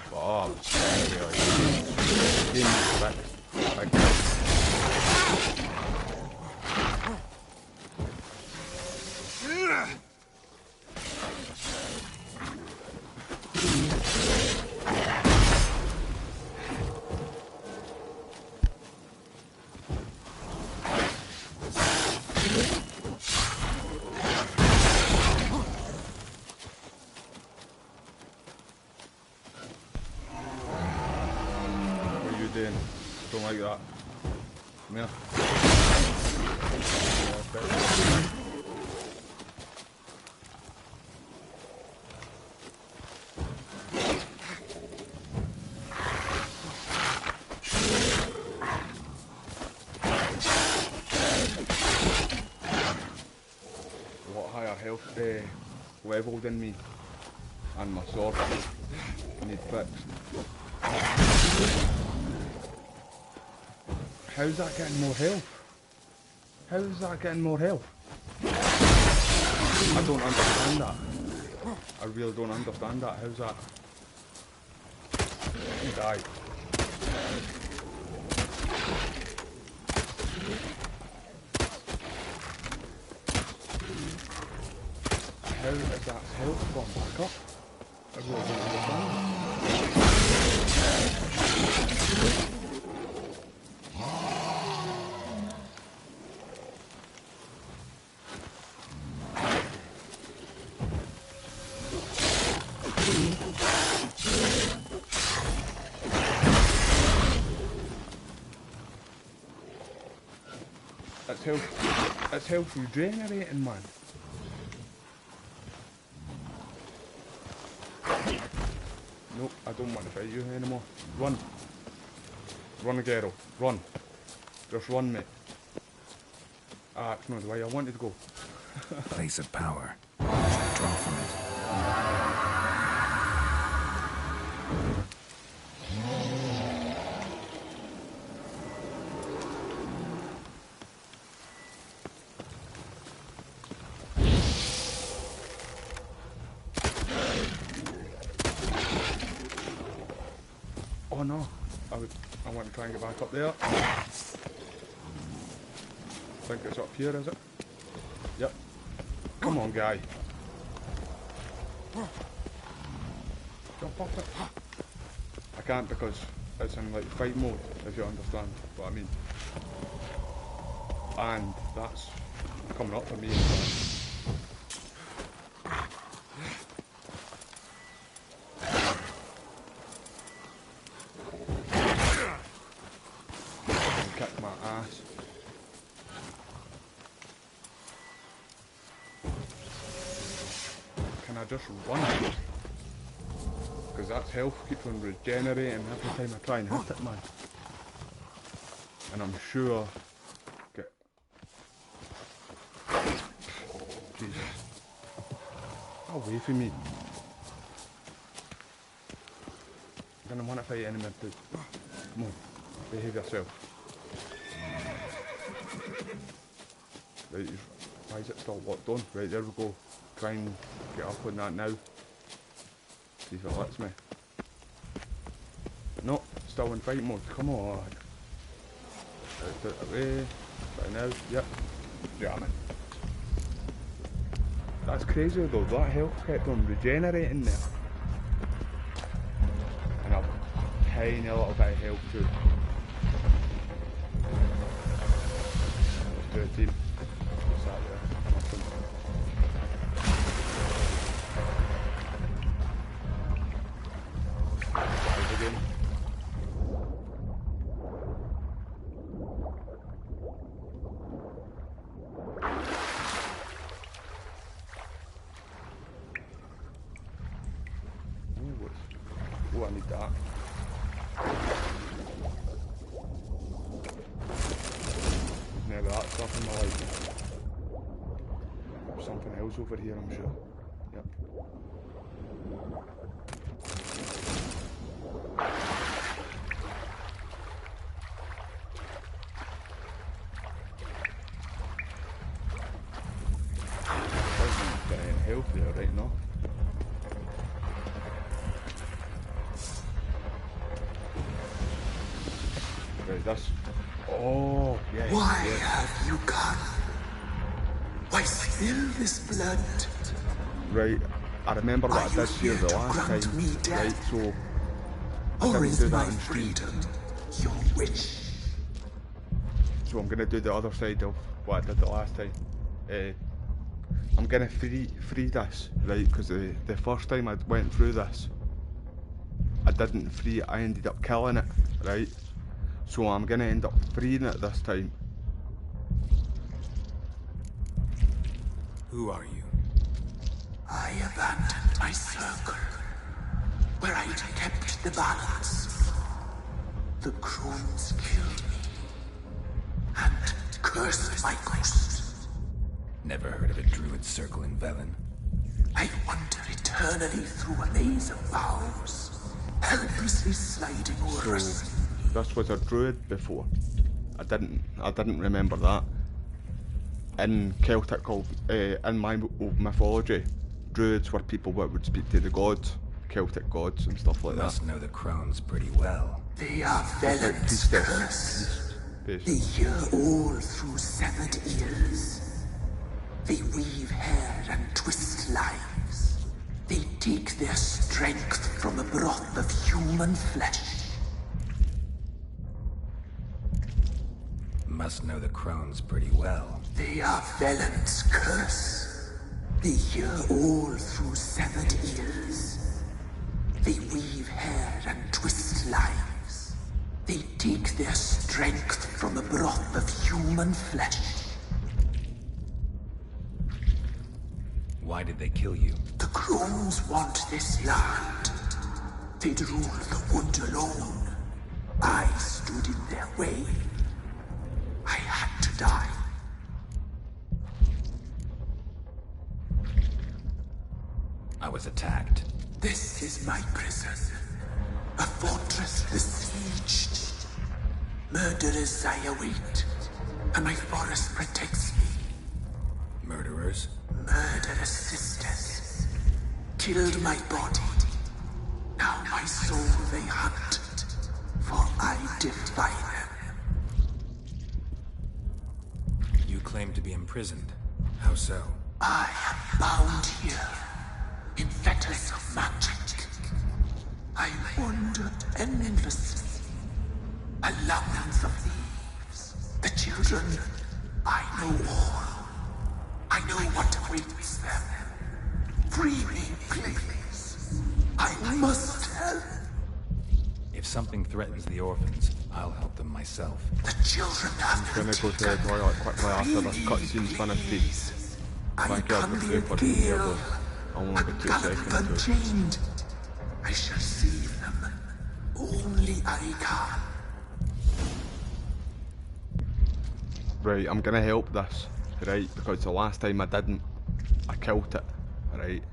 A: But oh, it was scary, like. The game was fixed. Like, like that. Come here. A lot higher health level than me, and my sword need fixed. How's that getting more health? How is that getting more health? I don't understand that. I really don't understand that. How's that? He died. How is that health gone back up? I really don't understand. That's health regenerating, man. Nope, I don't want to fight you anymore. Run. Run, Gero. Run. Just run, mate. Ah, it's not the way I wanted to go.
D: Place of power. Draw from it.
A: Oh no, I want to try and get back up there. I think it's up here, is it? Yep. Come on, guy. Jump up it. I can't because it's in like fight mode, if you understand what I mean. And that's coming up for me as well. Just run, because that's health keeps on regenerating every time I try and hit it, man. And I'm sure Jesus, away from me. I'm gonna want to fight enemy, dude. Come on, behave yourself. Right, why is it still locked on? Right, there we go. Try and get up on that now. See if it lets me. No, still in fight mode. Come on. Right, put it away. Try now. Yep. Jamming. That's crazy though. That health kept on regenerating there. And a tiny little bit of health too. Let's do a team. What's that there? Again. Ooh, I need that. Never that stuff in my life. There's something else over here, I'm sure. Yep. Health there right now. Right, that's... Oh, yeah.
F: Why have you come? Why spill this blood?
A: Right, I remember what I did here the last time. Right, so...
F: Or is my freedom your wish?
A: So I'm gonna do the other side of what I did the last time. I'm gonna free this, right? Because the first time I went through this, I didn't free it. I ended up killing it, right? So I'm gonna end up freeing it this time.
D: Who are you?
F: I abandoned my circle, where I'd kept the balance. The crones killed me, and cursed my ghost.
D: Never heard of a druid circle in Velen.
F: I wander eternally through a maze of vows, helplessly sliding over us.
A: This was a druid before. I didn't remember that. In Celtic, in my mythology, druids were people that would speak to the gods, Celtic gods and stuff like that.
D: Must know the crones pretty well.
F: They are Velen's curse. They hear all through severed ears. They weave hair and twist lives. They take their strength from the broth of human flesh.
D: Must know the crones pretty well.
F: They are Velen's curse. They hear all through severed ears. They weave hair and twist lives. They take their strength from the broth of human flesh.
D: Why did they kill you?
F: The crones want this land. They'd rule the wood alone. I stood in their way. I had to die.
D: I was attacked.
F: This is my prison. A fortress besieged. Murderers I await, and my forest protects me.
D: Murderers?
F: Murderous sisters killed my body. Now my soul they hunt, for I defy them.
D: You claim to be imprisoned. How so?
F: I am bound here in fetters of magic. I wandered endlessly, a labyrinth of thieves. The children, I know all. I know what awaits them. Free me, please. I must help.
D: If something threatens the orphans, I'll help them myself.
F: The children have
A: I'm gonna go to the toilet quickly after this cutscene's finished. Thank you everybody for being here though. I'll only be 2 seconds.
F: Unchained. I shall save them. Only I can.
A: Right, I'm gonna help this, right? Because the last time I didn't, I killed it, right?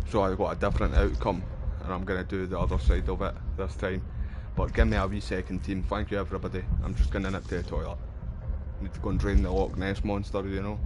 A: So I got a different outcome, and I'm gonna do the other side of it this time. But give me a wee second, team. Thank you, everybody. I'm just gonna nip to the toilet. Need to go and drain the Loch Ness monster, you know.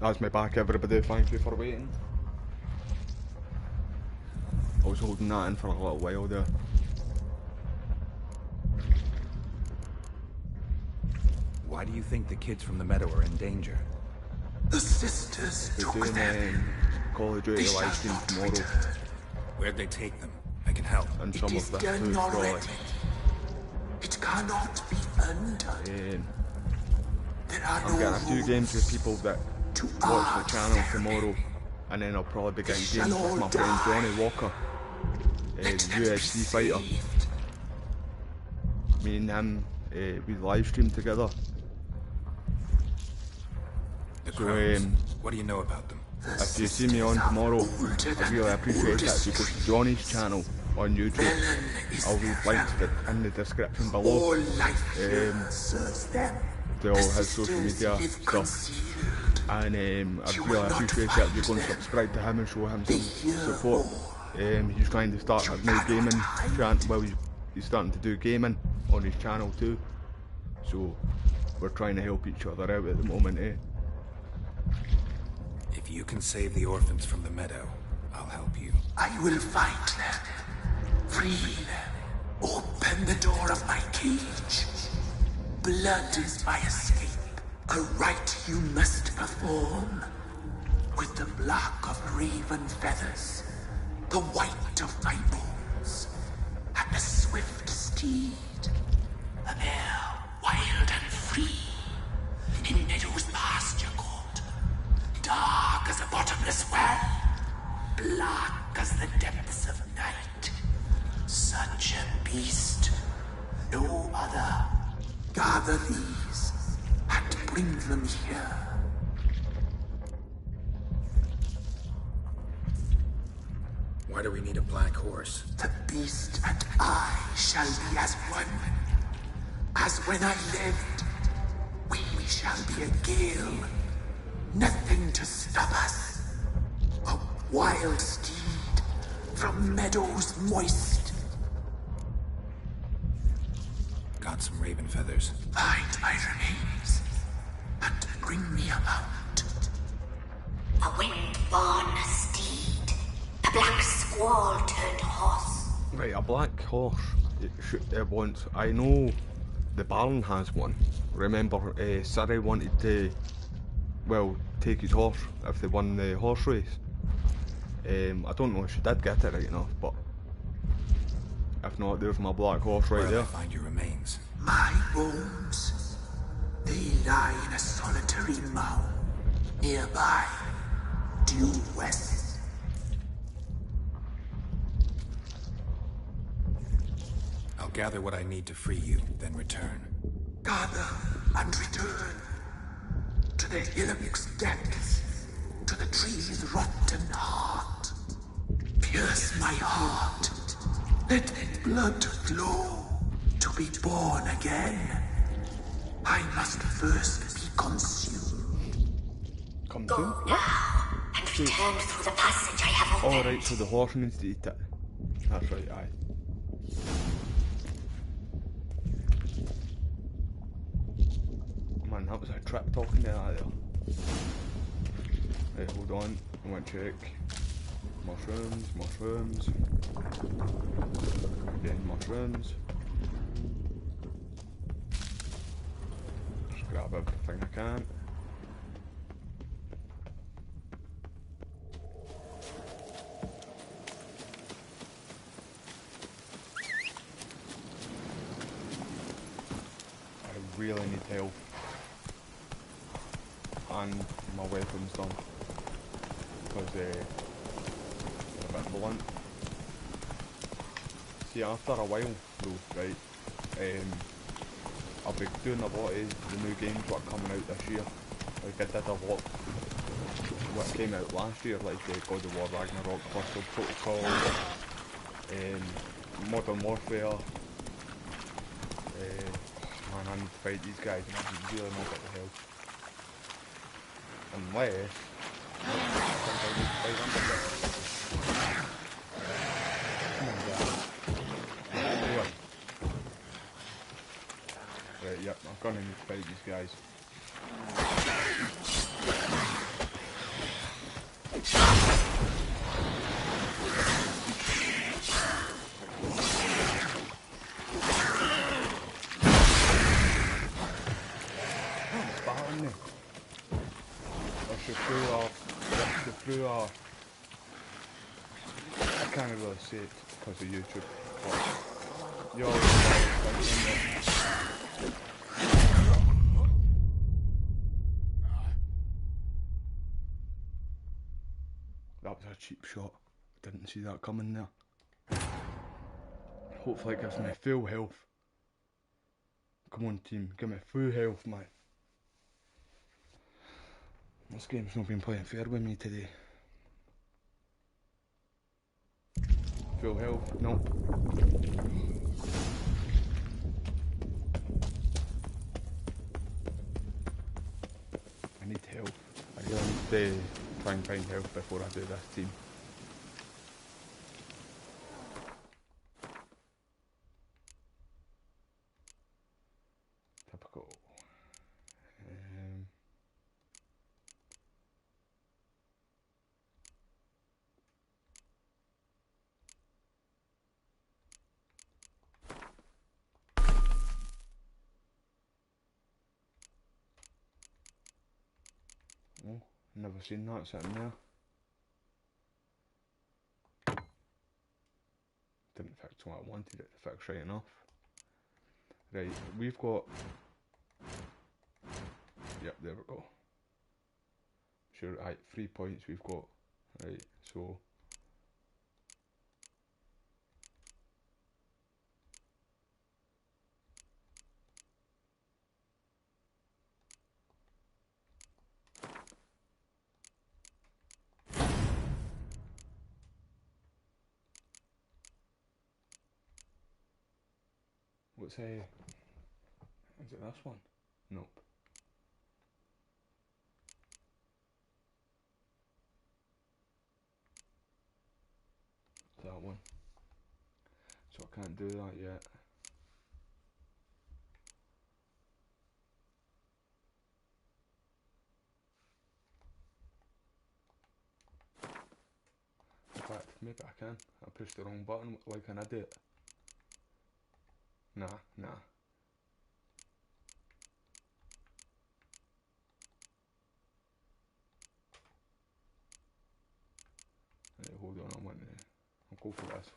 A: That's me back, everybody. Thank you for waiting. I was holding that in for a little while there.
D: Why do you think the kids from the meadow are in danger?
F: The sisters took them.
A: Call of Duty live stream tomorrow.
D: Where'd they take them? I can help.
A: And some of the food probably.
F: It cannot be undone.
A: I'm getting a few games with people that watch the channel tomorrow, and then I'll probably be getting games with my friend Johnny Walker, the UFC fighter. Me and him, we live stream together. So,
D: what do you know about them?
A: If you see me on tomorrow, I'd really appreciate it if you go to Johnny's channel on YouTube. I'll leave links in the description below to all his social media stuff. And I'd really appreciate it if you go and subscribe to him and show him some support. He's trying to start a new gaming channel. Well, he's starting to do gaming on his channel too. So we're trying to help each other out at the moment, eh?
D: If you can save the orphans from the meadow, I'll help you.
F: I will find them, free them, open the door of my cage. Blood is my escape, a rite you must perform. With the black of raven feathers, the white of my bones, and the swift steed, a mare wild and free, in meadows pasture court, dark as a bottomless well, black as the depths of night. Such a beast, no other. Gather these and bring them here.
D: Why do we need a black horse?
F: The beast and I shall be as one. As when I lived, we shall be a gale. Nothing to stop us. A wild steed from meadows moist.
D: Got some raven feathers.
F: Find my remains and bring me a mount.
M: A wind-born steed. A black squall turned horse.
A: Right, a black horse. It wants. I know the Baron has one. Remember, Surrey wanted to, well, take his horse if they won the horse race. I don't know if she did get it right enough, but if not, there's my black horse right there.
D: Find your remains.
F: My bones, they lie in a solitary mound nearby, due west.
D: I'll gather what I need to free you, then return.
F: Gather and return to the hillock's depths, to the tree's rotten heart. Pierce my heart, let blood flow to be born again. I must first be consumed.
A: Go
M: now and return through the passage I have opened.
A: Alright, so the horse needs to eat it. That's right, aye. Man, that was a trip talking to that there. Right, hold on, I want to check. Mushrooms, mushrooms. Again, mushrooms. Just grab everything I can. I really need help. And my weapon's done. Because they're a bit blunt. See, after a while though, right, I'll be doing a lot of the new games that are coming out this year. Like I did a lot what came out last year, like God of War Ragnarok, Crystal Protocol, Modern Warfare. Man, I need to fight these guys and I really know what the hell. Unless I think I need to fight them. Come on, guys. Right, yep, I'm gonna need to fight these guys. I can't really say it because of YouTube, but you always that was a cheap shot. Didn't see that coming there. Hopefully it gives me full health. Come on team, give me full health, man. This game's not been playing fair with me today. Full health? Nope. I need health. I really need to try and find health before I do this team. Typical. Oh, never seen that sitting there. Didn't fix what I wanted it to fix right enough. Right, we've got... Yep, there we go. Sure, right, 3 points we've got. Right, so... What's is it this one? Nope. That one. So I can't do that yet. In fact, maybe I can. I pushed the wrong button like an idiot. Nah. Right, hold on, I'll go for this.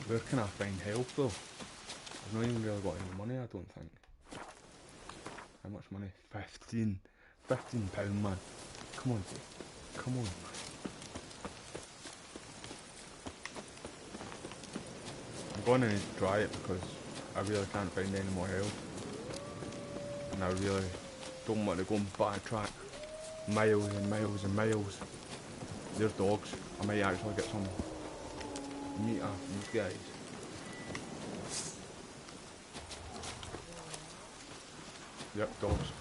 A: Where can I find help though? I've not even really got any money, I don't think. How much money? 15 £15, man. Come on, dude. Come on, man. I'm going to need to try it because I really can't find any more help. And I really don't want to go and backtrack miles and miles and miles. There's dogs. I might actually get some meat after these guys. Yep, dogs.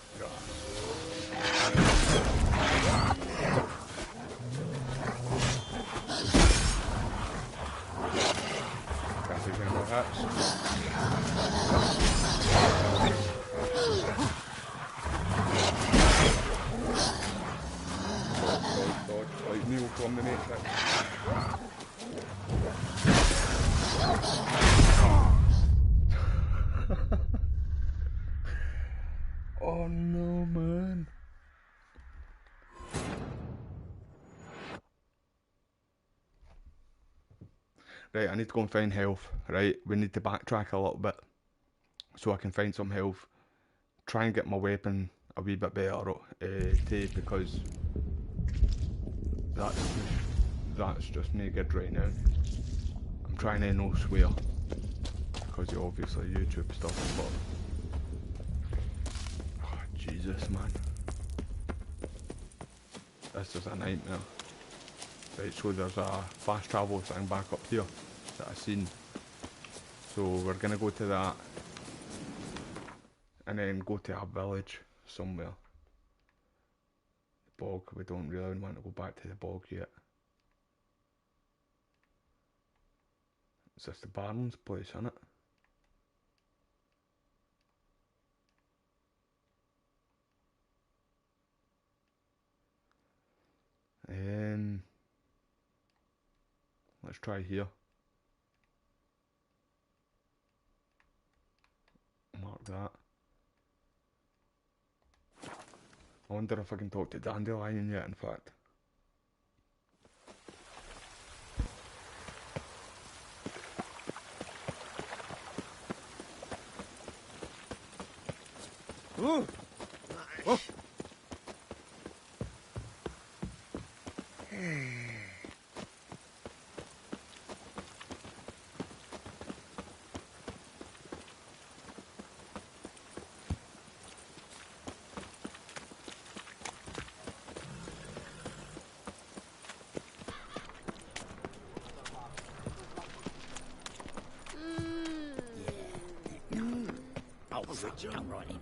A: Can't take any more hats. Dodge, like Neo from the Matrix. Oh no, man. Right, I need to go and find health, right? We need to backtrack a little bit so I can find some health. Try and get my weapon a wee bit better too, because that's just no good right now. I'm trying to no swear because of obviously YouTube stuff, but oh, Jesus, man, this is a nightmare. Right, so there's a fast travel thing back up here that I've seen, so we're gonna go to that and then go to a village somewhere. The bog, we don't really want to go back to the bog yet. Is this the Baron's place, isn't it? Let's try here. Mark that. I wonder if I can talk to Dandelion yet, in fact.
G: Oh. Oh.
V: Don't right now.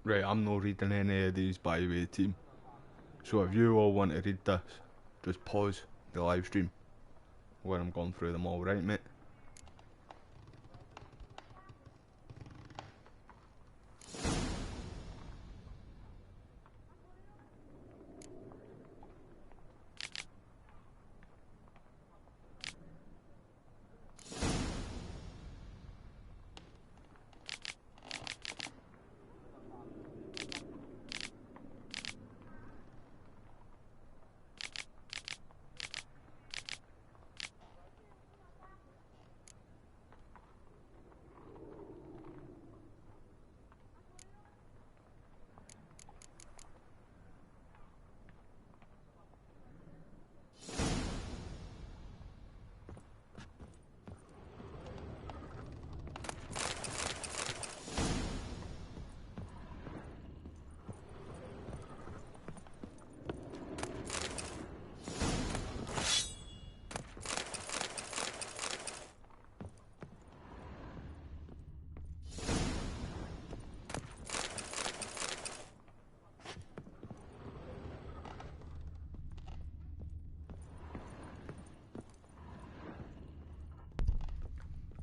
A: Right, I'm not reading any of these, by the way, team. So if you all want to read this, just pause the live stream when I'm going through them all, right, mate?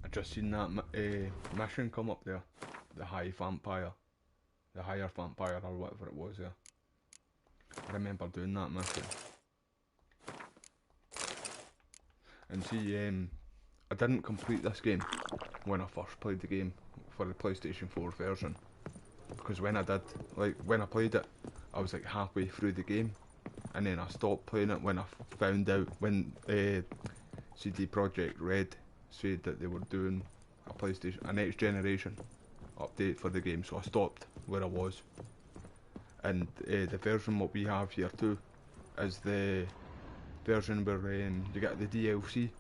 A: I just seen that mission come up there, the higher vampire or whatever it was there. I remember doing that mission. And see, I didn't complete this game when I first played the game for the PlayStation 4 version, because when I did, like when I played it, I was like halfway through the game, and then I stopped playing it when I found out when CD Projekt Red said that they were doing a next generation update for the game, so I stopped where I was. And the version what we have here too is the version where you get the DLC,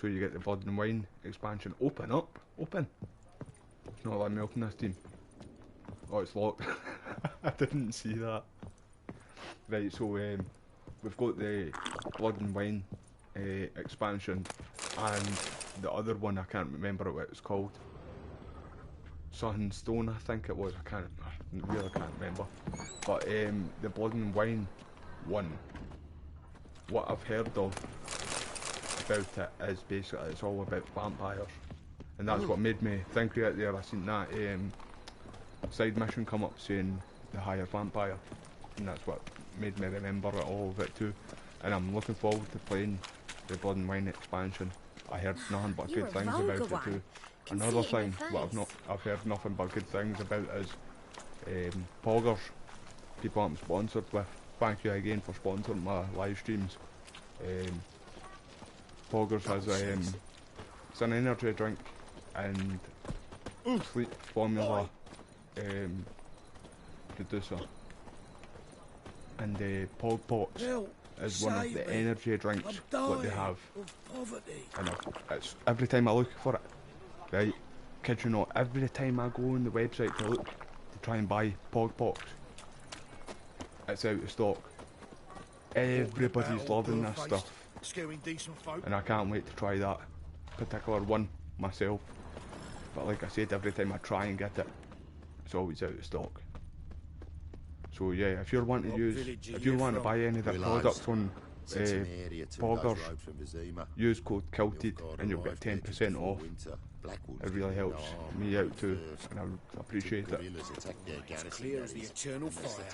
A: so you get the Blood and Wine expansion. Open up, open. It's not letting me open this, team. Oh, it's locked. I didn't see that. Right, so we've got the Blood and Wine expansion, and the other one I can't remember what it's called. Sunstone, I think it was. I really can't remember. But the Blood and Wine one, what I've heard of about it is basically it's all about vampires, and that's what made me think right there. I seen that side mission come up saying the higher vampire, and that's what made me remember all of it too. And I'm looking forward to playing the Blood and Wine expansion. I heard nothing but good things about it too. Another thing what I've heard nothing but good things about is Poggers, people I'm sponsored with. Thank you again for sponsoring my live streams. Poggers has it's an energy drink and sleep formula producer, and Pog Pots is one of the energy drinks what they have, and it's every time I look for it, right, kid you not, every time I go on the website to look to try and buy Pog Pots, it's out of stock. Everybody's loving this stuff, and I can't wait to try that particular one myself. But like I said, every time I try and get it, it's always out of stock. So yeah, if you're wanting to buy any of their products on Poggers, use code KILTED and you'll get 10% off. It really helps me out too, and I appreciate it.
F: It's clear as the eternal fire.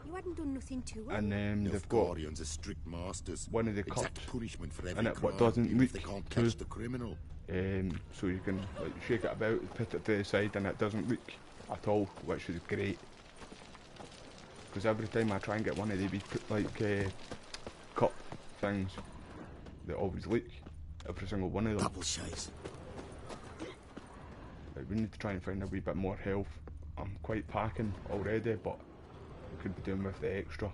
T: You hadn't done nothing to it.
A: And they've got
I: Guardians are strict masters.
A: one of the cups
I: punishment for every
A: in it,
I: crime,
A: but doesn't
I: even
A: leak
I: if they can't
A: too.
I: catch the criminal.
A: So you can like shake it about, put it to the side, and it doesn't leak at all, which is great. Because every time I try and get one of the wee cup things, they always leak. Every single one of them.
F: Double shades.
A: Like, we need to try and find a wee bit more health. I'm quite packing already, but we could be doing with the extra.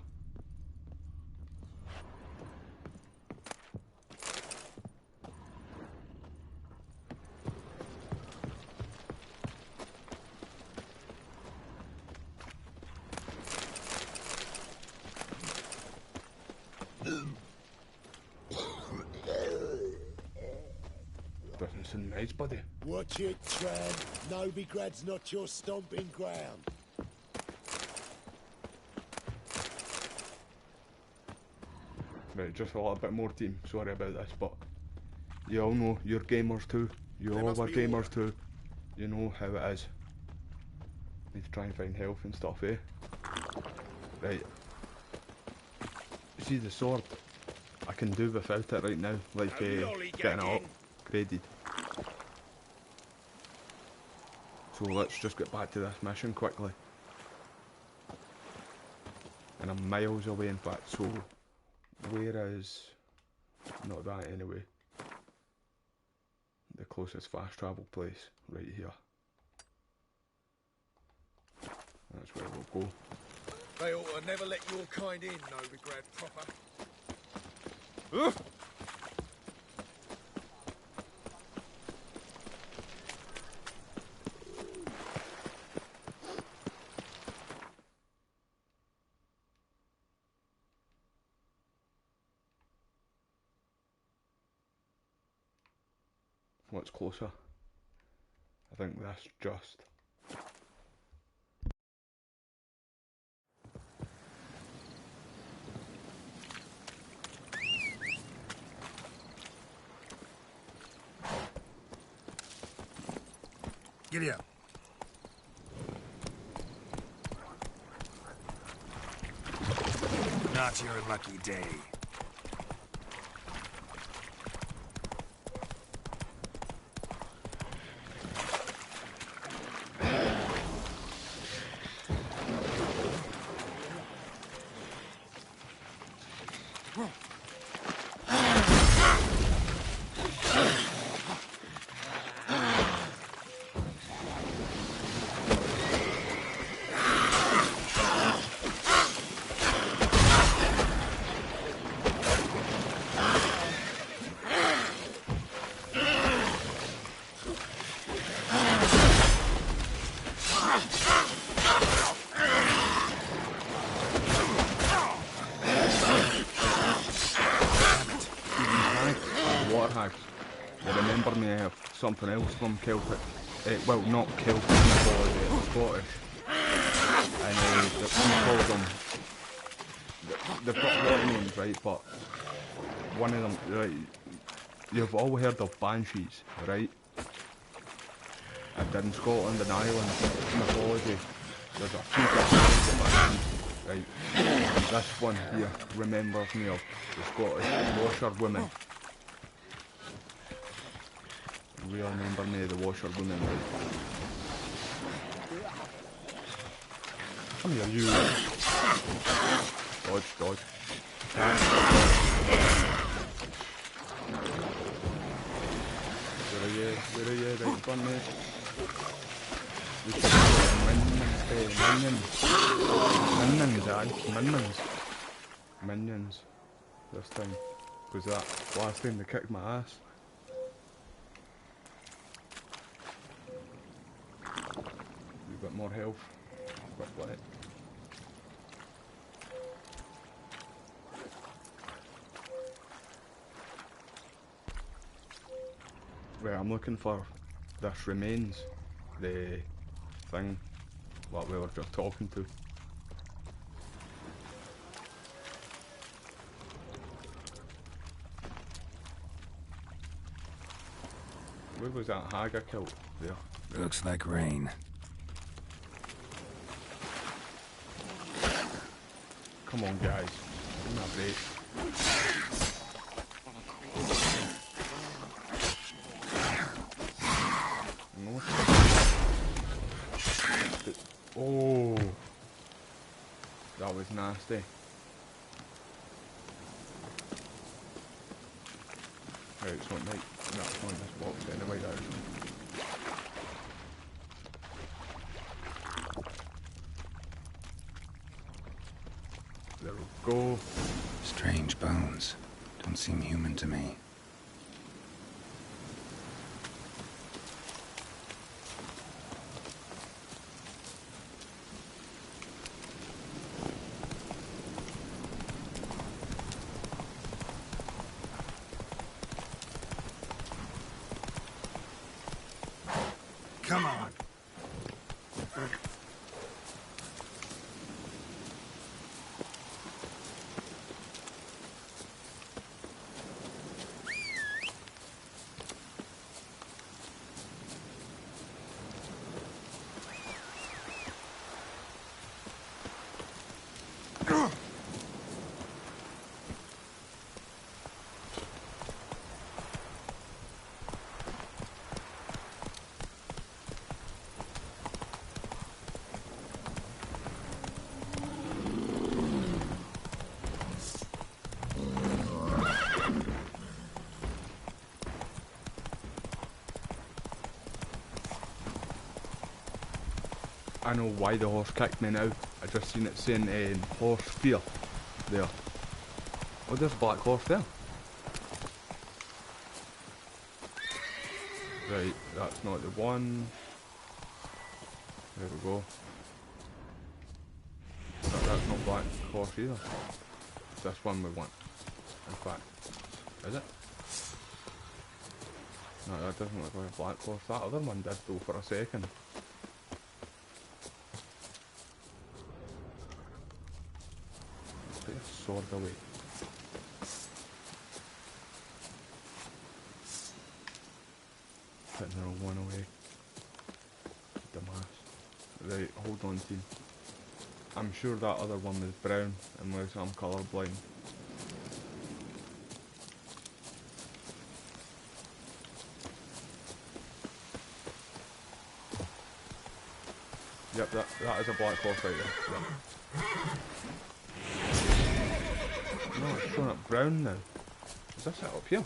A: Doesn't sound nice, buddy.
F: Watch it, Tran. Novigrad's not your stomping ground.
A: Right, just a little bit more team. Sorry about this, but you all know you're gamers too. You all are gamers too. You know how it is. Need to try and find health and stuff, eh? Right. You see the sword? I can do without it right now, like getting it upgraded. So let's just get back to this mission quickly. And I'm miles away in fact, so where is... not that anyway. The closest fast travel place, right here. That's where we'll go.
F: They ought to never let your kind in, Novigrad proper.
A: What's closer? I think that's just.
D: Giddy up. Not your lucky day.
A: Something else from Celtic, well not Celtic mythology, it's Scottish, and we call them, they've got a lot of names, right, but one of them, right, you've all heard of banshees, right, and in Scotland and Ireland mythology, there's a few different kinds of banshees, right, and this one here remembers me of the Scottish washerwoman. We all remember me, the washerwoman. Come here, you. Dodge, dodge. Where are you? Where are you? Right in front of me. Minions, aye. Minions. Minions. This time. Because that last time they kicked my ass. Bit more health, quickly. Right, I'm looking for this remains, the thing, what we were just talking to. Where was that hag I killed? There.
D: Looks like rain.
A: Come on, guys. Give me a break. No. Oh, that was nasty. Right, it's not night. No, it's not in this box anyway, that is. There we go.
D: Strange bones. Don't seem human to me.
L: Come on.
A: I know why the horse kicked me now. I just seen it saying horse fear there. Oh, there's a black horse there. Right, that's not the one. There we go. That's not black horse either. It's this one we want. In fact, is it? No, that doesn't look like a black horse. That other one did though for a second. Put your sword away. Putting the wrong one away. Dumbass. Right, hold on team. I'm sure that other one was brown unless I'm colourblind. Yep, that is a black horse right there. Yep. No, it's showing up brown now. Is this it up here?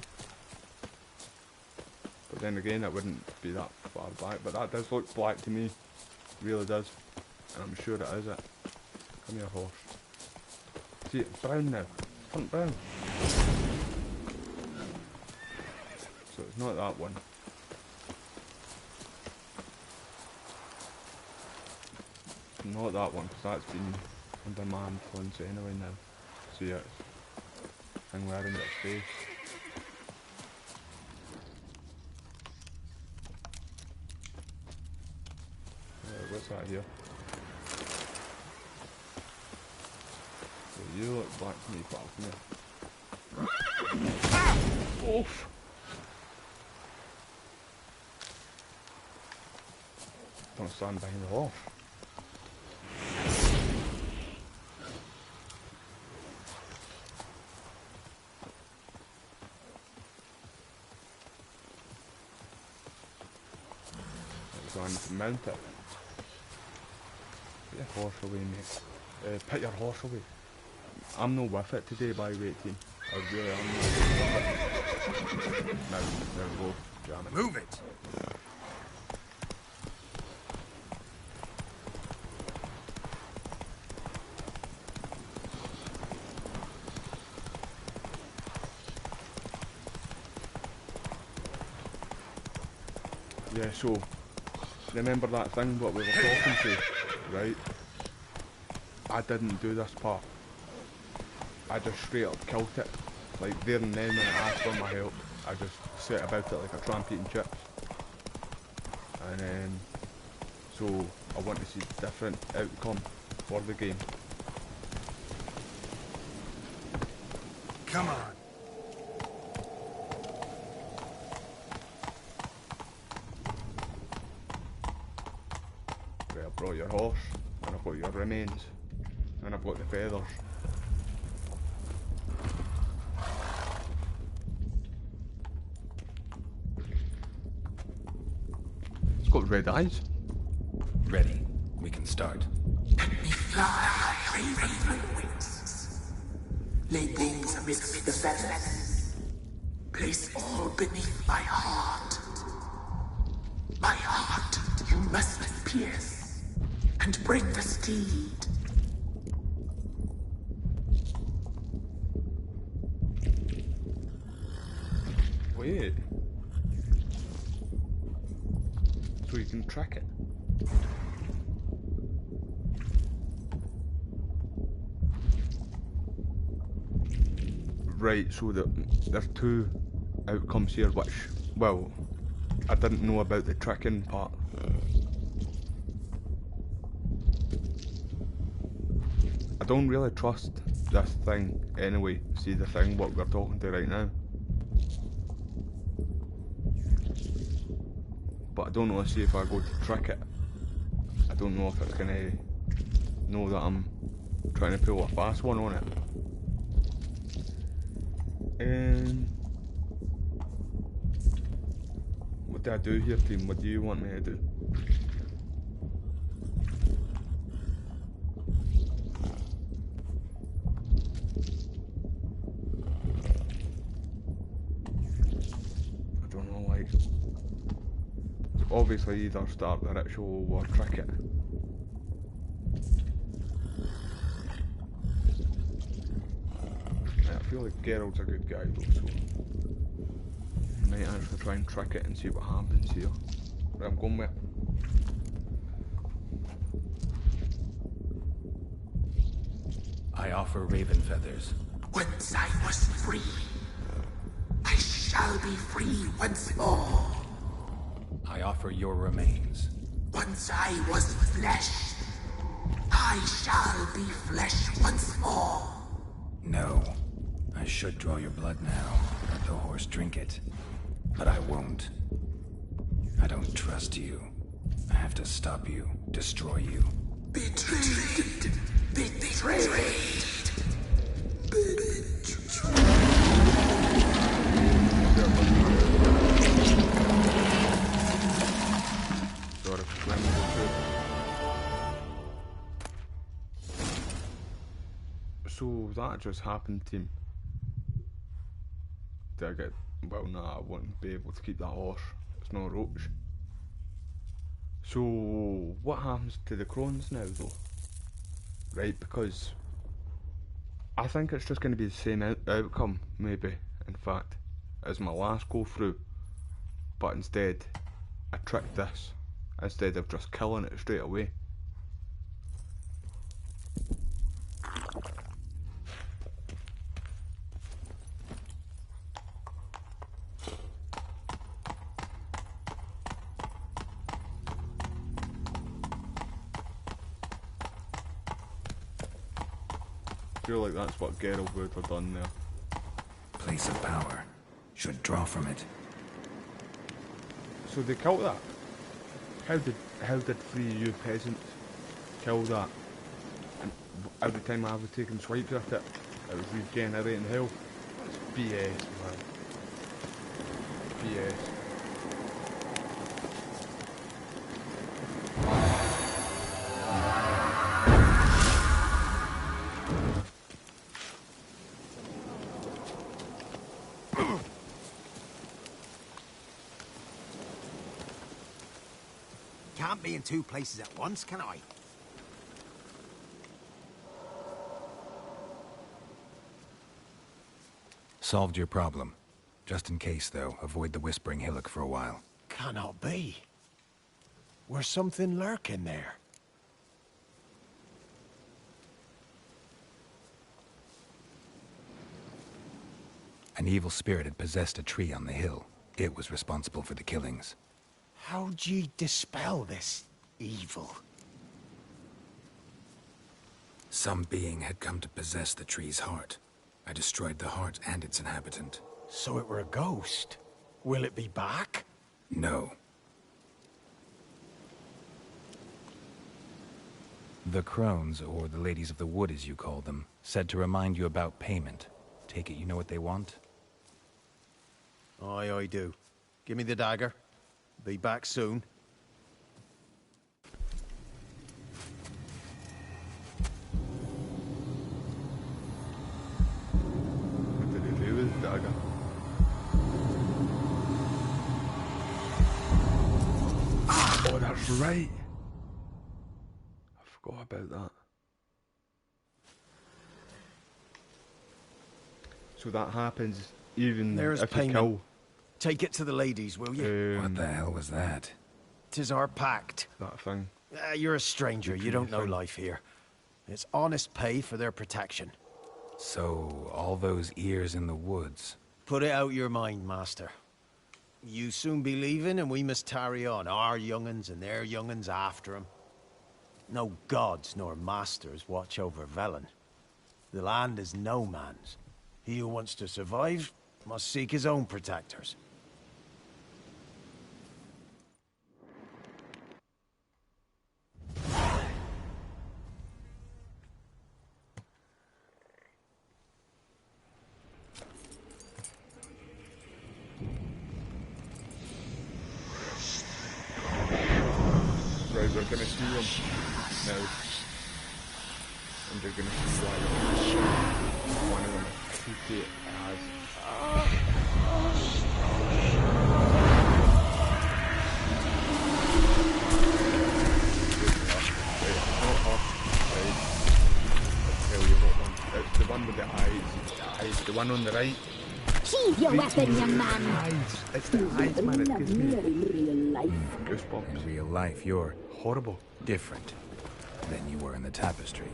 A: But then again, it wouldn't be that far back, but that does look black to me. Really does. And I'm sure it is it. Come here, horse. See, it's brown now. Front brown. So it's not that one. It's not that one, because that's been under my influence anyway now. See, it's thing wearing its face. What's that here? So you look black to me, pal. Come here. Oof! Don't stand behind the horse. Going to mount it. Put your horse away, mate. Put your horse away. I'm not with it today, by the way, team. I really am not with it. Now, there we go. Jam it.
L: Move it!
A: Yeah, so remember that thing what we were talking to, right? I didn't do this part. I just straight up killed it. Like there and then when it asked for my help, I just set about it like a tramp eating chips. And then so I want to see different outcome for the game.
D: Come on.
A: Right, I've brought your horse, and I've got your remains, and I've got the feathers. It's got red eyes.
D: Ready. We can start.
F: Fly, raven wings. Lay things amidst the feathers. Place all beneath my heart. My heart you must pierce, and bring the steed.
A: Wait. So you can track it. Right, so there's two outcomes here, which, well, I didn't know about the tracking part. I don't really trust this thing anyway. See the thing what we're talking to right now. But I don't know, see if I go to track it, I don't know if it's gonna know that I'm trying to pull a fast one on it. What do I do here, team? What do you want me to do? I don't know, like, obviously either start the ritual or trick it. I feel like Geralt's a good guy though, so I might actually try and trick it and see what happens here. Right, I'm going with it.
D: I offer raven feathers.
F: Once I was free, I shall be free once more.
D: I offer your remains.
F: Once I was flesh, I shall be flesh once more.
D: No. I should draw your blood now, let the horse drink it. But I won't. I don't trust you. I have to stop you, destroy you.
F: Betrayed! Betrayed!
A: Sort of flammable. So that just happened, team. Did I get... well, nah, I wouldn't be able to keep that horse. It's no roach. So, what happens to the crones now, though? Right, because I think it's just going to be the same outcome, maybe, in fact, as my last go through. But instead, I tricked this, instead of just killing it straight away. I feel like that's what Geralt would have done there.
D: Place of power. Should draw from it.
A: So they killed that? How did 3 of you peasants kill that? And every time I was taking swipes at it, it was regenerating hell. That's BS, man. BS.
K: Can't be in 2 places at once, can I?
D: Solved your problem. Just in case, though, avoid the Whispering Hillock for a while.
N: Cannot be. Where's something lurking there?
D: An evil spirit had possessed a tree on the hill. It was responsible for the killings.
N: How'd ye dispel this evil.
D: Some being had come to possess the tree's heart. I destroyed the heart and its inhabitant.
N: So it were a ghost. Will it be back?
D: No. The crones, or the ladies of the wood as you call them, said to remind you about payment. Take it you know what they want?
N: Aye, I do. Give me the dagger. Be back soon.
A: What did he do with the dagger? Oh, that's right. I forgot about that. So that happens even
N: There's
A: if you
N: payment.
A: kill.
N: Take it to the ladies, will you?
D: What the hell was that?
N: 'Tis our pact.
A: That thing.
N: You're a stranger. You don't know life here. It's honest pay for their protection.
D: So, all those ears in the woods.
N: Put it out your mind, master. You soon be leaving, and we must tarry on, our young'uns and their young'uns after 'em. No gods nor masters watch over Velen. The land is no man's. He who wants to survive must seek his own protectors.
A: Right, we're gonna see him now. And you're gonna see why one of them took it as it's the one with the eyes, the one on the right.
M: Sheathe your weapon, young man.
A: It's the eyes, man, it gives me
W: in real life.
A: goosebumps.
D: In real life, you're
A: Horrible.
D: different than you were in the tapestry.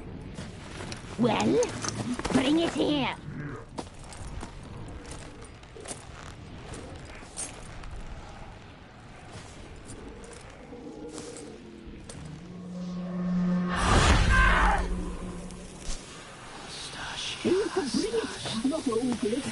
C: Well, bring it here.
W: Not overly.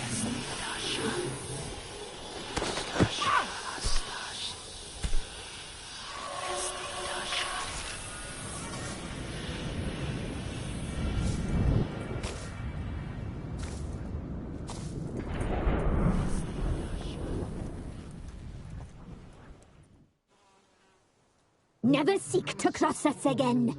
M: Never seek to cross us again.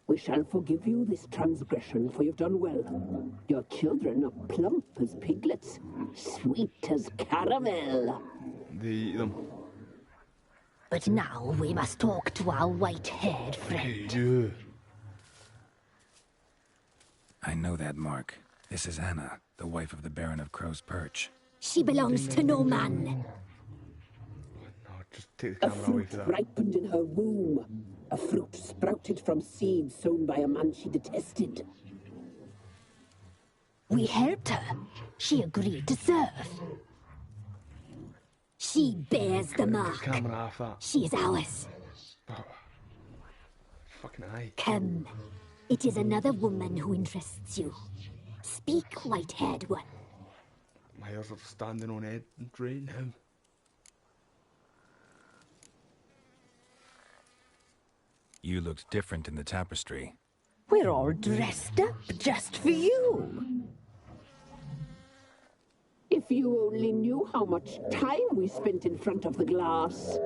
W: We shall forgive you this transgression, for you've done well. Your children are plump as piglets, sweet as caramel.
A: They eat them.
C: But now we must talk to our white-haired friend.
D: I know that mark. This is Anna, the wife of the Baron of Crow's Perch.
M: She belongs to no man.
A: Just take
W: A fruit ripened in her womb. A fruit sprouted from seeds sown by a man she detested.
C: We helped her. She agreed to serve.
M: She bears the mark.
A: Camera off that.
M: She is ours.
A: Fucking eye.
M: Come. It is another woman who interests you. Speak, white-haired one.
A: My hairs are standing on end right now.
D: You looked different in the tapestry.
C: We're all dressed up just for you.
W: If you only knew how much time we spent in front of the glass.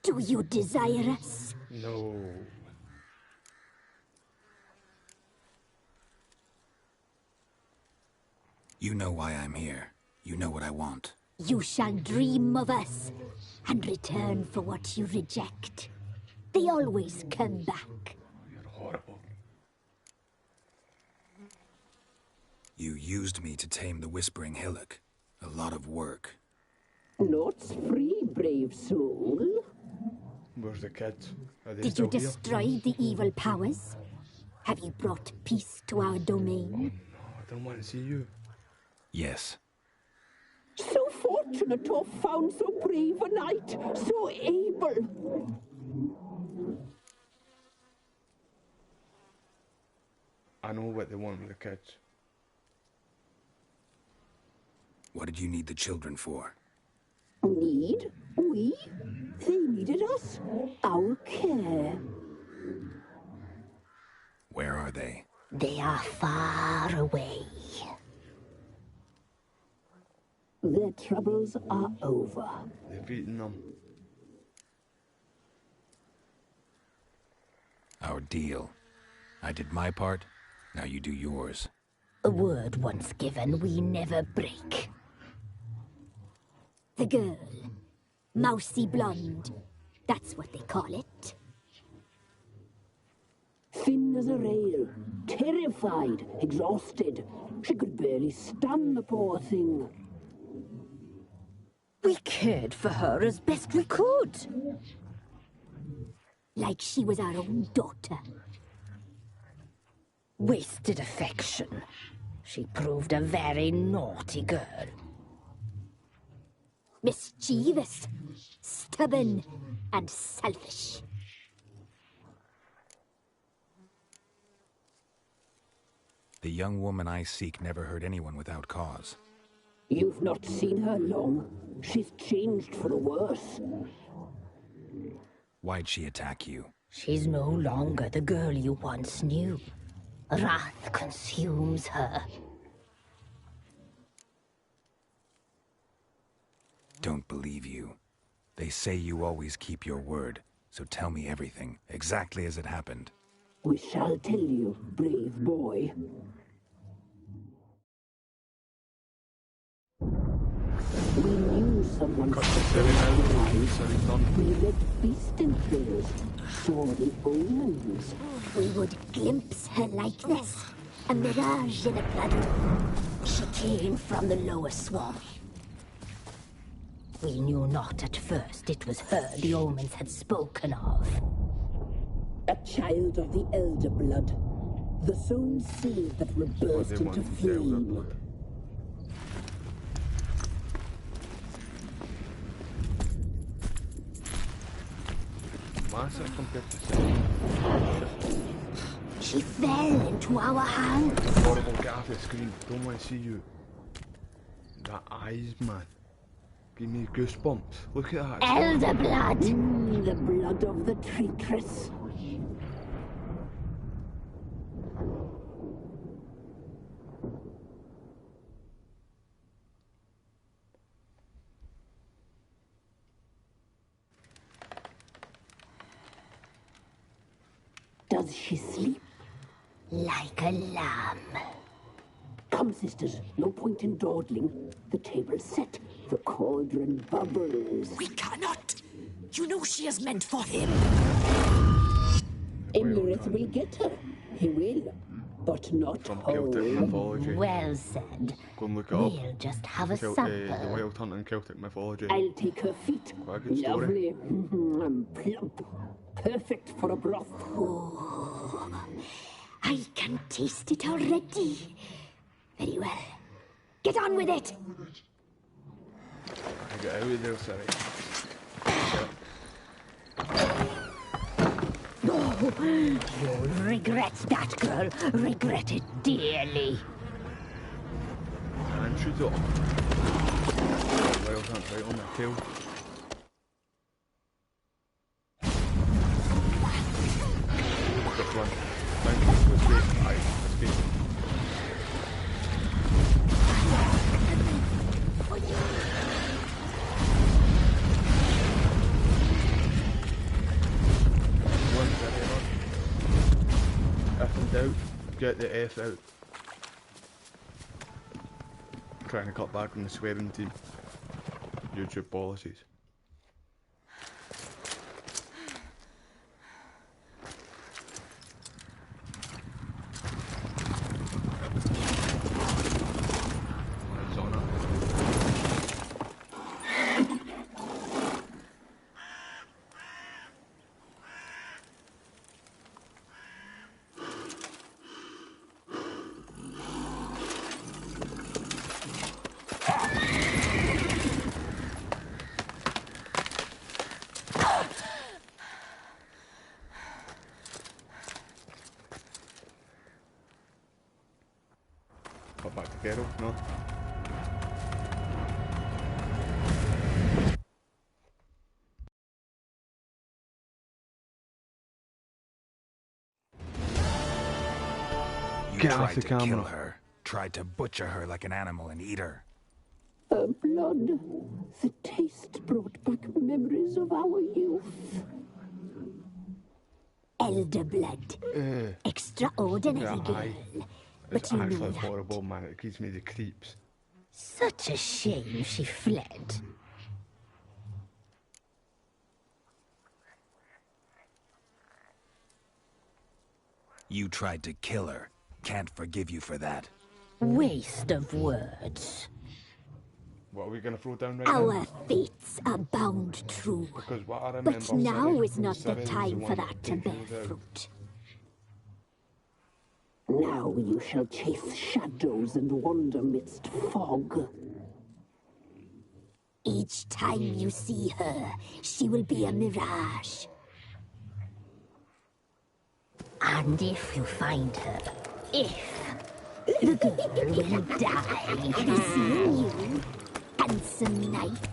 M: Do you desire us?
A: No.
D: You know why I'm here. You know what I want.
M: You shall dream of us and return for what you reject. They always come back.
A: You're horrible.
D: You used me to tame the Whispering Hillock. A lot of work.
W: Naught's free, brave soul.
A: Where's the kids? Are they
M: Did
A: still
M: you
A: here?
M: destroy the evil powers? Have you brought peace to our domain?
A: No, I don't want to see you.
D: Yes.
W: So fortunate. fortunate to have found so brave a knight, so able.
A: I know what they want with the kids.
D: What did you need the children for?
W: Need? We? They needed us. Our care.
D: Where are they?
C: They are far away.
W: Their troubles are over.
A: They've beaten them.
D: Our deal. I did my part, now you do yours.
C: A word once given, we never break.
M: The girl. Mousy blonde. That's what they call it.
W: Thin as a rail, terrified, exhausted. She could barely stand, the poor thing.
C: We cared for her as best we could.
M: Like she was our own daughter.
C: Wasted affection. She proved a very naughty girl.
M: Mischievous, stubborn, and selfish.
D: The young woman I seek never hurt anyone without cause.
W: You've not seen her long. She's changed for the worse.
D: Why'd she attack you?
C: She's no longer the girl you once knew. Wrath consumes her.
D: Don't believe you. They say you always keep your word, so tell me everything, exactly as it happened.
W: We shall tell you, brave boy. We knew someone we read beast enclosed, saw the omens.
M: We would glimpse her like this, a mirage in a blood.
C: She came from the lower swamp. We knew not at first it was her the omens had spoken of.
W: A child of the elder blood, the sown seed that will burst into flame.
C: She fell into our hands.
A: Horrible, get off the screen. Don't want to see you. That eyes, man. Give me goosebumps. Look at that.
C: Elder blood.
W: The blood of the traitress. Does she sleep?
C: Like a lamb.
W: Come, sisters, no point in dawdling. The table's set, the cauldron bubbles.
O: We cannot! You know she is meant for him.
W: Emirates will get her. He will. But not
A: From
W: whole.
A: Celtic mythology.
C: Well said.
A: Go and look it up.
C: We'll just have a sample.
A: The Wild Hunt in Celtic mythology.
W: I'll take her feet.
A: Quite a good story.
W: Lovely. And plump. Perfect for a broth.
M: Oh, I can taste it already. Very well. Get on with it.
A: I got out of there, sorry.
C: Oh, you'll regret that, girl. Regret it dearly.
A: And shoot it. Wild Hunt right on the tail. This one. Thank you. Let's go. Aye, let's go. If in doubt, get the F out. Trying to cut back on the swearing team. YouTube policies. Geralt, no.
D: You
A: Get off
D: tried
A: the
D: to
A: camera.
D: kill her. Tried to butcher her like an animal and eat her.
W: Her blood. The taste brought back memories of our youth.
M: Elder blood. Extraordinary girl.
A: It's
M: But you know
A: actually
M: that.
A: horrible, man. It gives me the creeps.
C: Such a shame she fled.
D: You tried to kill her. Can't forgive you for that.
C: Waste of words.
A: What are we going to throw down right
M: Our
A: now?
M: fates are bound true.
A: Because what I remember,
M: But now
A: Ciri-
M: is not the
A: Ciri was
M: time for
A: one
M: that to
A: takes
M: bear
A: you out.
M: fruit.
W: Now you shall chase shadows and wander midst fog.
M: Each time you see her, she will be a mirage.
C: And if you find her, the girl will die.
M: Be seeing you, handsome knight.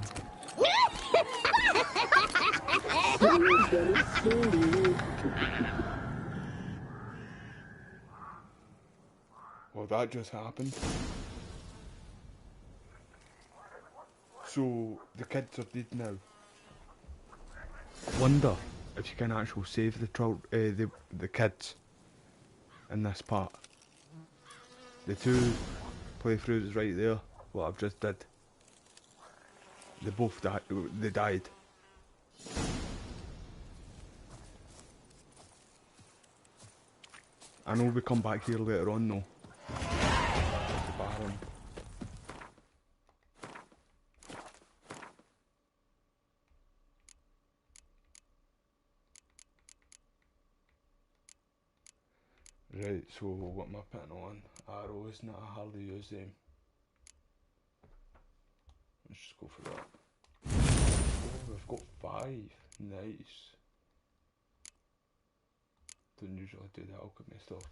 W: Very slowly.
A: Well, that just happened. So, the kids are dead now. Wonder if you can actually save the kids in this part. The two playthroughs right there, what I've just did. They both died. They died. I know we come back here later on though. The Baron. Right, so what am I putting on? Arrows, not I hardly use them. Let's just go for that. Oh, we've got 5. Nice. Don't usually do that alchemy stuff.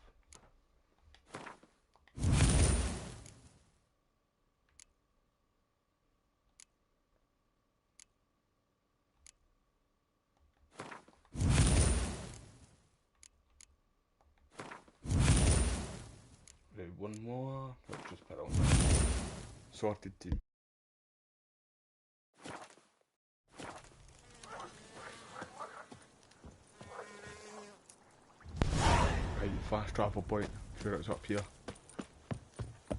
A: Right, one more. Let's just put it on. Sorted team. Right, fast travel point. Sure it's up here.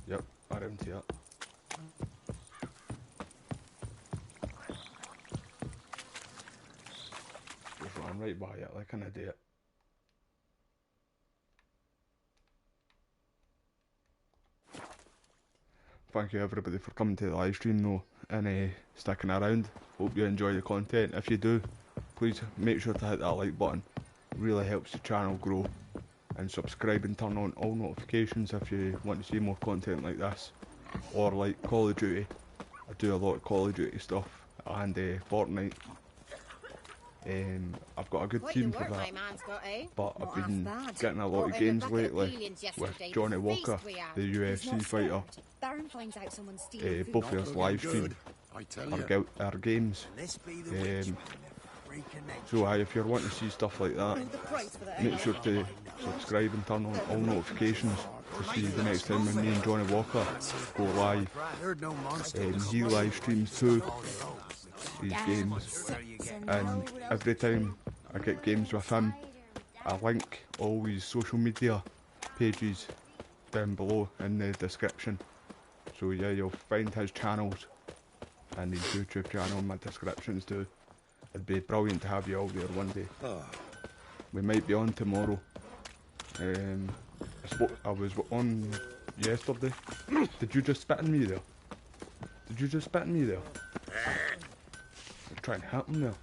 A: Yep, around here. Just ran right by it like an idiot. Thank you everybody for coming to the live stream though and sticking around. Hope you enjoy the content. If you do, please make sure to hit that like button. It really helps the channel grow. And subscribe and turn on all notifications if you want to see more content like this. Or like Call of Duty. I do a lot of Call of Duty stuff and Fortnite. I've got a good team for that, but I've been getting a lot of games lately with Johnny Walker, the UFC fighter. Both of us live stream our games. So if you're wanting to see stuff like that, make sure to subscribe and turn on all notifications to see the next time when me and Johnny Walker go live. He live streams too, these games, and every time I get games with him, I link all his social media pages down below in the description. So yeah, you'll find his channels and his YouTube channel in my descriptions too. It'd be brilliant to have you all there one day. We might be on tomorrow. I was on yesterday. Did you just spit in me there? Did you just spit in me there? You're trying to hit him there.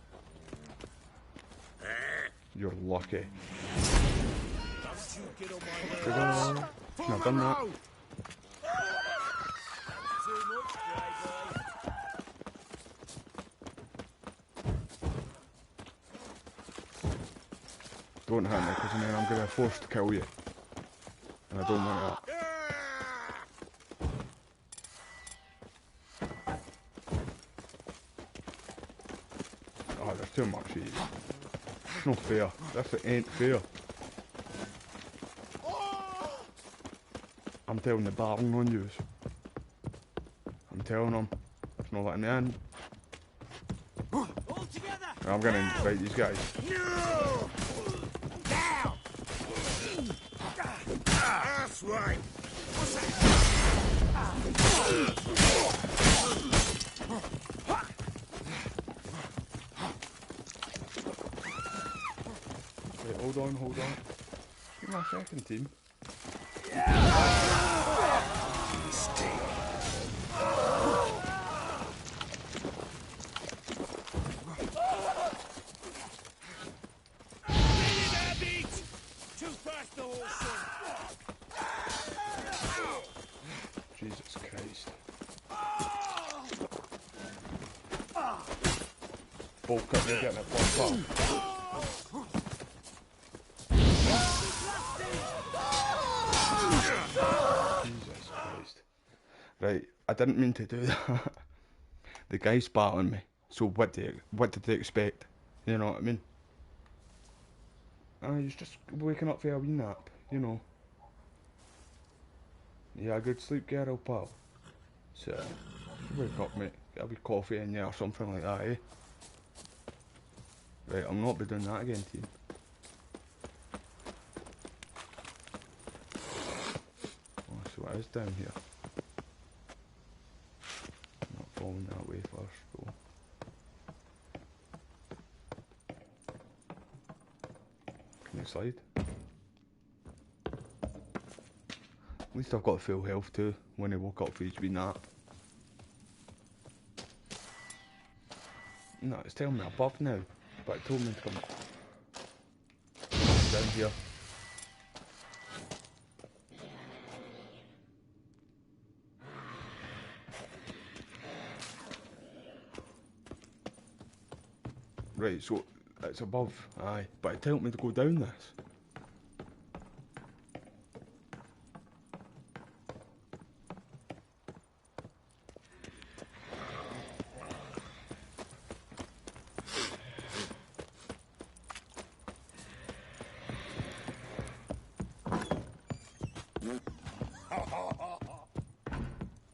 A: You're lucky. I've done that. Don't hit me, because then I'm going to be forced to kill you. And I don't want that. Oh, there's too much here. It's not fair. This ain't fair. I'm telling the Baron on you. I'm telling him. It's not letting me in. I'm gonna invite these guys.
J: No! Down! That's right. What's that?
A: Wait, hold on. Give me a second, team. Jesus Christ. Bolt cut me getting it fucked up. Jesus Christ. Right, I didn't mean to do that. The guy spat on me. So what did they expect? You know what I mean? He's just waking up for a wee nap, you know. Yeah, good sleep, girl, pal. So, wake up, mate. Get a wee coffee in you or something like that, eh? Right, I'm not be doing that again, team. Oh, so it is down here. I'm not falling that way first, though. Can you slide? At least I've got full health too when I woke up for his wee nap. No, it's telling me above now, but it told me to come down here. Right, so it's above, aye, but it told me to go down this.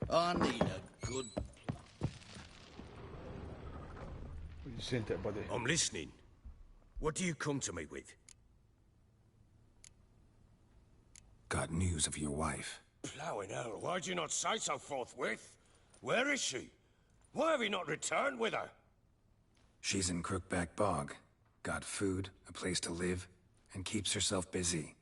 H: I need a good...
A: You sent it, buddy.
J: I'm listening. What do you come to me with?
D: Got news of your wife.
J: Plowing hell, why'd you not say so forthwith? Where is she? Why have you not returned with her?
D: She's in Crookback Bog. Got food, a place to live, and keeps herself busy.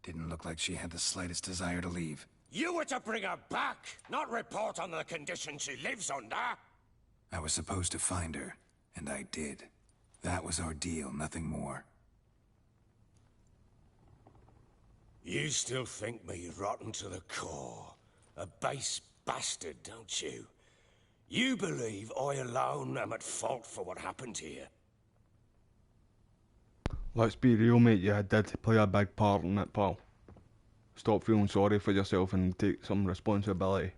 D: Didn't look like she had the slightest desire to leave.
J: You were to bring her back, not report on the conditions she lives under.
D: I was supposed to find her, and I did. That was our deal, nothing more.
J: You still think me rotten to the core. A base bastard, don't you? You believe I alone am at fault for what happened here.
A: Let's be real, mate, you did play a big part in it, pal. Stop feeling sorry for yourself and take some responsibility.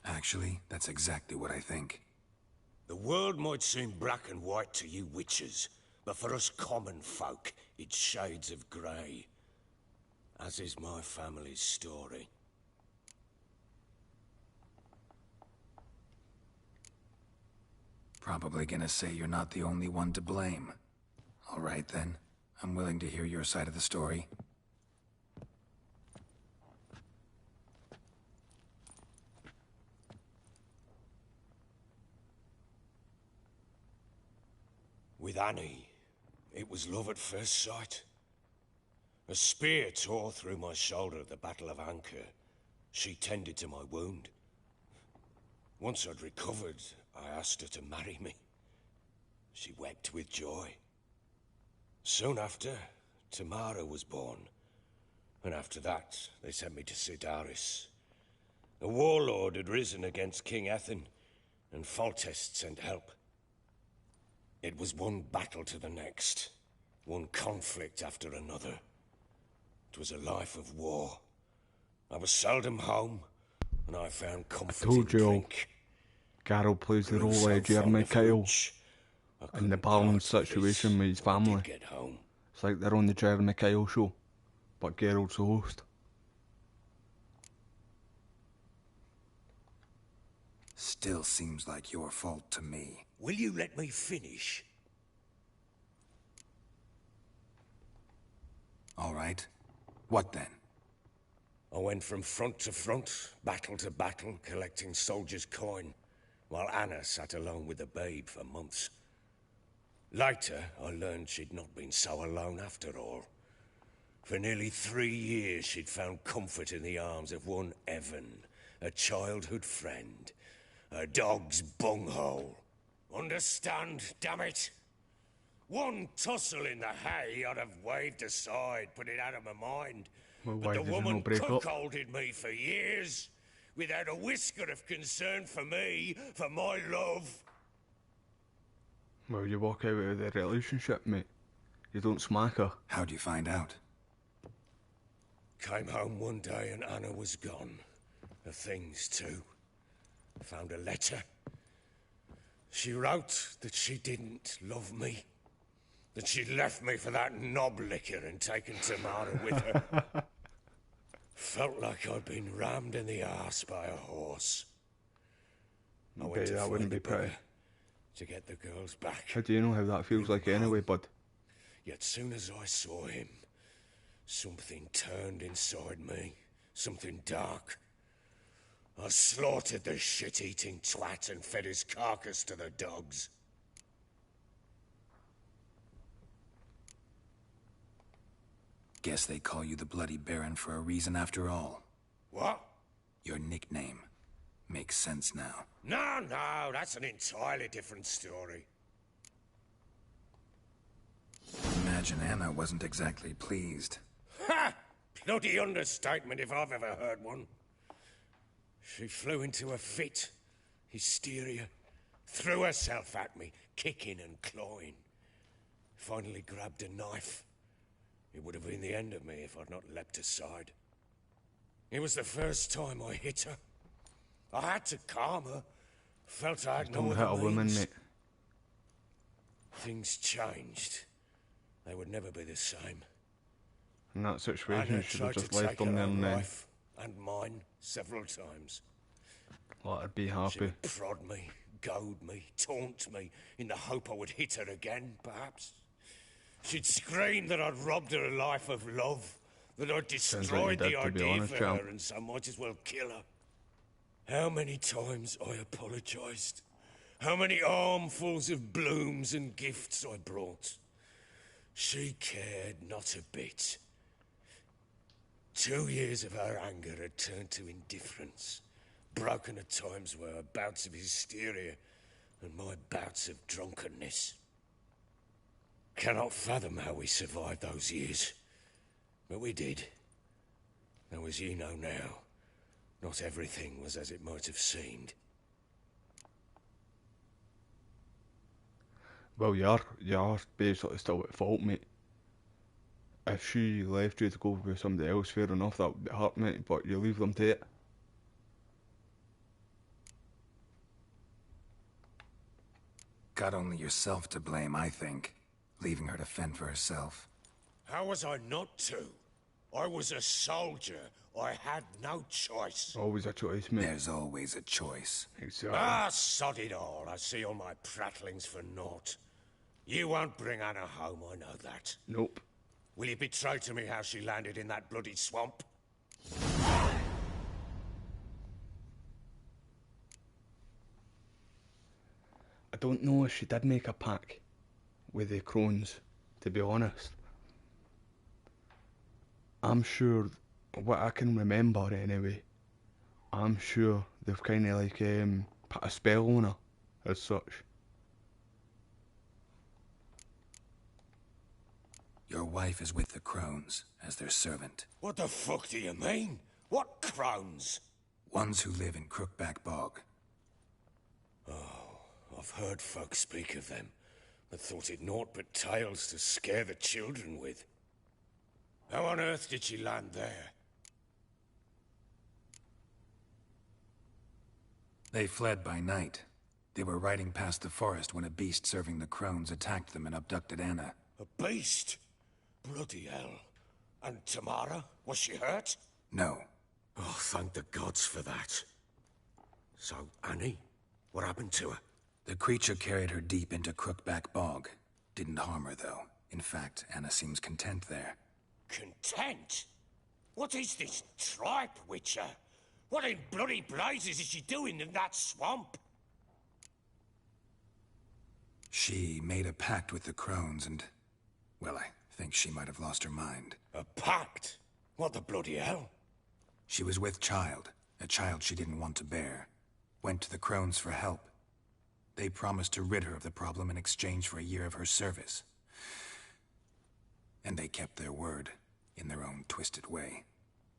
D: Actually, that's exactly what I think.
J: The world might seem black and white to you witches, but for us common folk, it's shades of grey. As is my family's story.
D: Probably gonna say you're not the only one to blame. All right then, I'm willing to hear your side of the story.
J: With Annie, it was love at first sight. A spear tore through my shoulder at the Battle of Anchor. She tended to my wound. Once I'd recovered, I asked her to marry me. She wept with joy. Soon after, Tamara was born. And after that, they sent me to Sidaris. A warlord had risen against King Ethan, and Foltest sent help. It was one battle to the next, one conflict after another. It was a life of war. I was seldom home, and I found comfort in drink.
A: Geralt plays the role of Jeremy Kyle in the Baron's situation with his family. It's like they're on the Jeremy Kyle show, but Geralt's the host.
D: Still seems like your fault to me.
J: Will you let me finish?
D: All right. What then?
J: I went from front to front, battle to battle, collecting soldiers' coin, while Anna sat alone with the babe for months. Later, I learned she'd not been so alone after all. For nearly 3 years, she'd found comfort in the arms of one Evan, a childhood friend, a dog's bunghole. Understand, damn it? One tussle in the hay I'd have waved aside, put it out of my mind.
A: Well,
J: But
A: why
J: the
A: did you
J: woman
A: not break up?
J: cuckolded me for years, without a whisker of concern for me, for my love.
A: Well, you walk out of the relationship, mate. You don't smack her.
D: How'd you find out?
J: Came home one day and Anna was gone. Her things too. Found a letter. She wrote that she didn't love me. That she'd left me for that knob licker and taken Tamara with her. Felt like I'd been rammed in the arse by a horse. I went to
A: that
J: find
A: wouldn't be
J: the
A: pretty.
J: bugger to get the girls back.
A: How do you know how that feels like anyway, bud?
J: Yet soon as I saw him, something turned inside me. Something dark. I slaughtered the shit-eating twat and fed his carcass to the dogs.
D: Guess they call you the Bloody Baron for a reason after all.
J: What?
D: Your nickname. Makes sense now.
J: No, that's an entirely different story.
D: Imagine Anna wasn't exactly pleased.
J: Ha! Bloody understatement if I've ever heard one. She flew into a fit. Hysteria. Threw herself at me, kicking and clawing. Finally grabbed a knife. It would have been the end of me if I'd not leapt aside. It was the first time I hit her. I had to calm her. Felt I had no
A: Don't hit a
J: other
A: woman,
J: means.
A: mate.
J: Things changed. They would never be the same.
A: In that situation,
J: Anna
A: you should have
J: tried
A: just
J: to
A: left
J: take
A: them
J: her
A: there
J: own
A: and then.
J: life and mine several times.
A: Let her be
J: She
A: happy.
J: would prod me, goad me, taunt me, in the hope I would hit her again, perhaps. She'd scream that I'd robbed her life of love, that I'd
A: Sounds like
J: destroyed
A: you
J: the
A: did, to be
J: idea
A: honest,
J: for
A: champ.
J: her, and so might as well kill her. How many times I apologised. How many armfuls of blooms and gifts I brought. She cared not a bit. 2 years of her anger had turned to indifference, broken at times by her bouts of hysteria and my bouts of drunkenness. Cannot fathom how we survived those years, but we did. Though as ye know now, not everything was as it might have seemed.
A: Well, you are basically still at fault, mate. If she left you to go with somebody else, fair enough, that would be hurt, mate, but you leave them to it.
D: Got only yourself to blame, I think. Leaving her to fend for herself.
J: How was I not to? I was a soldier. I had no choice.
A: Always a choice, mate.
D: There's always a choice.
A: Exactly.
J: Ah, sod it all. I see all my prattlings for naught. You won't bring Anna home, I know that.
A: Nope.
J: Will you betray to me how she landed in that bloody swamp?
A: I don't know if she did make a pact with the crones, to be honest. I'm sure, what I can remember anyway, I'm sure they've kind of like put a spell on her, as such.
D: Your wife is with the crones, as their servant.
J: What the fuck do you mean? What crones?
D: Ones who live in Crookback Bog.
J: Oh, I've heard folk speak of them, but thought it naught but tales to scare the children with. How on earth did she land there?
D: They fled by night, They were riding past the forest when a beast serving the crones attacked them and abducted Anna.
J: A beast? Bloody hell. And Tamara? Was she hurt?
D: No.
J: Oh, thank the gods for that. So, Annie? What happened to her?
D: The creature carried her deep into Crookback Bog. Didn't harm her, though. In fact, Anna seems content there.
J: Content? What is this tripe, Witcher? What in bloody blazes is she doing in that swamp?
D: She made a pact with the crones and... well, I think she might have lost her mind.
J: A pact? What the bloody hell?
D: She was with child, a child she didn't want to bear. Went to the crones for help. They promised to rid her of the problem in exchange for a year of her service. And they kept their word, in their own twisted way.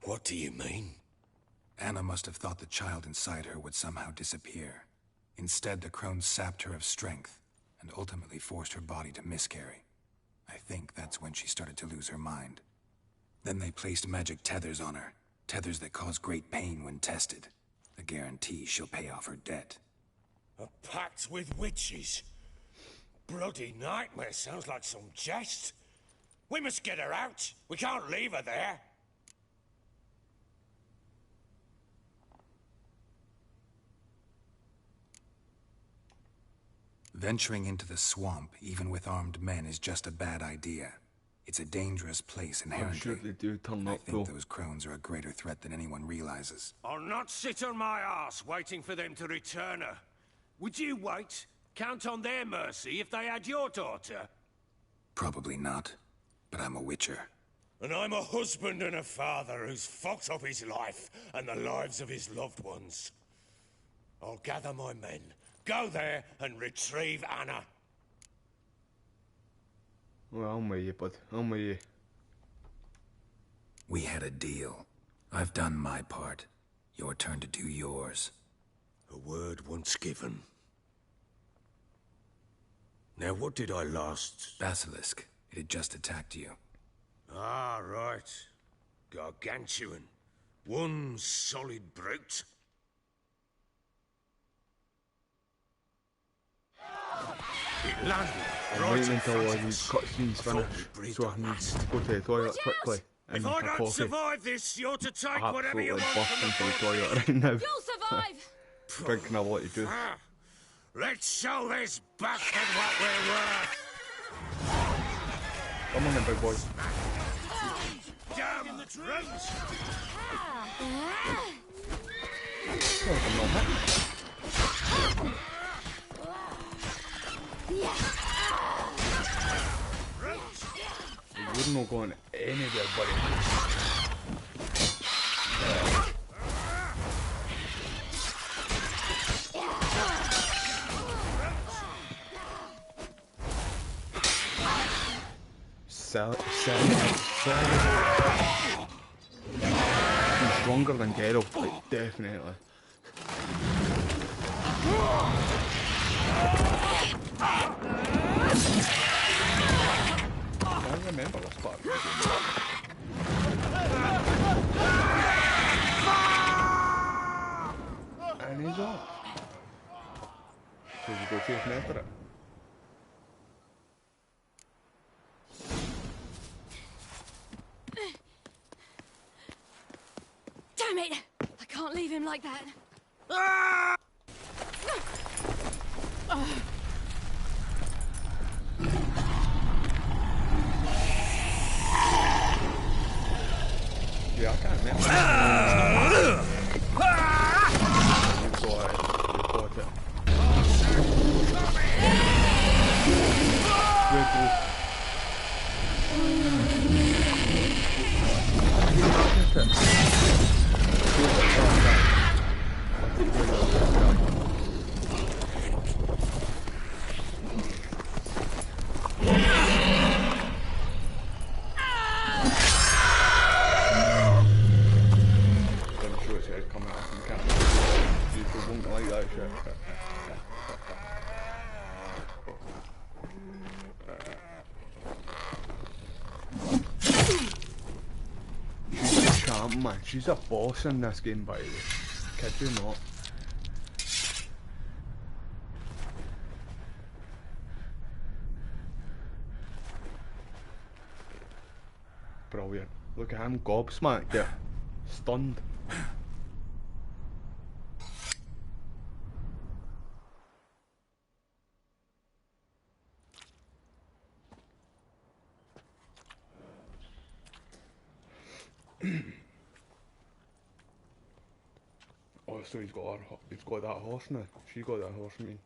J: What do you mean?
D: Anna must have thought the child inside her would somehow disappear. Instead, the crones sapped her of strength, and ultimately forced her body to miscarry. I think that's when she started to lose her mind. Then they placed magic tethers on her, tethers that cause great pain when tested. A guarantee she'll pay off her debt.
J: A pact with witches? Bloody nightmare, sounds like some jest. We must get her out. We can't leave her there.
D: Venturing into the swamp, even with armed men, is just a bad idea. It's a dangerous place inherently.
A: I'm sure they do turn
D: I
A: up,
D: think
A: though.
D: those crones are a greater threat than anyone realizes.
J: I'll not sit on my arse waiting for them to return her. Would you wait? Count on their mercy if they had your daughter?
D: Probably not, but I'm a witcher.
J: And I'm a husband and a father who's fucked up his life and the lives of his loved ones. I'll gather my men, go there and retrieve Anna.
A: Well, I'm with you, bud. I'm with you.
D: We had a deal. I've done my part. Your turn to do yours.
J: A word once given. Now, what did I last...
D: Basilisk. It had just attacked you.
J: Ah, right. Gargantuan. One solid brute. It landed
A: I'm
J: right
A: waiting
J: in
A: until
J: front
A: all
J: of
A: these
J: us.
A: cutscenes
J: I thought
A: finish,
J: we breathed
A: so I
J: our
A: can
J: last.
A: go to the toilet quickly and
J: If
A: have
J: I
A: a
J: don't
A: coffee.
J: survive this, you're to take whatever you
A: Absolutely
J: want
A: busting
J: from
A: for
J: the
A: the
J: body.
A: toilet right now.
U: You'll survive!
A: Drinking a lot to do.
J: Let's show this bastard what we're worth!
A: Come on then, big boy.
J: Damn the drums!
A: You're not going anywhere, buddy. Sell. He's stronger than Geralt, like, definitely. I can't remember this part of the game. And he's off. So we go chasing after it.
U: Damn it! I can't leave him like that.
A: Yeah, I can't remember. Man, she's a boss in this game, by the way. Kid you not. Brilliant. Look at him gobsmacked there. Stunned. Oh, so he's got that horse now. She got that horse, I mean.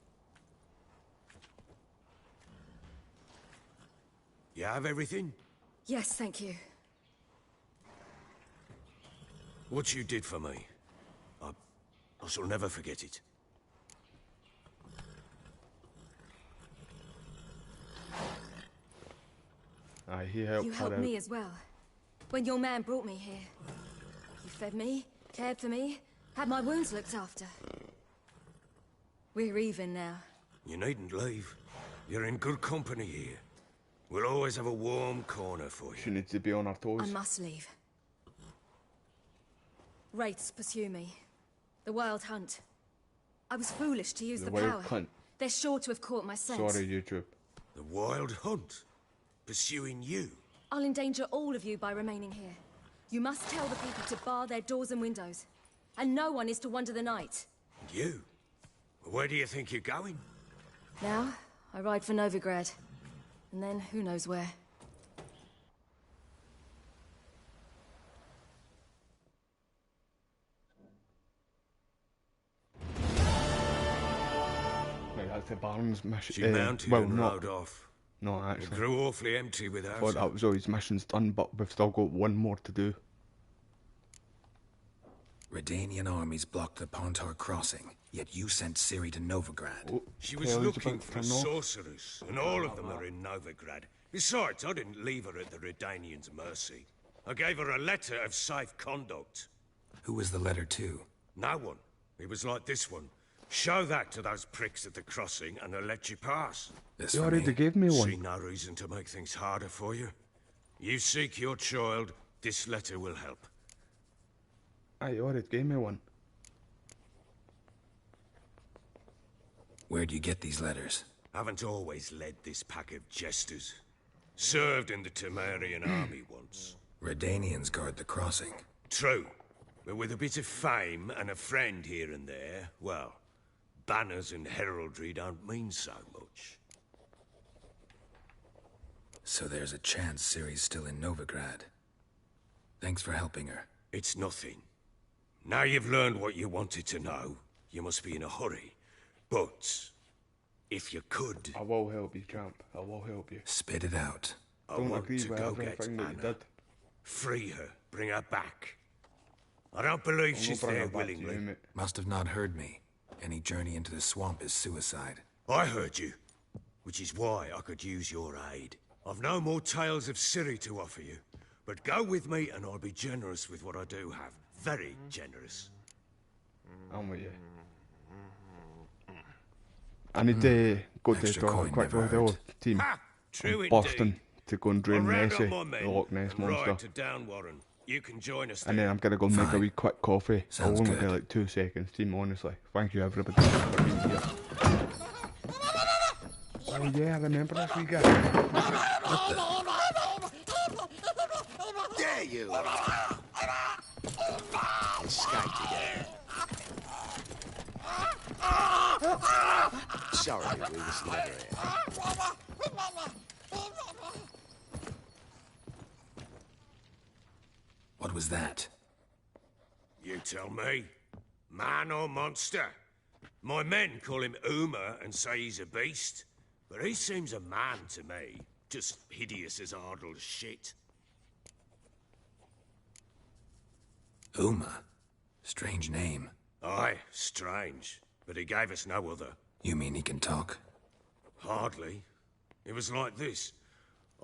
J: You have everything?
O: Yes, thank you.
J: What you did for me, I shall never forget it.
A: Aye, he helped
O: You
A: her
O: helped
A: out.
O: me as well. When your man brought me here. You fed me, cared for me, had my wounds looked after. We're even now.
J: You needn't leave. You're in good company here. We'll always have a warm corner for you.
A: She needs to be on her toes.
O: I must leave. Wraiths pursue me. The Wild Hunt. I was foolish to use
A: The
O: the
A: Wild
O: power.
A: Hunt.
O: They're sure to have caught my scent.
A: Sorry, YouTube.
J: The Wild Hunt? Pursuing you?
O: I'll endanger all of you by remaining here. You must tell the people to bar their doors and windows. And no one is to wander the night.
J: And you? Where do you think you're going?
O: Now, I ride for Novigrad. And then, who knows where.
A: Right, that's the Baron's mission.
J: She mounted
A: well,
J: and
A: not,
J: rode off.
A: No, actually.
J: It grew awfully empty without
A: Thought
J: her.
A: that was all his missions done, but we've still got one more to do.
D: Redanian armies blocked the Pontar crossing, yet you sent Ciri to Novigrad.
J: She was looking for a sorceress, and all of them are in Novigrad. Besides, I didn't leave her at the Redanians' mercy. I gave her a letter of safe conduct.
D: Who was the letter to?
J: No one. It was like this one. Show that to those pricks at the crossing, and they'll let you pass.
A: They already gave me one.
J: See no reason to make things harder for you. You seek your child, this letter will help.
A: Aye, you already gave me one.
D: Where'd you get these letters?
J: Haven't always led this pack of jesters. Served in the Temerian army once.
D: Redanians guard the crossing.
J: True. But with a bit of fame and a friend here and there, well, banners and heraldry don't mean so much.
D: So there's a chance Ciri's still in Novigrad. Thanks for helping her.
J: It's nothing. Now you've learned what you wanted to know, you must be in a hurry. But, if you could...
A: I will help you, champ. I will help you.
D: Spit it out.
J: I
A: Don't
J: want
A: agree
J: to
A: with
J: go get
A: everything that you
J: Anna.
A: did.
J: Free her, bring her back. I don't believe
A: I'll
J: she's
A: not bring
J: there
A: her back to you,
J: willingly.
A: mate.
D: Must have not heard me. Any journey into the swamp is suicide.
J: I heard you, which is why I could use your aid. I've no more tales of Ciri to offer you, but go with me and I'll be generous with what I do have. Very generous.
A: I'm with you. I need to go to the
D: Extra
A: store
D: coin
A: quickly
D: never
A: with the whole
D: hurt.
A: team.
J: Ha! True
A: I'm Boston
J: indeed.
A: to go and drain
J: I'll round
A: Nessie,
J: up my
A: the
J: men
A: Loch Ness
J: and
A: monster.
J: ride to Downwarren. You can join us
A: And
J: there.
A: then I'm gonna go make a
D: Fine.
A: wee quick coffee.
D: Sounds
A: I'll only
D: good.
A: be like 2 seconds, team, honestly. Thank you everybody for being here. Oh yeah, I remember this wee guy.
K: There you are. Escaped again. Sorry, we was never here.
D: What was that?
J: You tell me. Man or monster? My men call him Uma and say he's a beast, but he seems a man to me. Just hideous as Ardle's shit.
D: Uma? Strange name.
J: Aye, strange, but he gave us no other.
D: You mean he can talk?
J: Hardly. It was like this.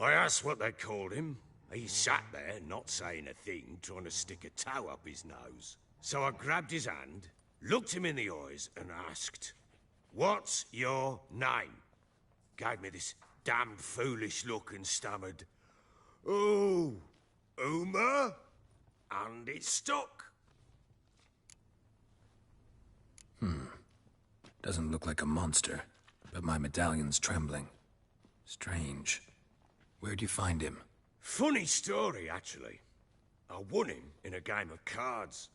J: I asked what they called him. He sat there, not saying a thing, trying to stick a toe up his nose. So I grabbed his hand, looked him in the eyes, and asked, "What's your name?" Gave me this damned foolish look and stammered, "Oh, Uma?" And it stuck.
D: Doesn't look like a monster, but my medallion's trembling. Strange. Where'd you find him?
J: Funny story, actually. I won him in a game of cards.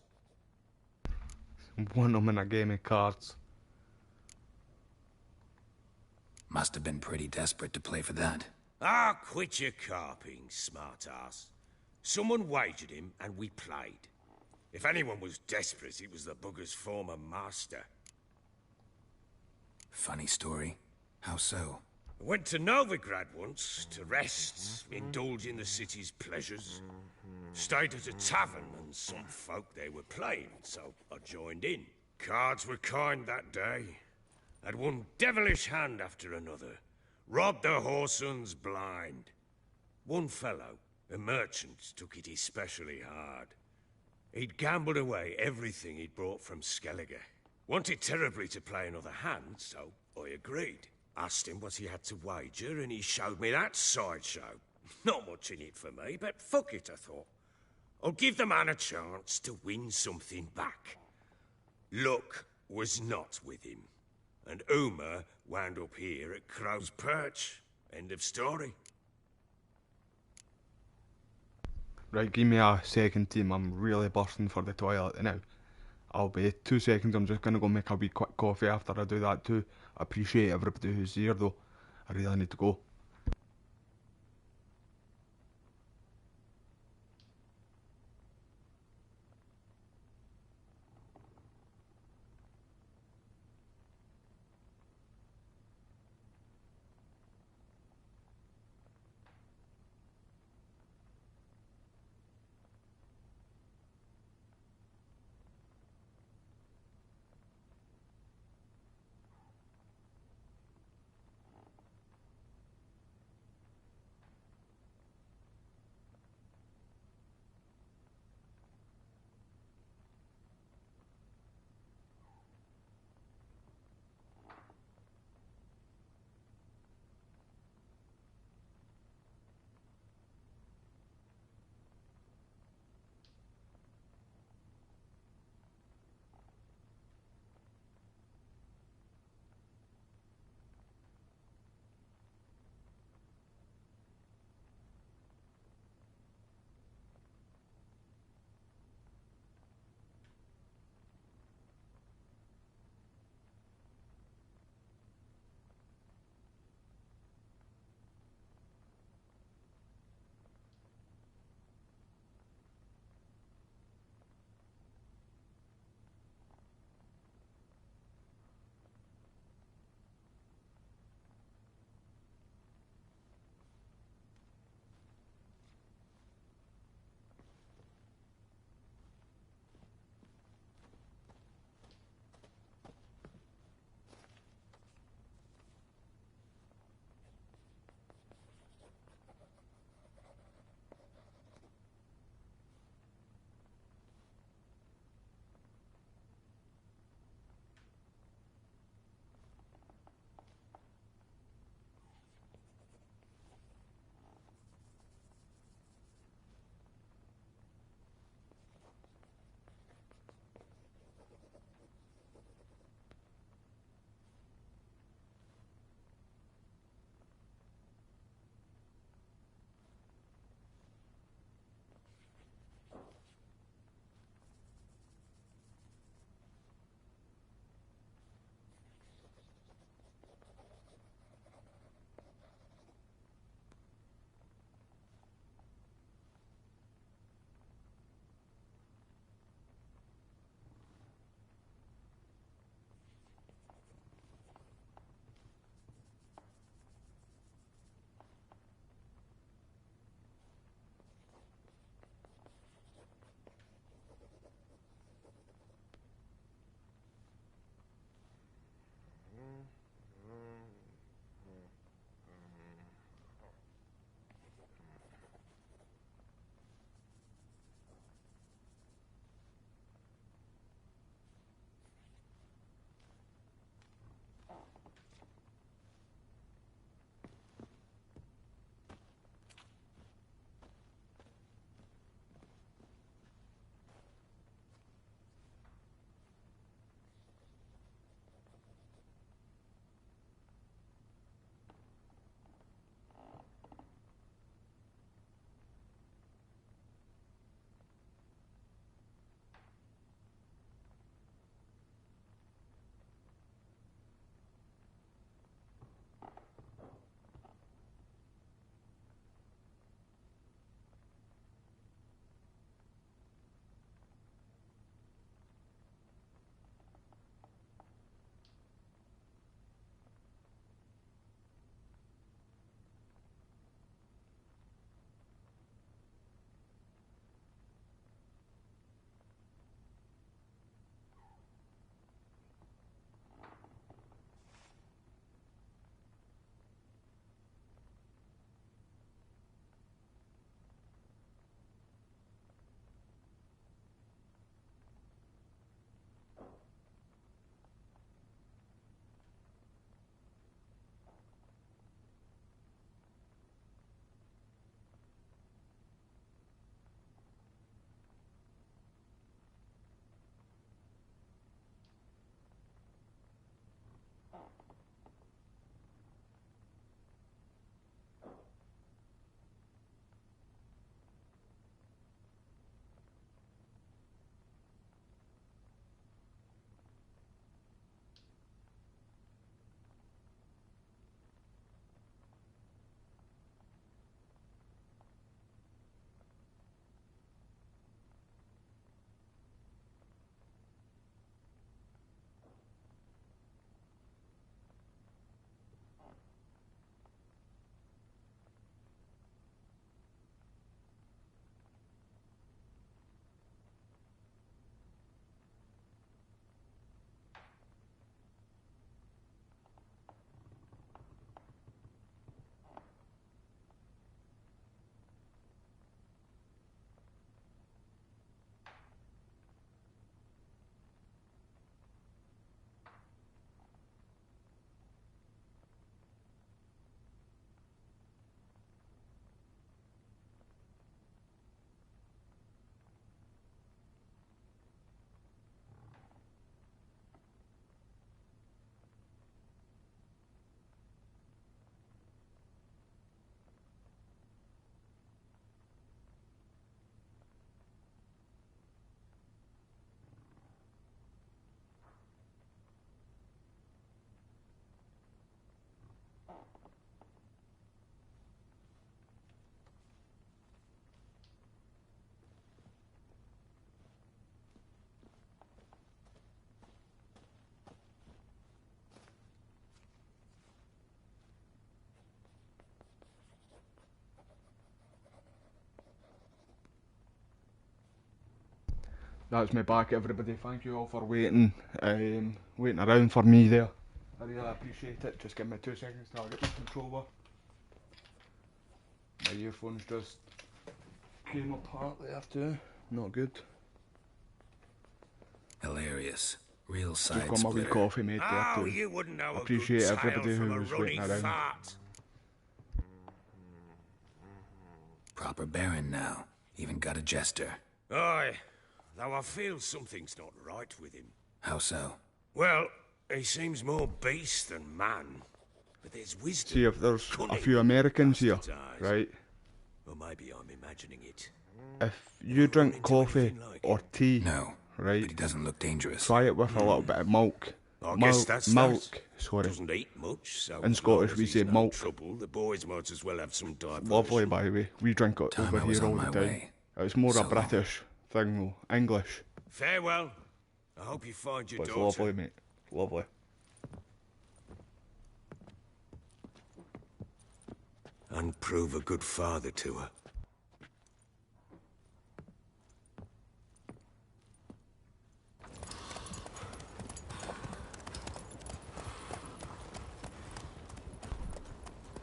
A: Won him in a game of cards.
D: Must have been pretty desperate to play for that.
J: Ah, quit your carping, smart-ass. Someone wagered him, and we played. If anyone was desperate, it was the bugger's former master.
D: Funny story. How so?
J: I went to Novigrad once, to rest, indulge in the city's pleasures. Stayed at a tavern, and some folk there were playing, so I joined in. Cards were kind that day. Had one devilish hand after another. Robbed the whoresons blind. One fellow, a merchant, took it especially hard. He'd gambled away everything he'd brought from Skellige. Wanted terribly to play another hand, so I agreed. Asked him what he had to wager, and he showed me that sideshow. Not much in it for me, but fuck it, I thought. I'll give the man a chance to win something back. Luck was not with him, and Uma wound up here at Crow's Perch. End of story.
A: Right, give me a second, team. I'm really bursting for the toilet now. I'll be 2 seconds. I'm just gonna go make a wee quick coffee after I do that too. I appreciate everybody who's here though. I really need to go. that's me back, everybody. Thank you all for waiting, waiting around for me there. I really appreciate it. Just give me 2 seconds till I get my controller. My earphones just came apart there too. Not good.
D: Hilarious. Real side
A: You've got my wee
D: splitter.
A: coffee made there too.
J: You wouldn't know
A: Appreciate
J: a good
A: everybody
J: tale from
A: who
J: a
A: was
J: runny
A: waiting around.
J: fart.
D: Proper Baron now. Even got a jester.
J: Aye, though I feel something's not right with him.
D: How so?
J: Well, he seems more beast than man. But there's wisdom.
A: See if there's a few Americans here, right?
J: Or maybe I'm imagining it.
A: If you drink coffee or tea,
D: no,
A: right?
D: But he doesn't look dangerous.
A: Try it with a little bit of milk.
J: I guess that's
A: milk. Sorry.
J: Doesn't eat much, so
A: in Scottish we say milk.
J: Trouble. The boys might as well have some diversion.
A: Lovely, by the way. We drink it over here all the time. It's more a British thing though. English.
J: Farewell. I hope you find your
A: But it's
J: daughter.
A: lovely, mate. Lovely.
J: And prove a good father to her.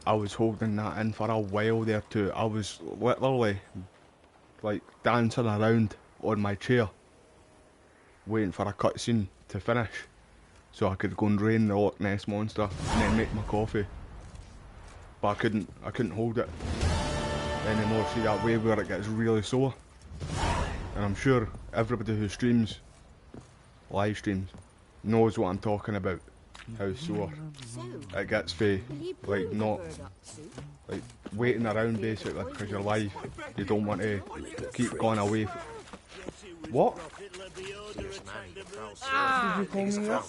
A: I was holding that in for a while there too. I was literally like dancing around on my chair, waiting for a cutscene to finish, so I could go and drain the Loch Ness monster and then make my coffee. But I couldn't hold it anymore. See that way where it gets really sore, and I'm sure everybody who streams, live streams, knows what I'm talking about. How sore it gets for like not like waiting around basically because you're live. You don't want to keep going away. What?
J: Ah,
A: did you call me that?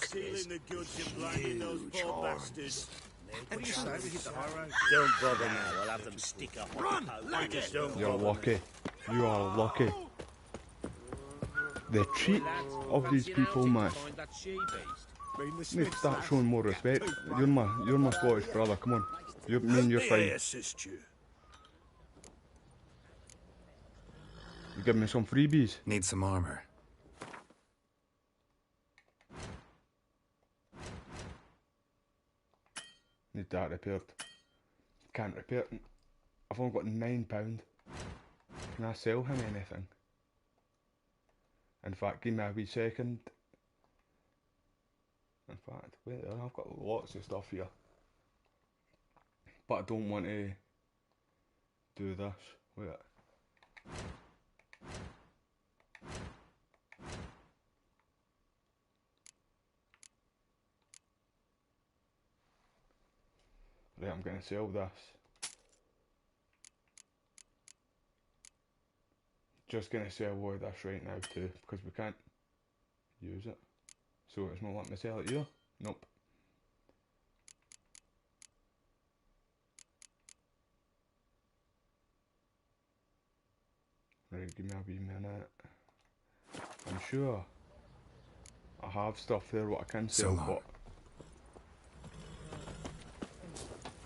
L: Don't bother now, I'll have them stick up. Run!
A: You're lucky. You are lucky. The cheat of these people, man. You need to start showing more respect. You're my Scottish brother. Come on, me and you're fine. You give me some freebies.
D: Need some armor.
A: Need that repaired. Can't repair it. I've only got £9. Can I sell him anything? In fact, give me a wee second. In fact, wait, I've got lots of stuff here. But I don't want to do this. Wait. Right, I'm going to sell this. Just going to sell all of this right now too, because we can't use it. So it's not letting me sell it here? Nope. Right, give me a wee minute. I'm sure I have stuff there what I can sell, but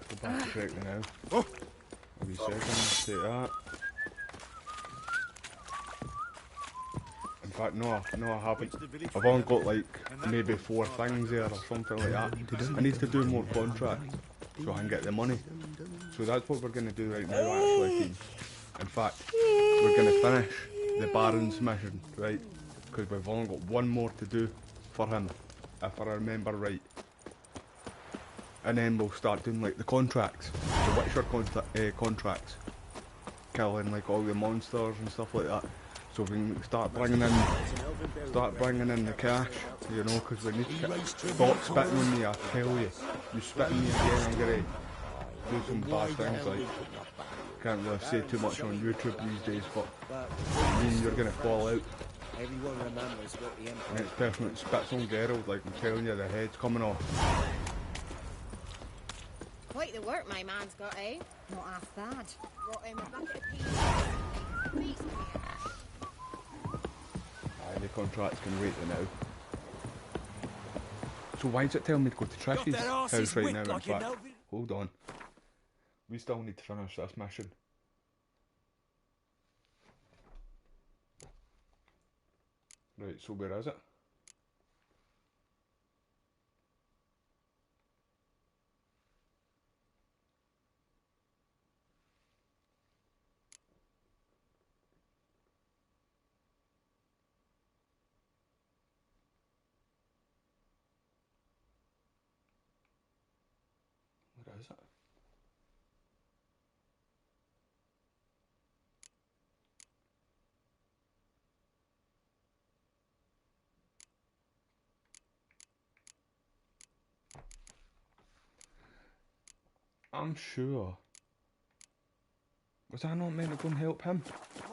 A: go back correctly now. A wee second, take that. In fact, no, I haven't. I've only got like maybe 4 things there or something like that. I need to do more contracts so I can get the money. So that's what we're going to do right now, actually, team. In fact, we're going to finish the Baron's mission, right? Because we've only got one more to do for him, if I remember right. And then we'll start doing like the contracts, the Witcher contracts, killing like all the monsters and stuff like that. So we can start bringing in the cash, you know, because we need to stop spitting on me. I tell you, you spit on me again, I'm gonna do some bad things. Like, can't really say too much on YouTube these days, but I mean, you're gonna fall out.
P: Everyone remembers what the Emperor...
A: Next person that spits on Geralt, like I'm telling you, the head's coming off.
B: Quite the work my man's got, eh? Not half bad. Brought him a bucket of peas.
A: The contracts can wait now. So why is it telling me to go to Trish's house right now? In fact, hold on. We still need to finish this mission. Right, so where is it? Where is it? I'm sure. Was I not meant to go and help him?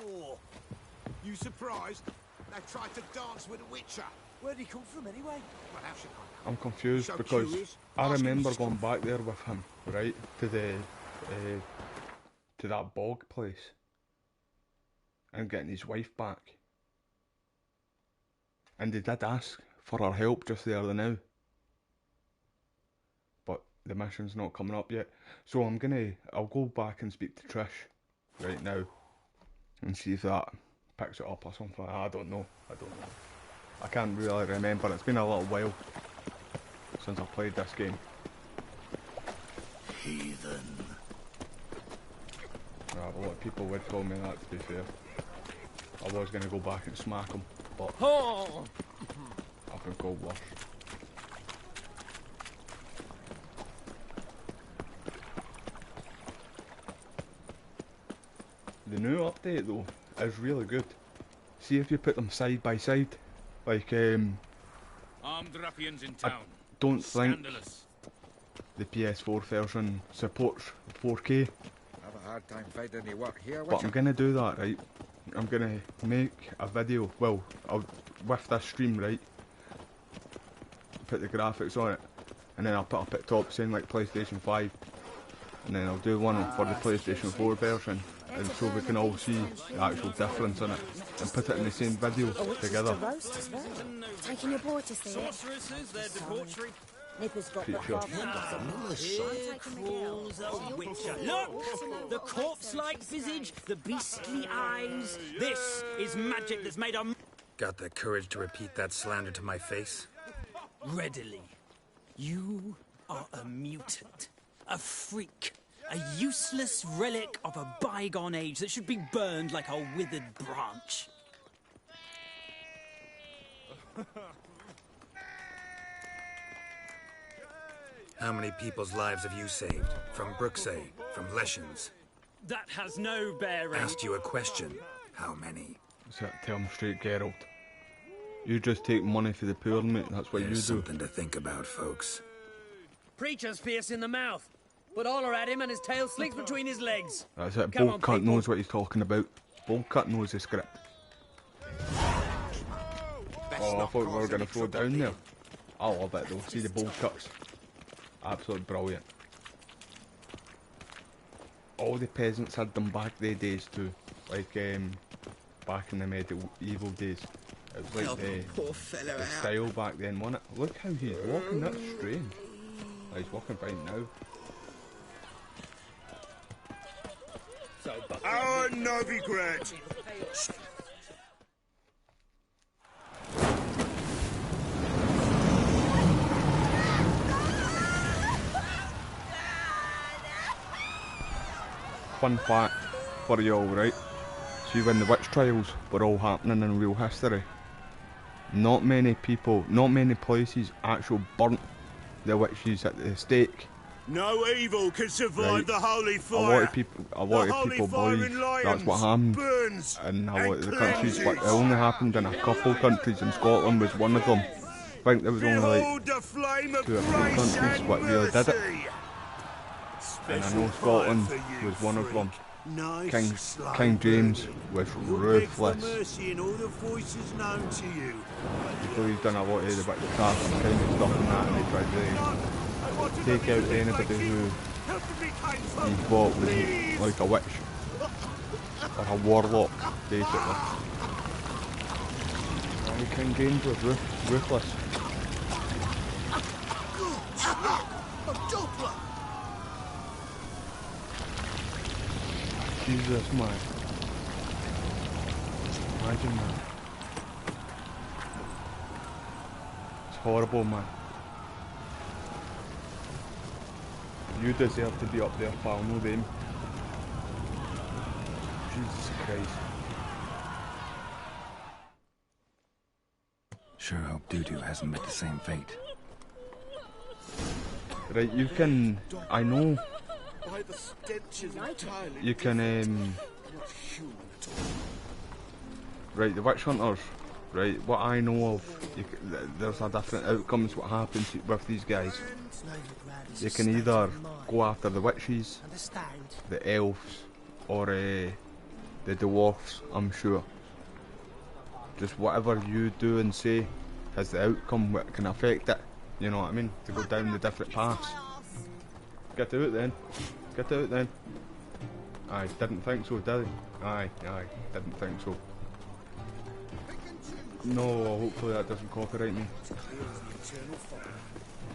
K: Oh, you surprised? They tried to dance with a witcher. Where'd he come from anyway? Well, how should I know?
A: I'm confused
K: So
A: because
K: curious.
A: I
K: Ask him
A: remember
K: his
A: going back there with him, right, to the to that bog place and getting his wife back. And they did ask for her help just there and now. But the mission's not coming up yet. So I'll go back and speak to Trish right now and see if that picks it up or something. I don't know. I can't really remember. It's been a little while since I played this game.
L: Heathen.
A: A lot of people would call me that, to be fair. I was going to go back and smack them, but I've been called worse. The new update though is really good. See if you put them side by side, like
E: Armed ruffians in town.
A: I don't think
E: Scandalous.
A: the PS4 version supports 4K.
I: Have a hard time finding any work here,
A: But I'm gonna do that, right? I'm gonna make a video, well, with this stream, right? Put the graphics on it, and then I'll put up at top saying like PlayStation 5, and then I'll do one for the PlayStation 4 version, and so we can all see the actual difference in it, and put it in the same video together.
B: Taking your boy to see it.
E: Sorceresses, their debauchery.
B: Nipper's got
A: Pretty sure.
V: Here crawls a witcher. Look! The corpse-like visage, the beastly eyes. This is magic that's made of...
D: Got the courage to repeat that slander to my face?
V: Readily. You are a mutant. A freak. A useless relic of a bygone age that should be burned like a withered branch.
D: How many people's lives have you saved? From Brooksay, from Leshens?
V: That has no bearing.
D: Asked you a question. How many?
A: So tell them straight, Geralt. You just take money for the poor, mate. That's what
D: There's
A: you do.
D: something to think about, folks.
P: Preacher's fierce in the mouth. But holler at him and his tail slinks between his legs.
A: That's it.
P: Come on,
A: Boltcut
P: people.
A: knows what he's talking about. Boltcut knows the script. Oh, I thought we were going to throw down there. I love it though. See the Boltcuts. Absolutely brilliant. All the peasants had them back their days too. Like back in the medieval days. It was like the style back then, wasn't it? Look how he's walking, that's strange. Oh, he's walking right now.
L: Our Novigrad!
A: Fun fact for you all, right? See, when the witch trials were all happening in real history, not many people, not many places actually burnt the witches at the stake.
L: No evil can survive
A: Right.
L: the holy
A: A
L: fire.
A: lot of people believe that's what happened
L: burns
A: in a lot of the countries, but it only happened in a couple countries, and Scotland was one of them. I think there was only like
L: the flame of
A: 2 or 3
L: grace
A: countries
L: and
A: what really did it,
L: mercy.
A: and I
L: Special
A: know
L: fire
A: Scotland
L: for you,
A: was one of them.
L: Nice slow
A: King James was
L: You'll beg for
A: ruthless.
L: mercy in all the voices known to you.
A: He believed in a lot of the witchcraft kind of stuff and that, and he tried to take out anybody who he thought was like a witch or a warlock, basically. And King James was ruthless. Jesus, man. Imagine that. horrible, man. You deserve to be up there, pal, no them. Jesus Christ.
D: Sure hope Doo-Doo hasn't met the same fate.
A: Right, you can... I know.
K: By the stench is entirely
A: You can,
K: not human at all.
A: Right, the witch hunters. Right, what I know of, there's a different outcomes what happens with these guys. You can either go after the witches, the elves, or the dwarfs, I'm sure. Just whatever you do and say has the outcome what can affect it, you know what I mean? To go down the different paths. Get out then. Get out then. Aye, didn't think so, did I? Aye, didn't think so. No, hopefully that doesn't copyright me.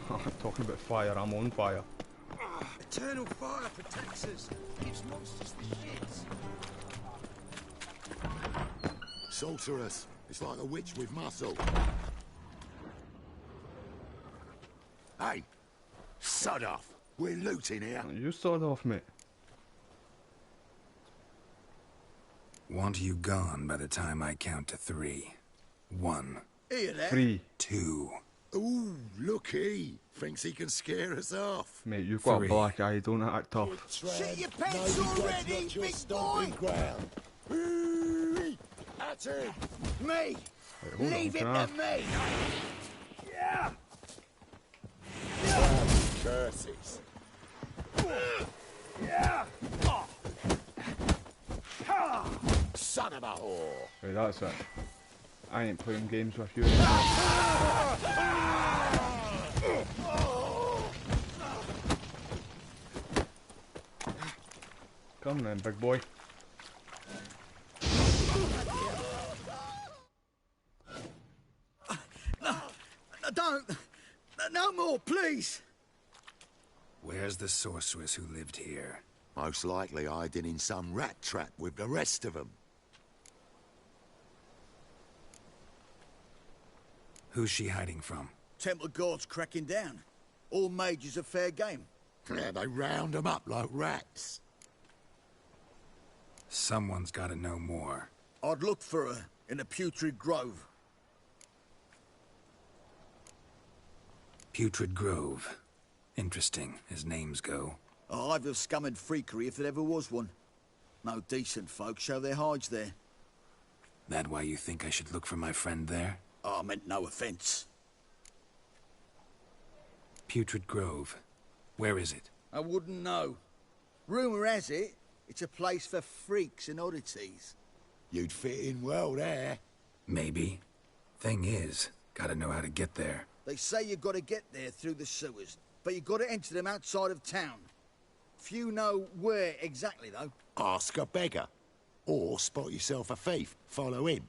A: I'm talking about fire, I'm on fire.
K: Eternal fire protects us. Gives monsters the shits.
Q: Sorceress. It's like a witch with muscle. Hey, sod off. We're looting here.
A: You sod off, mate.
D: Want you gone by the time I count to 3. 1.
G: Hear that?
A: 3.
D: 2.
Q: Ooh, looky. Thinks he can scare us off.
A: Mate, you've got
D: 3.
A: a black eye, don't act tough.
G: Shit your pants already, big boy!
Q: Ground. That's it.
G: Me!
A: Wait,
G: Leave him
A: on,
G: to me! Yeah!
Q: Curses.
G: Yeah!
Q: Son of a whore.
A: Right, that's it. I ain't playing games with you anymore. Come then, big boy.
G: Don't! No more, please!
D: Where's the sorceress who lived here?
Q: Most likely hiding in some rat trap with the rest of them.
D: Who's she hiding from?
G: Temple guards cracking down. All mages are fair game.
Q: Yeah, they round them up like rats.
D: Someone's got to know more.
G: I'd look for her in the Putrid Grove.
D: Putrid Grove. Interesting, as names go.
G: A hive of scum and freakery if there ever was one. No decent folk show their hides there.
D: That why you think I should look for my friend there?
G: I meant no offence.
D: Putrid Grove. Where is it?
G: I wouldn't know. Rumour has it, it's a place for freaks and oddities.
Q: You'd fit in well there.
D: Maybe. Thing is, gotta know how to get there.
G: They say you've got to get there through the sewers, but you've got to enter them outside of town. Few know where exactly, though.
Q: Ask a beggar. Or spot yourself a thief. Follow him.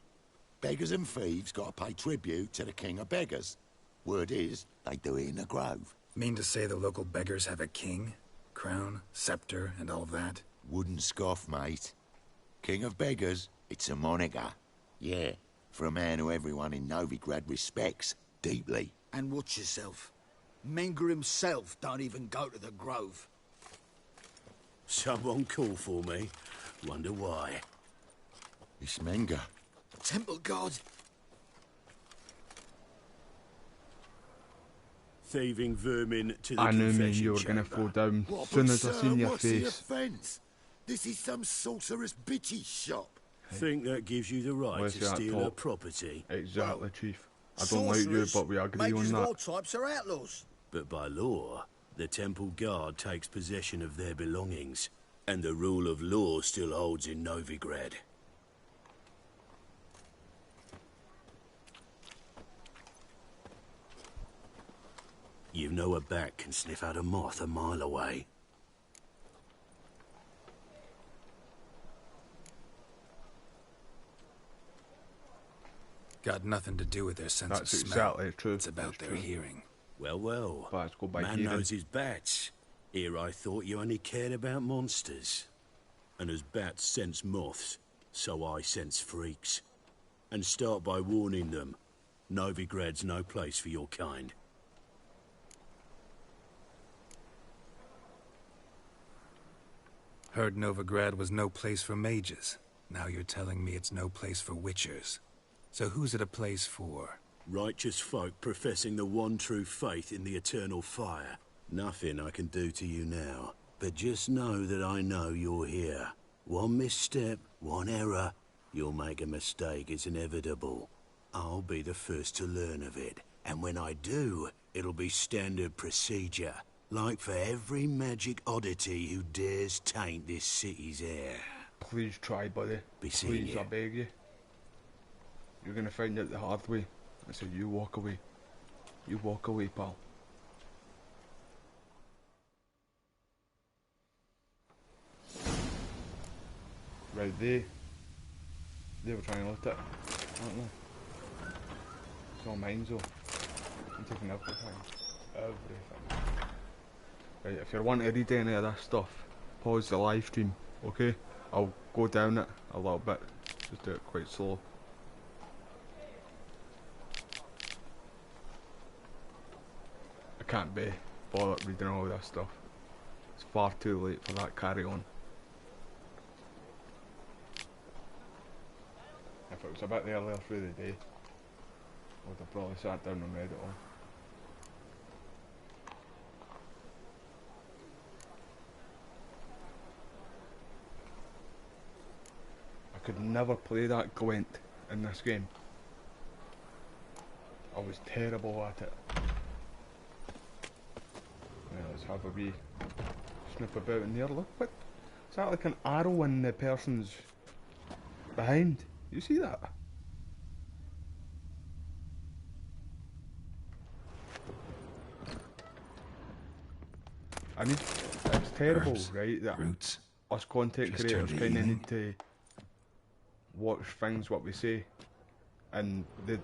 Q: Beggars and thieves got to pay tribute to the king of beggars. Word is, they do it in the grove.
D: Mean to say the local beggars have a king? Crown, scepter, and all that?
Q: Wouldn't scoff, mate. King of beggars, it's a moniker. Yeah, for a man who everyone in Novigrad respects deeply.
G: And watch yourself. Menger himself don't even go to the grove.
L: Someone call for me. Wonder why.
Q: It's Menger.
G: Temple guard.
L: Thieving vermin to the
A: I knew me
L: confession
A: you were gonna
L: chamber.
A: fall down
Q: What,
A: as soon
Q: but
A: as I
Q: sir,
A: seen your
Q: what's the
A: face.
Q: offence? This is some sorceress bitchy shop.
L: Think that gives you the right
A: Where's
L: to
A: that
L: steal her
A: top?
L: property.
A: Exactly, Chief. I don't like you,
G: Sorcerers,
A: but we agree
G: mages
A: on
G: of all
A: that.
G: types are outlaws.
L: But by law, the temple guard takes possession of their belongings, and the rule of law still holds in Novigrad. You know a bat can sniff out a moth a mile away.
D: Got nothing to do with their sense
A: That's
D: of smell.
A: exactly true.
D: It's about
A: That's
D: their
A: true.
D: hearing.
L: Well, well.
A: Bats go by
L: Man
A: hearing.
L: knows his bats. Here I thought you only cared about monsters. And as bats sense moths, so I sense freaks. And start by warning them. Novigrad's no place for your kind.
D: Heard Novigrad was no place for mages. Now you're telling me it's no place for witchers. So who's it a place for?
L: Righteous folk professing the one true faith in the eternal fire. Nothing I can do to you now. But just know that I know you're here. One misstep, one error, you'll make a mistake, it's inevitable. I'll be the first to learn of it. And when I do, it'll be standard procedure. Like for every magic oddity who dares taint this city's air.
A: Please try, buddy. Please, I beg you. You're gonna find out the hard way. I said you walk away. You walk away, pal. Right, they were trying to loot it, aren't they? It's all mine, though. I'm taking everything. Everything. Right, if you're wanting to read any of this stuff, pause the live stream, okay? I'll go down it a little bit, just do it quite slow. I can't be bothered reading all this stuff. It's far too late for that carry on. If it was a bit earlier through the day, I would have probably sat down and read it all. I could never play that Gwent in this game. I was terrible at it. Yeah, let's have a wee snip about in there. Look, what? Is that like an arrow in the person's behind? You see that? It's terrible,
D: Herbs,
A: right? That
D: roots.
A: Us content
D: Just
A: creators
D: turned
A: kind of
D: evening.
A: need to watch things what we say, and they,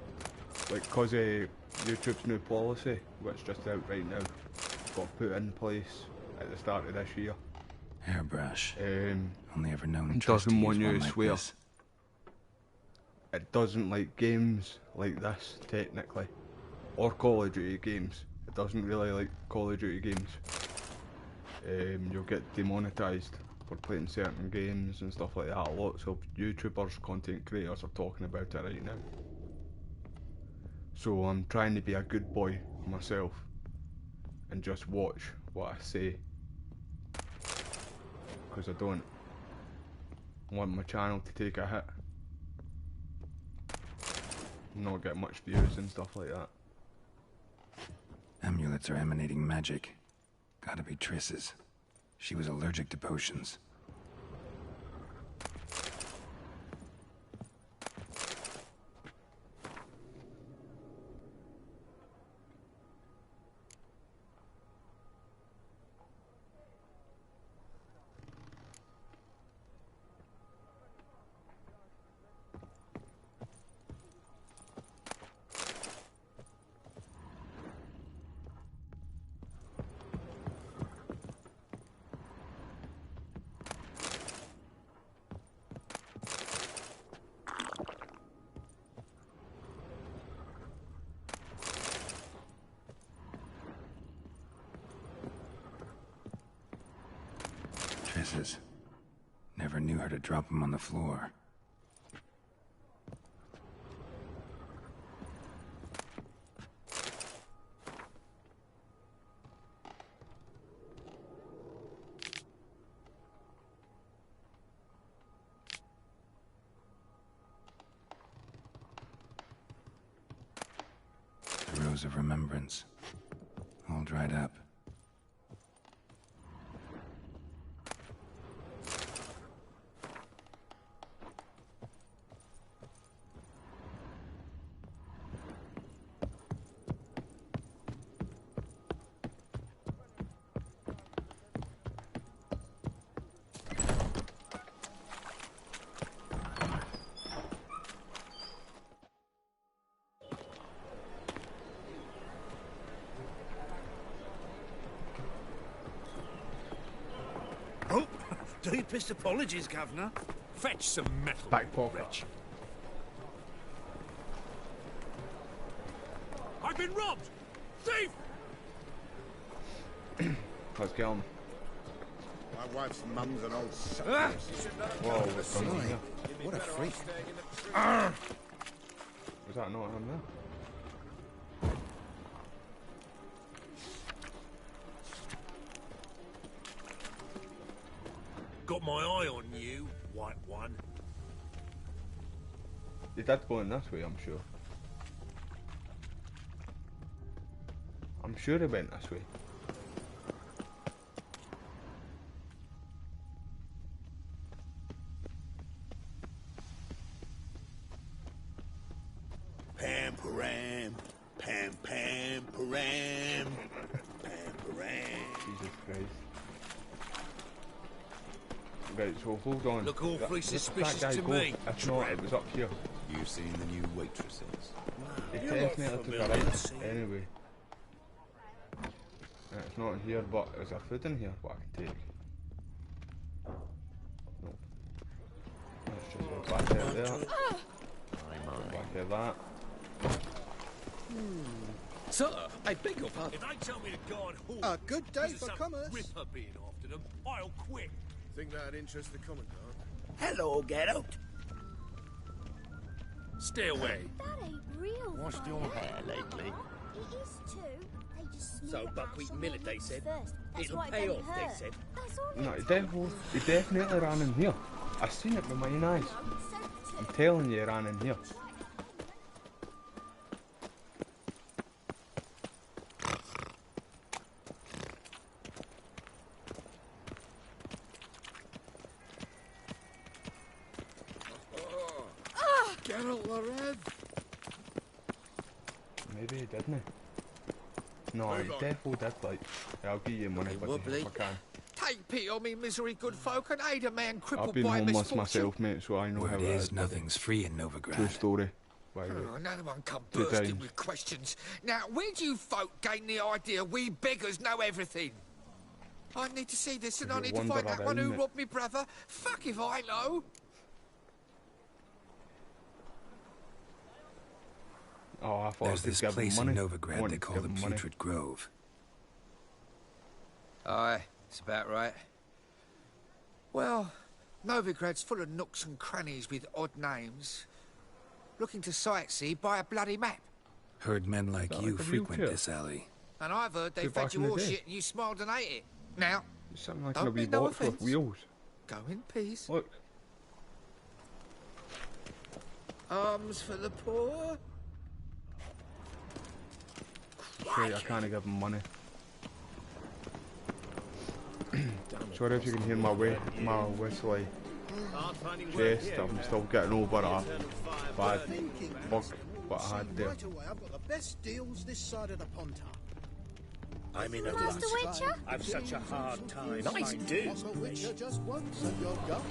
A: like, cause of YouTube's new policy, which just out right now, got put in place at the start of this year.
D: Hairbrush. Only ever known
A: It
D: trust to
A: doesn't
D: use
A: want you
D: one
A: to
D: like
A: swear.
D: this.
A: It doesn't like games like this, technically, or Call of Duty games. It doesn't really like Call of Duty games. You'll get demonetized for playing certain games and stuff like that. Lots of YouTubers, content creators are talking about it right now. So I'm trying to be a good boy myself and just watch what I say, because I don't want my channel to take a hit, not get much views and stuff like that.
D: Amulets are emanating magic. Gotta be Triss's. She was allergic to potions. Triss's. Never knew her to drop them on the floor. The Rose of Remembrance. All dried up.
K: Oh, deepest apologies, Governor. Fetch some metal.
A: Back pocket.
K: I've been robbed! Thief!
A: Let's get on.
I: My wife's mum's an old
K: Ah!
A: Whoa, what's going on here?
I: What a freak.
A: Was that not him there?
J: Got my eye on you, white one.
A: Your dad's going this way, I'm sure. I'm sure he went this way.
L: Pam param, pam pam param, pam param.
A: Jesus Christ. Right, so hold on.
J: Look awfully
A: That
J: suspicious
A: guy
J: to
A: go?
J: me.
A: If not, it was up here.
I: You've seen the new waitresses.
A: It
J: You're
A: definitely took a
J: familiar,
A: right.
J: see?
A: Anyway. It's not in here, but is there food in here what I can take? No. Let's just go back out there. Go back out that.
K: Sir, I beg your pardon.
J: If they tell me to guard horse,
K: A good day
J: because
K: for
J: of some
K: commerce.
J: Ripper being after them, I'll quit.
K: Think that'd interest the commandant?
L: Hello, get out.
J: Stay away.
B: That ain't real.
Q: Washed your hair lately?
B: It is too. They just smear
P: So
B: the
P: buckwheat
B: ash on
P: millet,
B: their
P: they
B: lips
P: said.
B: first. That's
P: It'll
B: why it
P: pay
B: don't
P: off, they
B: hurt.
P: said.
B: That's all
A: No,
B: it
A: he definitely ran in here. I seen it with my own eyes. I'm telling you, he ran in here.
K: Geralt Larev.
A: Maybe he didn't. No, he definitely did. Like, I'll give you money, buddy, if I can.
K: Take pity on me, misery good folk, and aid a man
A: I've
K: crippled
A: been
K: by
A: homeless
K: misfortune.
A: myself, mate, so I know how
D: Word
A: it
D: is,
A: is. buddy.
D: nothing's free in
A: True
D: Novigrad.
A: story. By the way.
K: Oh, another one come
A: Good
K: bursting
A: times.
K: with questions. Now, where do you folk gain the idea we beggars know everything? I need to see this, and I
A: Is it
K: need to
A: Wonder
K: find that one who
A: Island?
K: robbed me brother. Fuck if I know.
A: Oh, I thought
D: There's
A: I could
D: this
A: give him
D: place in
A: money. I
D: Novigrad
A: wanted
D: they
A: to
D: call
A: give
D: the
A: him money.
D: Putrid Grove.
K: Aye, it's about right. Well, Novigrad's full of nooks and crannies with odd names. Looking to sightsee, buy a bloody map.
D: Heard men like
A: that
D: you
A: like a
D: frequent
A: wheelchair?
D: this alley.
K: And I've heard they
A: See,
K: fed
A: back
K: you
A: in the
K: all
A: day.
K: shit and you smiled and ate it. Now,
A: It's something like
K: Don't
A: a wee
K: be no
A: box with
K: offence.
A: wheels.
K: go in peace.
A: Look.
K: Arms for the poor.
A: Sorry, I can't give him money. Sorry if you can hear my whistly chest. I'm still getting over a bad bug what I had there.
R: Right away, I've got the best deals this side of the Pontar.
P: I'm in a
B: Master
P: rut.
B: Witcher?
P: I've such a hard time.
R: Nice
P: finding
R: I'm a Witcher just once, and you're going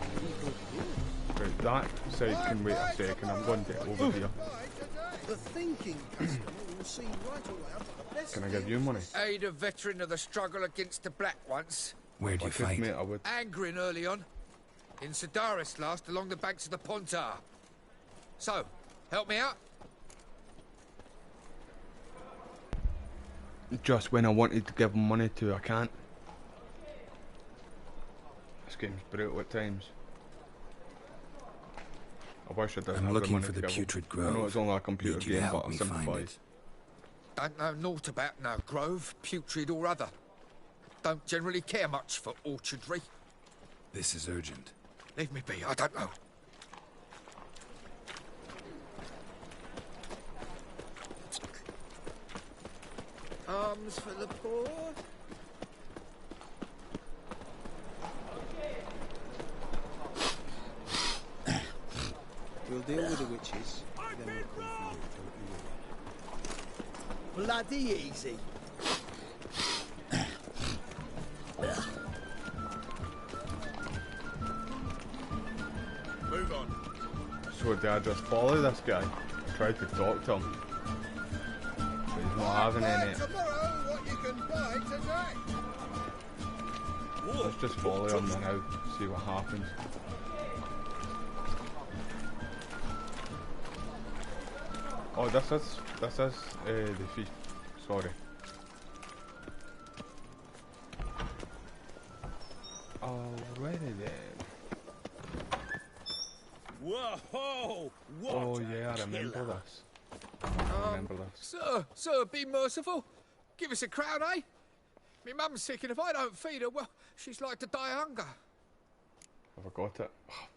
R: to
A: Right, that side can wait a second. I'm going to over here.
R: The thinking customer will see right away. I've got the best
A: Can I give you money?
K: Aid a veteran of the struggle against the Black once.
D: Where'd you
A: Like this,
D: fight?
A: mate, I would.
K: Angering early on. In Sedaris last, along the banks of the Pontar. So, help me out?
A: Just when I wanted to give him money to, I can't. This game's brutal at times. I wish I didn't
D: I'm
A: have
D: looking
A: money
D: for
A: to
D: the
A: give him.
D: Putrid
A: I know
D: Grove.
A: it's only a computer
D: Need you to
A: game,
D: help
A: but I
D: me find
A: sympathise.
D: it.
K: Don't know naught about no grove, putrid or other. Don't generally care much for orchardry.
D: This is urgent.
K: Leave me be, I don't know. Arms for the poor.
R: We'll deal with the witches. Then we'll come for you, don't you worry.
P: Bloody easy.
K: Move on.
A: So did I just follow this guy? Tried to talk to him. But he's not having any.
R: Tomorrow, what you can buy today.
A: Let's just follow him and now see what happens. Oh, this is the thief. Sorry. Alrighty then.
J: Whoa! What
A: Oh
J: a
A: yeah, I remember
J: killer.
A: this. I remember this.
K: Sir, be merciful. Give us a crown, eh? Me mum's sick, and if I don't feed her, well, she's like to die of hunger.
A: I forgot it. Oh,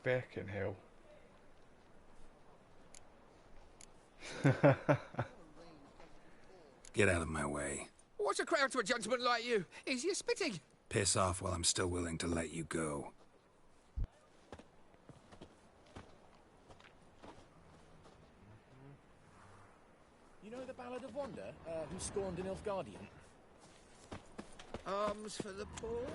A: fucking hell.
D: Get out of my way.
K: What's a crown to a gentleman like you? Is you spitting?
D: Piss off while I'm still willing to let you go.
F: You know the Ballad of Wanda, who scorned an elf guardian?
K: Alms for the poor?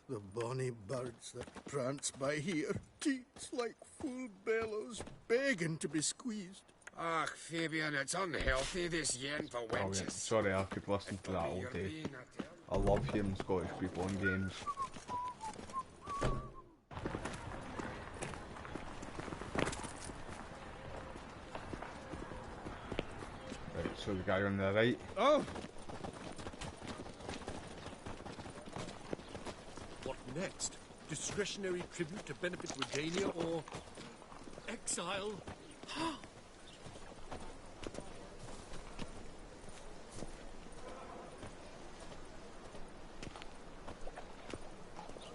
I: The bonny birds that prance by here, teats like full bellows, begging to be squeezed.
K: Ach, Fabian, it's unhealthy, this yen for
A: Oh yeah,
K: wenches.
A: sorry, I could listen to that all day. I love hearing Scottish people in games. Right, so the guy on the right.
K: Oh!
L: What next? Discretionary tribute to benefit Redania or exile?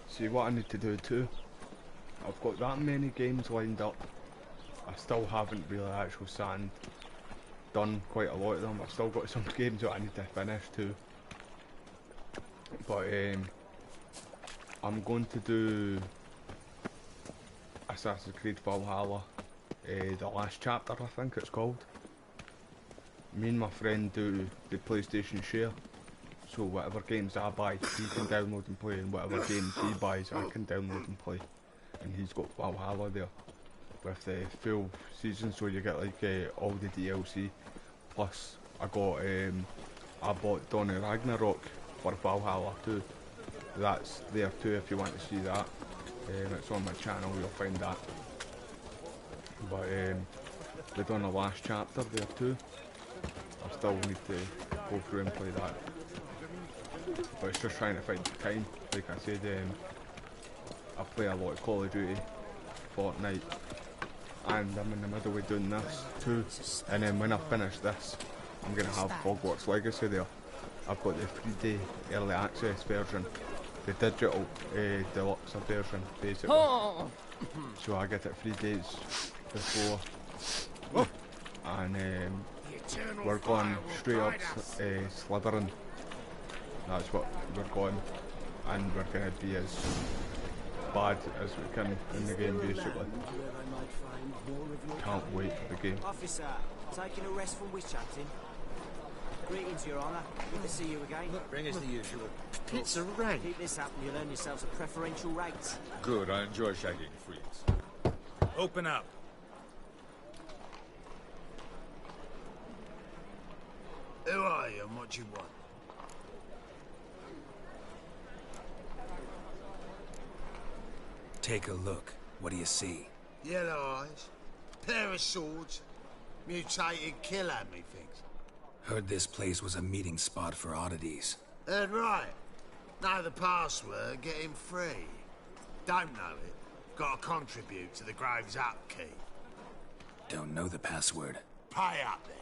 A: See what I need to do too. I've got that many games lined up. I still haven't really actually sat and done quite a lot of them. I've still got some games that I need to finish too. But I'm going to do Assassin's Creed Valhalla, the last chapter I think it's called. Me and my friend do the PlayStation share. So whatever games I buy, he can download and play, and whatever games he buys, I can download and play. And he's got Valhalla there, with the full season, so you get like all the DLC. Plus, I bought Donnie Ragnarok for Valhalla too. That's there too if you want to see that. It's on my channel, you'll find that. But we've done the last chapter there too. I still need to go through and play that. But it's just trying to find the time. Like I said, I play a lot of Call of Duty, Fortnite, and I'm in the middle of doing this too. And then when I finish this, I'm going to have Hogwarts Legacy there. I've got the 3-day early access version, the digital deluxe version basically.
K: Oh.
A: So I get it 3 days before. And we're going straight up Slytherin. That's what we're going, and we're going to be as bad as we can in the game basically. Can't wait for the game.
S: Officer, taking a rest from witch hunting. Greetings, Your Honour. Good to see you again.
J: Bring us the usual.
S: Pizza rank. Keep this up and you'll earn yourselves a preferential rate.
J: Good, I enjoy shagging freaks. Open up.
L: Who are you and what do you want?
D: Take a look. What do you see?
I: Yellow eyes, pair of swords, mutated killer, methinks.
D: Heard this place was a meeting spot for oddities.
I: Heard right. Know the password, get him free. Don't know it, got to contribute to the Grave's upkeep.
D: Don't know the password.
I: Pay up then.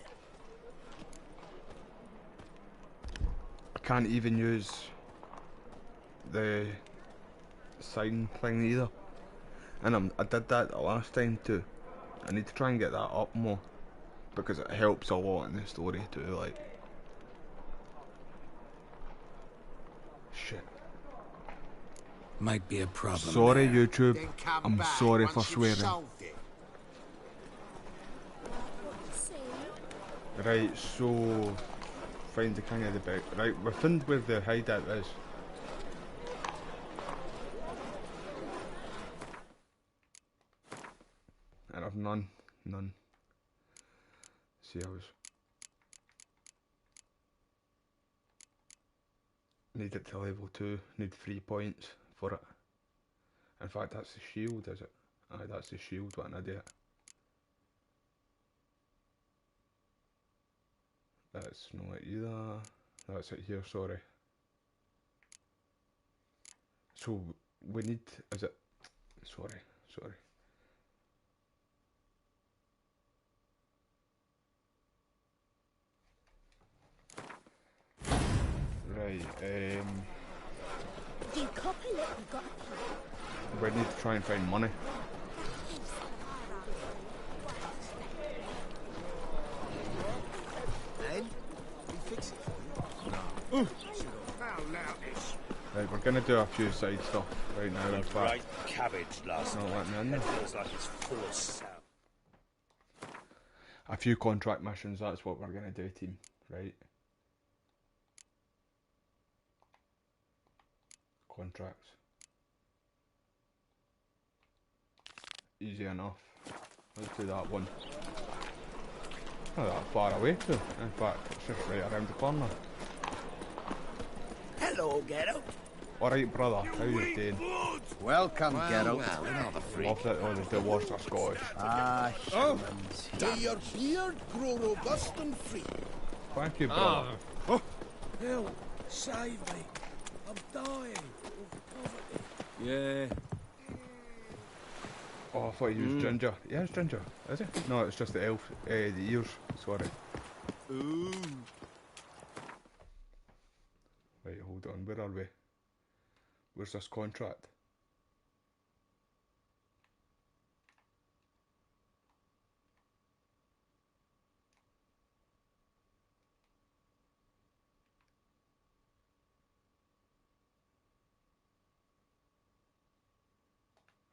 A: I can't even use the sign thing either, and I did that the last time too. I need to try and get that up more because it helps a lot in the story too. Like, shit.
D: Might be a problem.
A: Sorry,
D: there.
A: YouTube. I'm sorry for swearing. Right, so find the king of the big. Right, we found where the hideout is. And I've none. See, I was need it to level 2. Need 3 points for it. In fact, that's the shield, is it? Aye, that's the shield, what an idiot. That's not it either. That's it here, sorry. So, we need, is it, sorry. Right,
B: You copper look, you got a
A: we need to try and find money.
I: Then, we fix it for you.
A: Right, we're gonna do a few side stuff right now, in fact.
J: Great cabbage last
A: Not
J: night.
A: letting me in there.
J: It feels like it's full of sound.
A: A few contract missions, that's what we're gonna do, team, right? Contracts. Easy enough. Let's do that one. Not that far away too. In fact, it's just right around the corner.
L: Hello, Geralt.
A: Alright, brother, how you doing?
L: Welcome, Geralt.
Q: Well, another freak.
A: Love that all the divorce are Scottish.
L: Ah,
R: Oh,
L: humans.
R: may your beard grow robust and free.
A: Thank you, brother.
R: Oh.
L: Help, save me. I'm dying of poverty.
P: Yeah.
A: Oh, I thought he was ginger. Yeah, it's ginger, is it? No, it's just the elf, the ears, sorry.
L: Ooh.
A: Right, hold on, where are we? Where's this contract?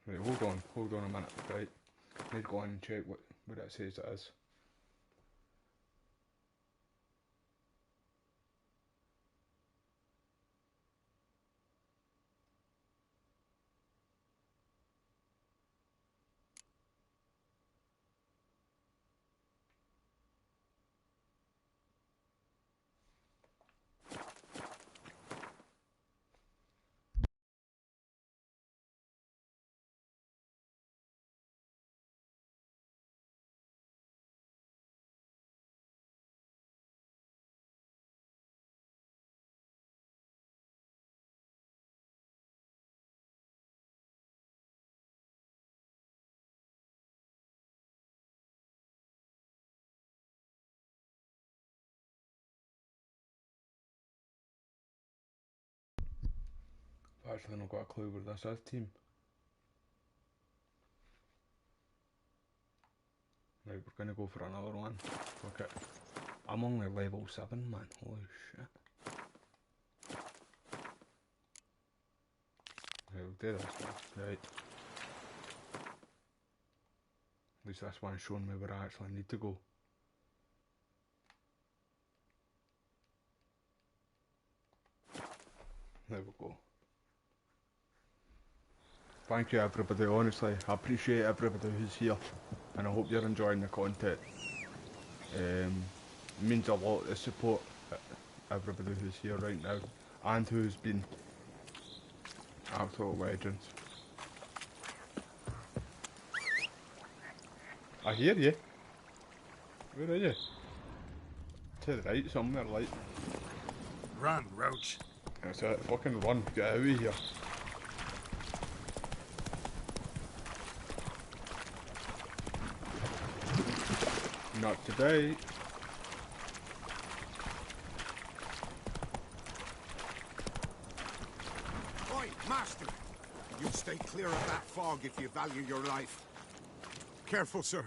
A: Right, hold on a minute, right. Need to go on and check what it says it is. I've actually not got a clue where this is, team. Right, we're gonna go for another one. Fuck it. I'm only level 7, man. Holy shit. Right, we'll do this one. Right. At least this one's showing me where I actually need to go. There we go. Thank you everybody, honestly. I appreciate everybody who's here. And I hope you're enjoying the content. It means a lot to support everybody who's here right now. And who's been absolute legends. I hear you. Where are you? To the right somewhere, like.
L: Run, Roach.
A: That's it, fucking run, get out of here. Not today.
C: Oi, Master! You stay clear of that fog if you value your life. Careful, sir.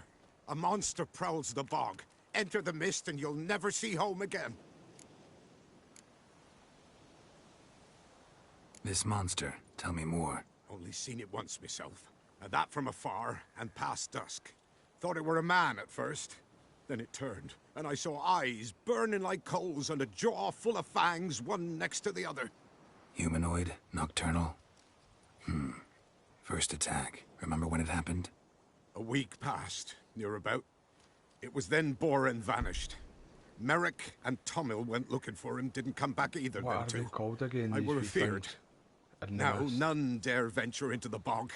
C: A monster prowls the bog. Enter the mist and you'll never see home again.
D: This monster, tell me more.
C: Only seen it once myself. And that from afar and past dusk. Thought it were a man at first. Then it turned, and I saw eyes burning like coals and a jaw full of fangs, one next to the other.
D: Humanoid? Nocturnal? First attack. Remember when it happened?
C: A week passed, near about. It was then Boren vanished. Merrick and Tomil went looking for him, didn't come back either.
A: What are they called again?
C: I
A: these
C: were
A: wee
C: feared.
A: things?
C: Now none dare venture into the bog.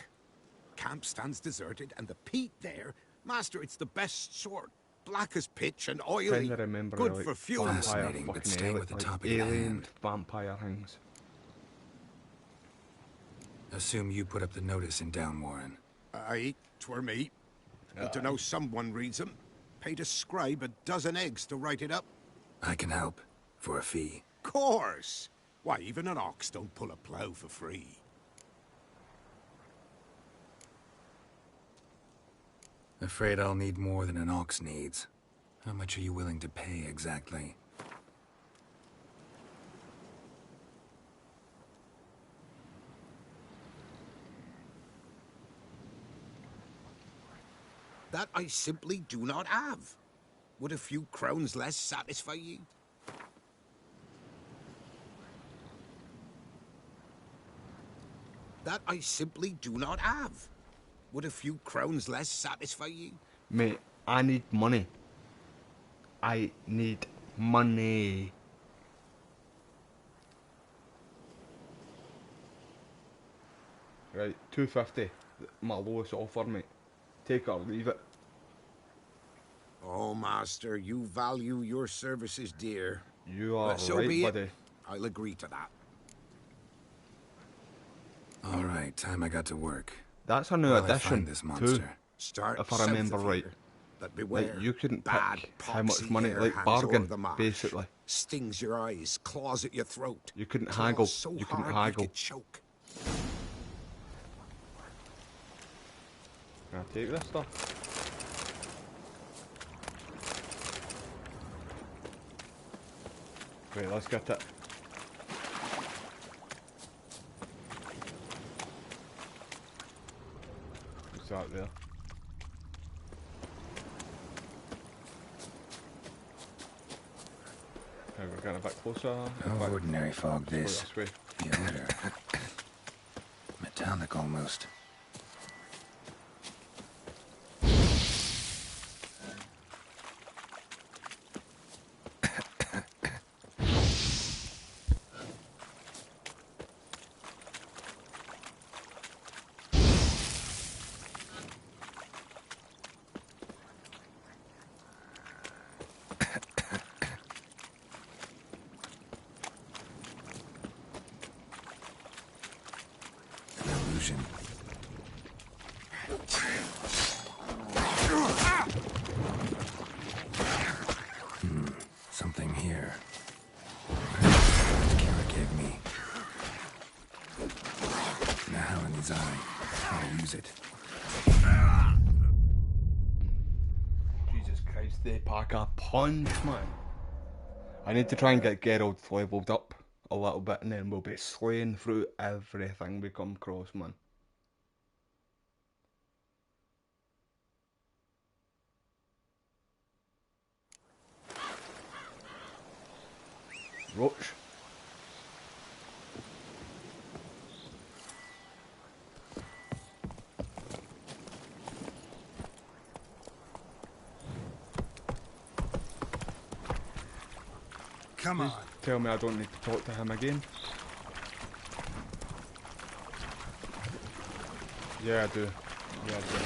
C: camp stands deserted, and the peat there. Master, it's the best sort. Black as pitch and oily.
A: Trying to remember
C: Good
A: like
C: for fuel.
D: Fascinating, but stay with the top of your
A: alien
D: hand.
A: vampire things.
D: Assume you put up the notice in Down Warren.
C: Aye, 'twere me. And to know someone reads 'em, paid a scribe a dozen eggs to write it up.
D: I can help, for a fee.
C: Course! Why, even an ox don't pull a plough for free.
D: Afraid I'll need more than an ox needs. How much are you willing to pay exactly?
C: That I simply do not have. Would a few crowns less satisfy you? That I simply do not have. Would a few crowns less satisfy you?
A: Mate, I need money. I need money. Right, 250. My lowest offer, mate. Take it or leave it.
C: Oh, master, you value your services dear.
A: You are
C: But so
A: right,
C: be it.
A: buddy.
C: I'll agree to that.
D: All right, time I got to work.
A: That's a new
D: Where'll I
A: addition
D: find this
A: too,
D: monster?
C: Start
A: if I
C: south
A: remember
C: of
A: right.
C: here. But beware,
A: Like, you couldn't
C: bad
A: pick how much
C: poxy
A: money,
C: air
A: like
C: hangs
A: bargain,
C: o'er the marsh.
A: basically.
C: Stings your eyes, claws at your throat.
A: You couldn't
C: Claws
A: haggle.
C: So
A: You couldn't
C: hard
A: haggle.
C: You could choke.
A: Can I take this stuff? Wait, let's get it. What's that there? Okay, we're getting a bit closer.
D: No ordinary fog, this.
A: This way.
D: The odor. Metallic almost. Illusion. Something here. Kira gave me. Now in his eye. How to use it.
A: Jesus Christ, they pack a punch, man. I need to try and get Geralt leveled up a little bit, and then we'll be slaying through everything we come across, man. Roach.
C: Come on.
A: Tell me I don't need to talk to him again. Yeah, I do. Yeah, I do.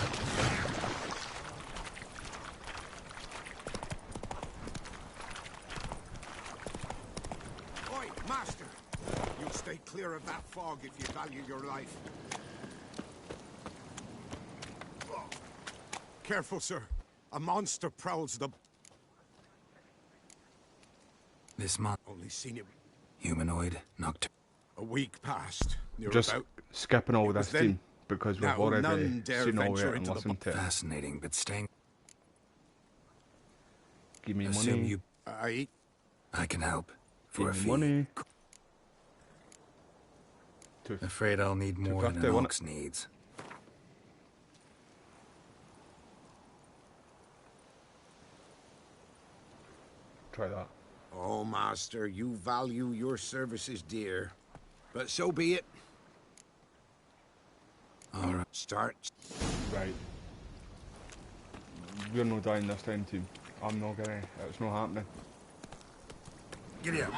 C: Oi, master! You'll stay clear of that fog if you value your life. Careful, sir. A monster prowls the...
D: This month.
C: Only seen it
D: Humanoid, nocturne.
C: a week past. You're
A: Just
C: about...
A: skipping all
C: It was
A: this
C: then.
A: team because we've
C: Now
A: already
C: none dare
A: seen all
C: venture
A: it and
C: into the
A: listened to it.
D: Fascinating, but staying.
A: Give me
D: Assume
A: money.
D: you.
C: I
D: can help. For a
A: Give
D: fee.
A: me money.
D: Afraid I'll need more than
A: 250,
D: an
A: wasn't
D: ox needs.
A: Try that.
C: Oh, master, you value your services dear. But so be it.
D: All right.
C: Start.
A: Right. We're not dying this time, team. I'm not gonna. It's not happening.
C: Get out.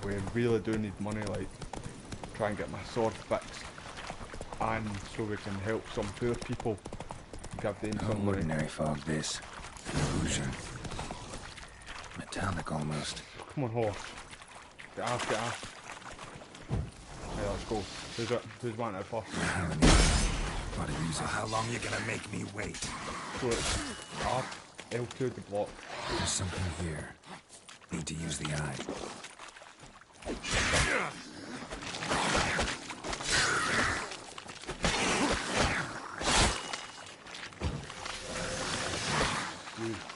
A: We really do need money, like. try and get my sword fixed, and so we can help some poor people. Give them
D: No
A: some money.
D: ordinary fog, this. An illusion. Metallic almost.
A: Come on, horse. Get off, get off. Hey, let's go. Who's wanting it first?
D: Gotta use it.
H: How long you gonna make me wait?
A: So it's up, L2 the block.
D: There's something here. Need to use the eye.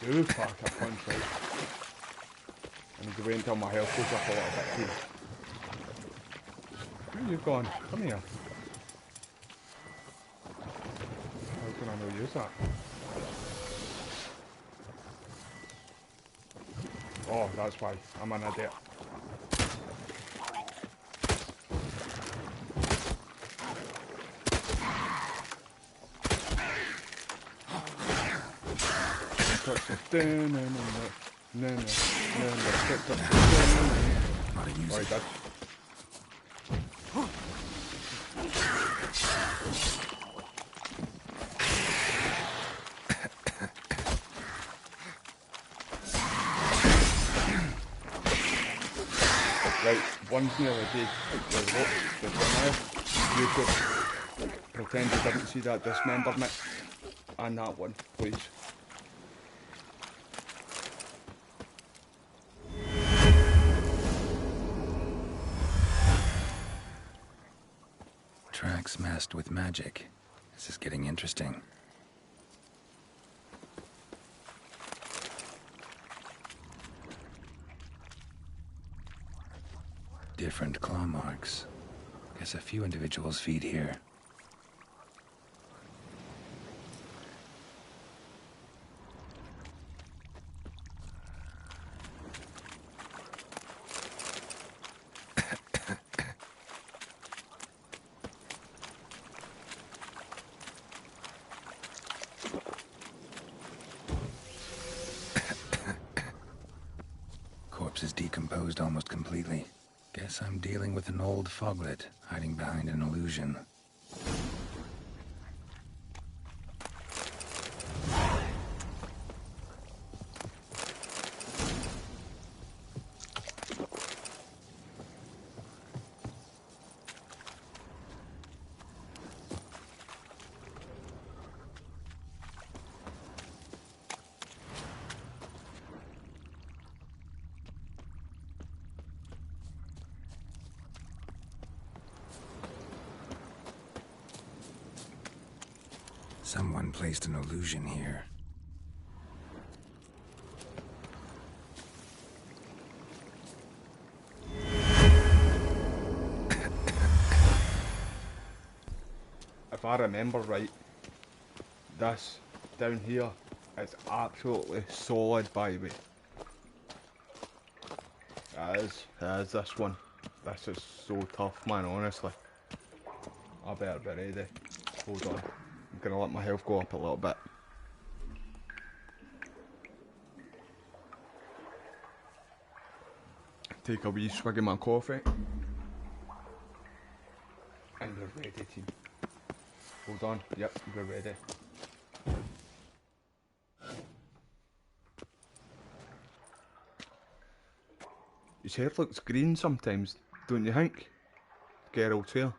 A: Do pack a punch out. I need to wait until my health goes up a little bit too. Where are you going? Come here. How can I not use that? Oh, that's why. I'm an idiot. Right, that's... Right, one's nearly dead. You could pretend you didn't see that dismemberment. And that one, please.
D: Tracks masked with magic. This is getting interesting. Different claw marks. Guess a few individuals feed here. Corpse is decomposed almost completely. Guess I'm dealing with an old foglet hiding behind an illusion. Someone placed an illusion here.
A: If I remember right, this down here is absolutely solid, by the way. It is this one. This is so tough, man, honestly. I better be ready. Hold on. I'm gonna let my health go up a little bit. Take a wee swig of my coffee. And we're ready, team. Hold on. Yep, we're ready. His hair looks green sometimes, don't you think? Geralt's hair.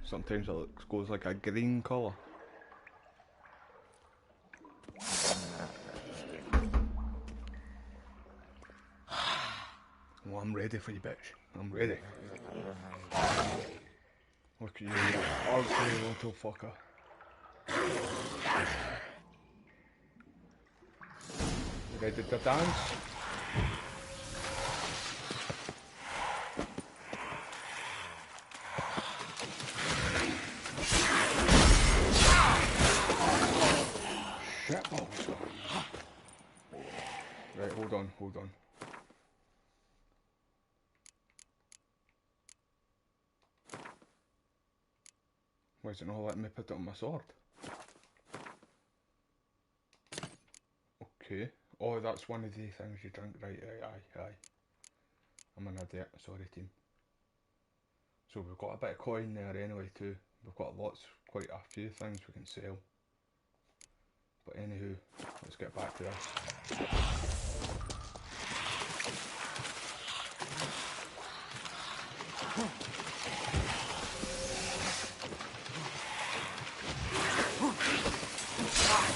A: Sometimes it goes like a green colour. Well, I'm ready for you, bitch. I'm ready. Look at you, you ugly little fucker. You ready to dance? Right, hold on. Why is it not letting me put it on my sword? Okay. Oh, that's one of the things you drink. Right, aye. I'm an idiot. Sorry, team. So we've got a bit of coin there anyway too. We've got quite a few things we can sell. But anywho, let's get back to this.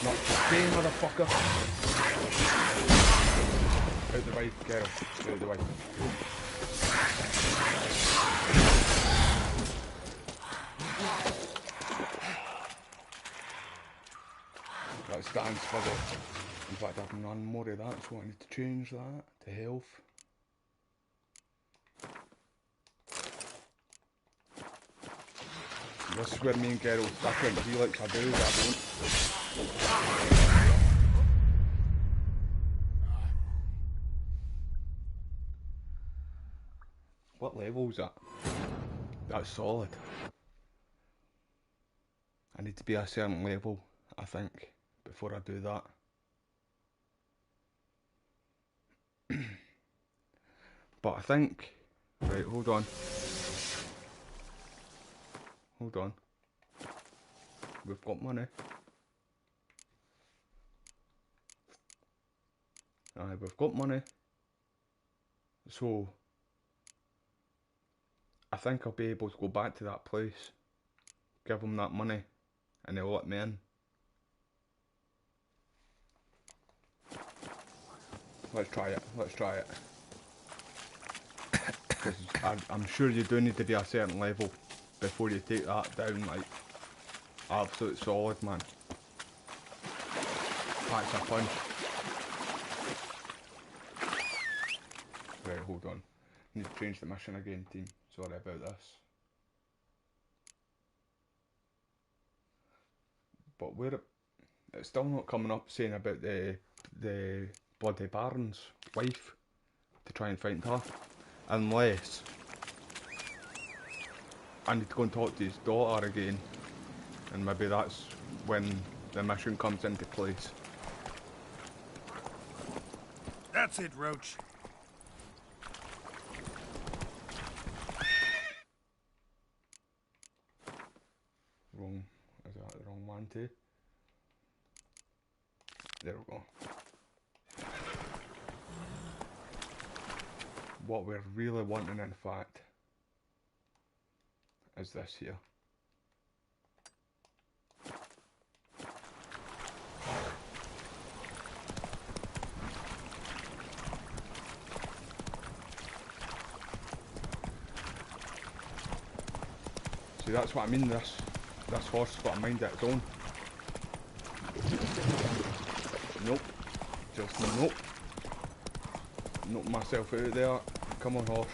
A: Not today, motherfucker! Out the way, Geralt. Out the way. That stands for the... In fact, I've none more of that, so I need to change that to health. This is where me and Geralt different. He likes a build, I don't. What level is that? That's solid. I need to be a certain level, I think, before I do that. But I think... Right, hold on. Hold on. We've got money. Aye, we've got money. So... I think I'll be able to go back to that place, give them that money, and they'll let me in. Let's try it, let's try it. Because I'm sure you do need to be a certain level before you take that down, like, absolute solid, man. Packs a punch. Right, hold on. Need to change the mission again, team. Sorry about this. But it's still not coming up saying about the bloody Baron's wife to try and find her. Unless I need to go and talk to his daughter again. And maybe that's when the mission comes into place.
J: That's it, Roach.
A: Wrong. Is that the wrong one too? There we go. What we're really wanting, in fact, is this here. See, that's what I mean, this horse has got a mind of its own. Nope. Just nope. Knock myself out there. Come on, horse.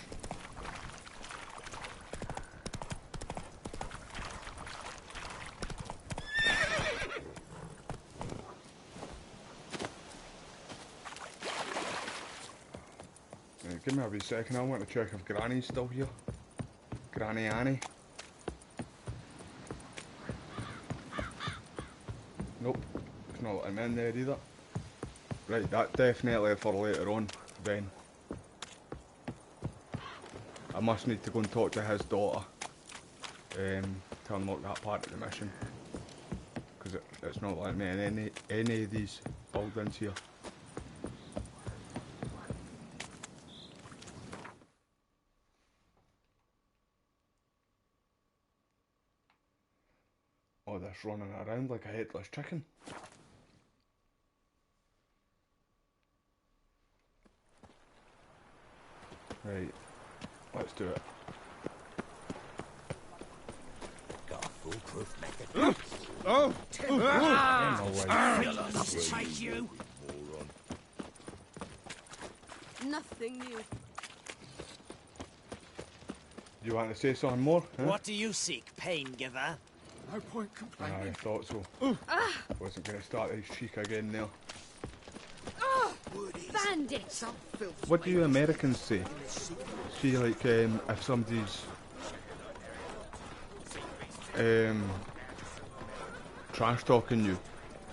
A: Give me a wee second, I want to check if Granny's still here. Granny Annie. Nope, it's not letting me in there either. Right, that definitely for later on, then. I must need to go and talk to his daughter to unlock that part of the mission. Because it's not letting me in any of these buildings here. Oh, that's running around like a headless chicken. Right, let's do it.
S: Got a foolproof method.
J: Oh!
S: Take you!
M: Nothing new.
A: You want to say something more? Huh?
S: What do you seek, pain giver?
J: No point complaining.
A: I thought so. Wasn't going to start his cheek again now.
M: Bandit!
A: What do you Americans say? See, like, if somebody's trash talking you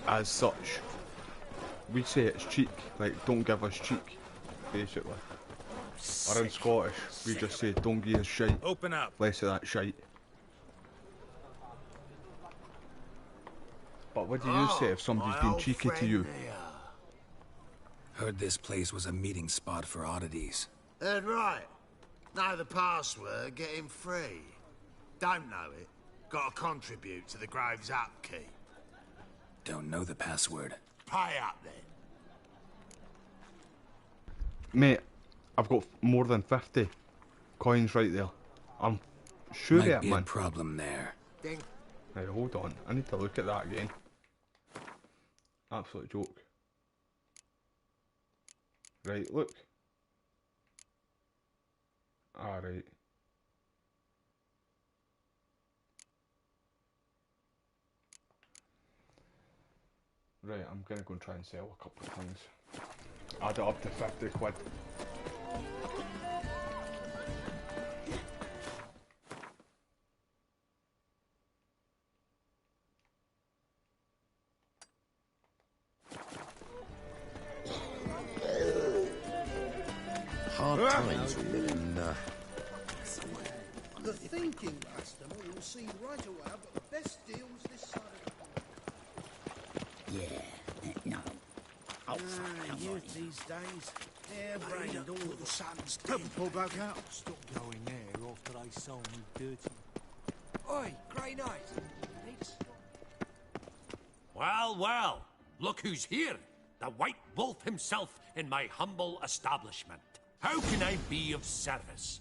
A: as such, we say it's cheek, like, don't give us cheek, basically. Or in Scottish, we just say don't give us shite.
E: Open up.
A: Less of that shite. But what do you say if somebody's been cheeky to you?
D: Heard this place was a meeting spot for oddities.
I: Heard right. Know the password, get him free. Don't know it, gotta contribute to the Grave's upkeep.
D: Don't know the password.
I: Pay up then.
A: Mate, I've got more than 50 coins right there. I'm sure
D: Might
A: it,
D: be
A: man.
D: a problem there.
I: Ding.
A: Now hold on, I need to look at that again. Absolute joke. Right, look. Alright. Right, I'm gonna go and try and sell a couple of things. Add it up to 50 quid.
Q: Hard times we live in,
R: The thinking customer will see right away I've got the best deals this side of the
S: No.
R: youth these days. Hair-brained all the sons. Poor bloke out.
S: Stop going there after I sold me dirty.
K: Oi, Grey Knight.
N: Well, well, look who's here. The White Wolf himself in my humble establishment. How can I be of service?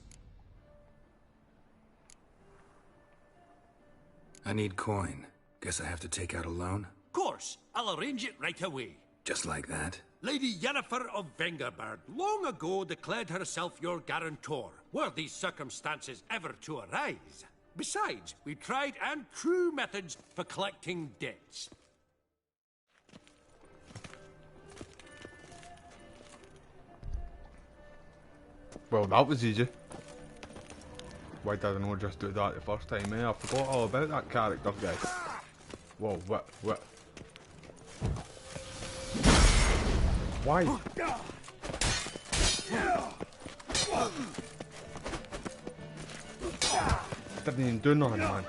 D: I need coin. Guess I have to take out a loan?
N: Of course, I'll arrange it right away.
D: Just like that?
N: Lady Yennefer of Vengerberg long ago declared herself your guarantor, were these circumstances ever to arise. Besides, we tried and true methods for collecting debts.
A: Well, that was easy. Why did I not just do that the first time, eh? I forgot all about that character, guys. Whoa, what? Why? Didn't even do nothing, man.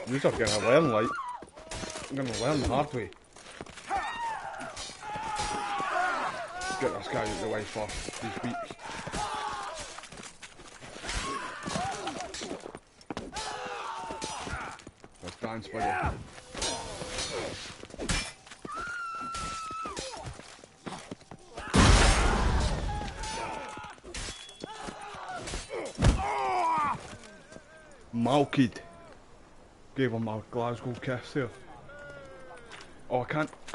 A: These are gonna learn, like. I'm gonna learn the hard way. Get this guy out of the way first. He's weak. Let's dance, buddy. Malkid. Gave him a Glasgow kiss there. Oh, I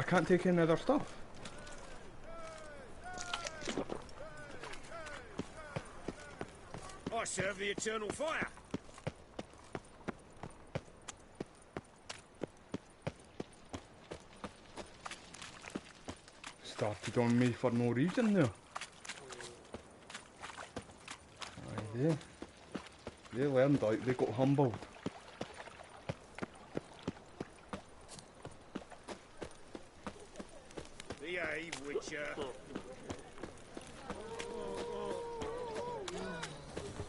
A: can't take any other stuff.
J: I serve the eternal fire.
A: Started on me for no reason there. Aye, they learned, like, they got humbled.
J: Behave, Witcher.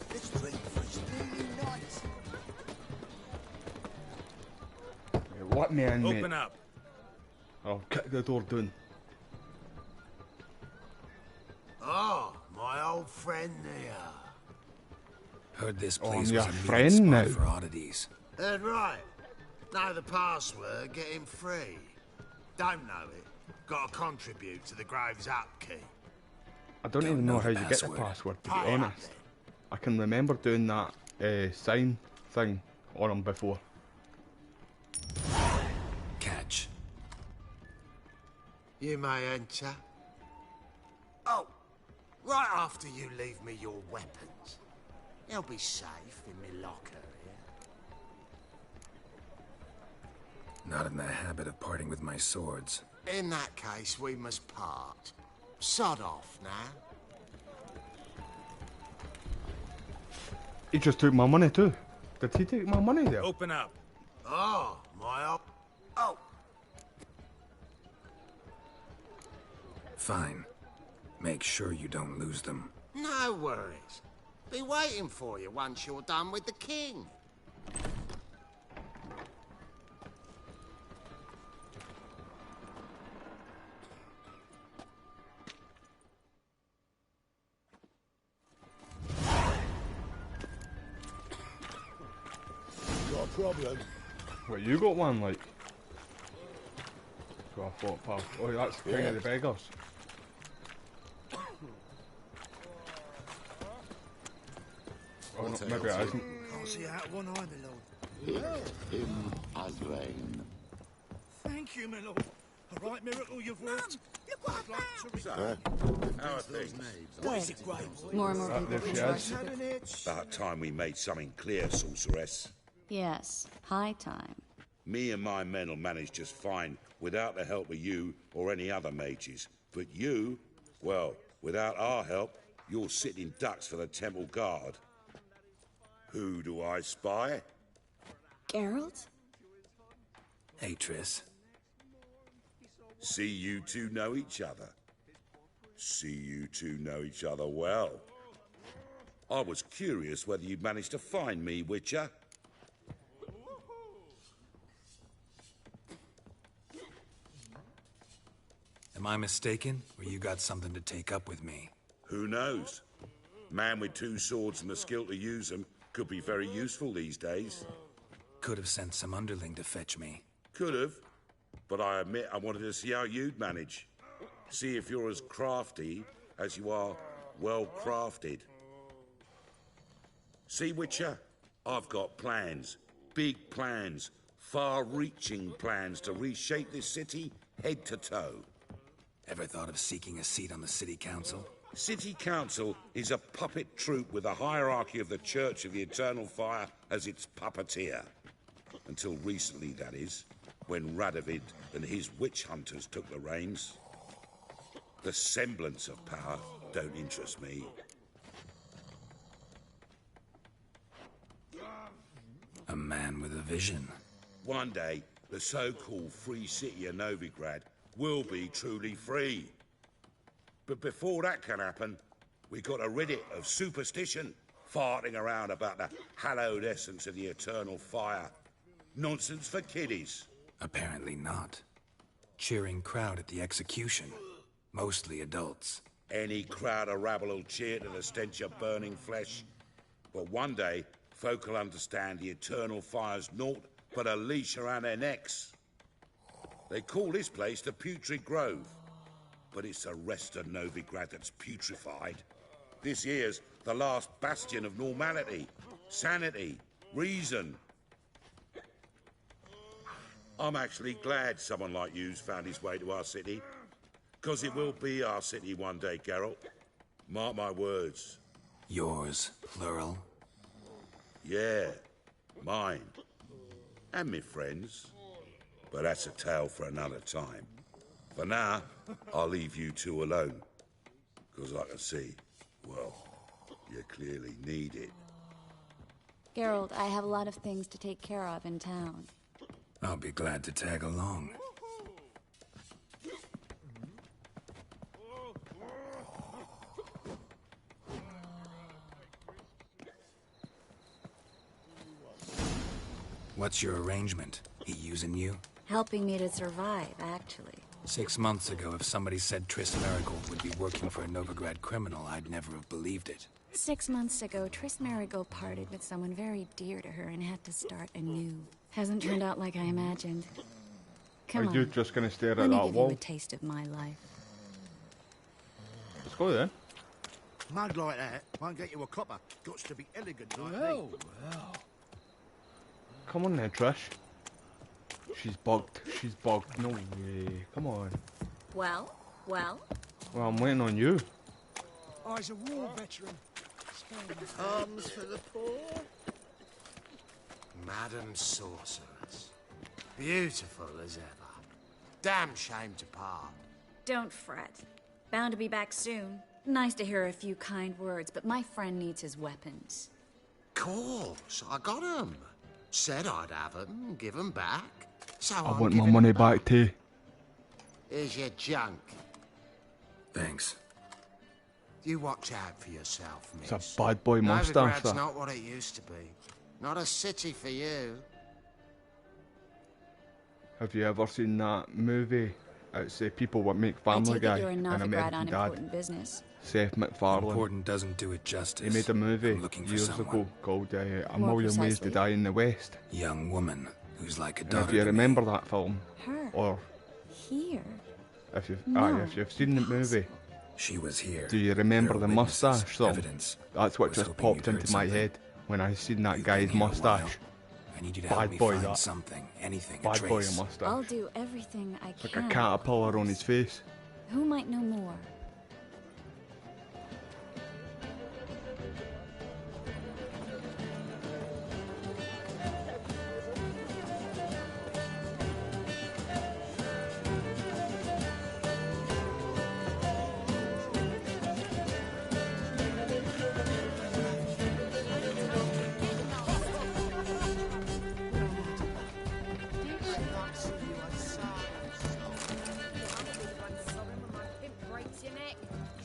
R: Let's drink for steely nights.
A: Let me in, mate.
J: Open up.
A: I'll kick the door down.
I: Oh, my old friend there.
D: Heard this
A: Oh,
D: place
A: I'm
D: was
A: your
D: a
A: friend
D: meeting spot
A: now.
D: for oddities.
I: Heard right. Know the password, get him free. Don't know it, gotta contribute to the Grave's upkeep.
A: I don't even know how you get the password, to be honest. I can remember doing that sign thing on him before.
D: Catch.
I: You may enter. Oh, right after you leave me your weapons. They'll be safe in my locker here.
D: Not in the habit of parting with my swords.
I: In that case, we must part. Sod off now.
A: He just took my money too. Did he take my money there?
J: Open up.
I: Oh, my up. Oh.
D: Fine. Make sure you don't lose them.
I: No worries. Be waiting for you once you're done with the king.
Q: Got a problem?
A: Wait, you got one, like? So I thought, pal. Oh, that's the king of the beggars. Oh, no, maybe it isn't.
R: Can't see out of one eye, my lord.
Q: Him as rain.
R: Thank you, my lord. A right miracle you've worked. I'd like to
H: How are things?
R: What is it, Grave?
O: More and more people
A: there she
O: can
A: is.
O: trust it.
H: About time we made something clear, sorceress.
O: Yes, high time.
H: Me and my men will manage just fine without the help of you or any other mages. But you, well, without our help, you're sitting ducks for the temple guard. Who do I spy?
O: Geralt?
D: Hey, Triss.
H: See you two know each other. See you two know each other well. I was curious whether you'd managed to find me, Witcher.
D: Am I mistaken, or you got something to take up with me?
H: Who knows? Man with two swords and the skill to use them could be very useful these days.
D: Could have sent some underling to fetch me.
H: Could have, but I admit I wanted to see how you'd manage. See if you're as crafty as you are well crafted. See, Witcher, I've got plans. Big plans. Far-reaching plans to reshape this city head to toe.
D: Ever thought of seeking a seat on the city council?
H: City Council is a puppet troupe with the hierarchy of the Church of the Eternal Fire as its puppeteer. Until recently, that is, when Radovid and his witch hunters took the reins. The semblance of power don't interest me.
D: A man with a vision.
H: One day, the so-called free city of Novigrad will be truly free. But before that can happen, we got to rid it of superstition, farting around about the hallowed essence of the eternal fire. Nonsense for kiddies.
D: Apparently not. Cheering crowd at the execution. Mostly adults.
H: Any crowd of rabble will cheer to the stench of burning flesh. But one day, folk will understand the eternal fire's naught but a leash around their necks. They call this place the Putrid Grove. But it's the rest of Novigrad that's putrefied. This here's the last bastion of normality, sanity, reason. I'm actually glad someone like you's found his way to our city. 'Cause it will be our city one day, Geralt. Mark my words.
D: Yours, plural?
H: Yeah, mine. And me friends. But that's a tale for another time. For now, I'll leave you two alone. 'Cause I can see, well, you clearly need it.
O: Geralt, I have a lot of things to take care of in town.
D: I'll be glad to tag along. What's your arrangement? He using you?
O: Helping me to survive, actually.
D: 6 months ago, if somebody said Triss Marigold would be working for a Novigrad criminal, I'd never have believed it.
O: 6 months ago, Triss Marigold parted with someone very dear to her and had to start anew. Hasn't turned out like I imagined. Come on.
A: Are you just gonna stare at
O: Let me
A: that
O: give
A: wall?
O: you a taste of my life.
A: Let's go then.
R: Mug like that won't get you a copper. Gots to be elegant like
F: Well,
R: me.
F: well.
A: Come on then, Trish. She's bugged. She's bugged. No way. Come on.
O: Well? Well?
A: Well, I'm waiting on you.
R: I's a war veteran.
I: Arms for the poor? Madam Sorceress. Beautiful as ever. Damn shame to part.
O: Don't fret. Bound to be back soon. Nice to hear a few kind words, but my friend needs his weapons.
I: course. I got 'em. Said I'd have 'em and give 'em back. So
A: I
I: I'm
A: want my
I: giving
A: money
I: 'em
A: back too.
I: Here's your junk.
D: Thanks.
I: You watch out for yourself, miss.
A: It's a bad boy moustache,
I: Novigrad's
A: that.
I: not what it used to be. Not a city for you.
A: Have you ever seen that movie? It's the people what make
O: I
A: Family
O: take
A: Guy,
O: it you're a
A: an
O: Novigrad
A: American
O: on
A: Dad.
O: important business.
A: Seth MacFarlane.
D: Important doesn't do it justice.
A: He made a movie
D: I'm looking for
A: years
D: someone.
A: ago called A
O: More
A: Million Ways to
O: precisely.
A: Die in the West.
D: Young woman who's like a
A: And
D: daughter
A: if you
D: to me.
A: remember that film,
O: Her.
A: or
O: Here.
A: if you've
O: No.
A: if you've seen the movie,
D: She was here.
A: do you remember
D: There
A: the
D: are witnesses,
A: mustache song?
D: evidence.
A: That's what
D: Was
A: just
D: hoping
A: popped
D: you'd heard
A: into my
D: something.
A: head when I seen that
D: You've
A: guy's
D: been here a
A: mustache.
D: while. I need you to help
A: Bad
D: me
A: boy,
D: find
A: that.
D: something, anything, a
A: Bad boy
D: trace.
A: mustache.
O: I'll do everything I
A: Like
O: can.
A: a caterpillar on his face.
O: Who might know more?
B: Breaks your neck,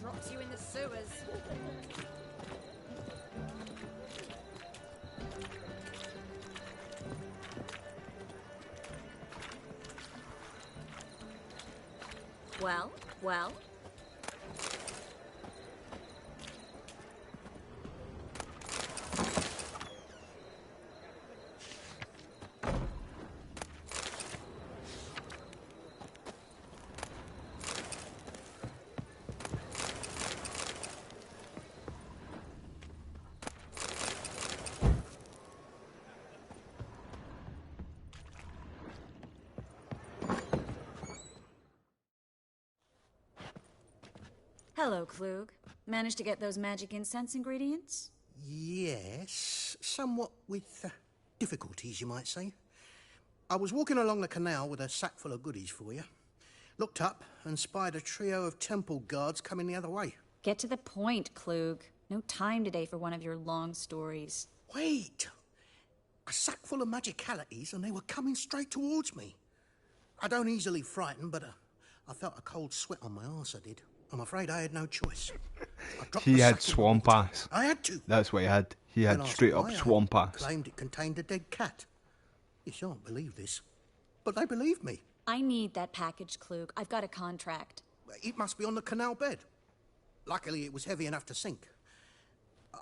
B: drops you in the sewers.
O: Well, well. Hello, Klug. Managed to get those magic incense ingredients?
R: Yes, somewhat with difficulties, you might say. I was walking along the canal with a sack full of goodies for you. Looked up and spied a trio of temple guards coming the other way.
O: Get to the point, Klug. No time today for one of your long stories.
R: Wait! A sack full of magicalities and they were coming straight towards me. I don't easily frighten, but I felt a cold sweat on my arse, I did. I'm afraid I had no choice. I dropped
A: He
R: the
A: had
R: sack in the
A: swamp
R: water.
A: ass.
R: I had to.
A: That's what he had. He
R: When
A: had
R: asked
A: straight up
R: why, I
A: swamp ass.
R: claimed it contained a dead cat. You shan't believe this, but they believed me.
O: I need that package, Klug. I've got a contract.
R: It must be on the canal bed. Luckily, it was heavy enough to sink.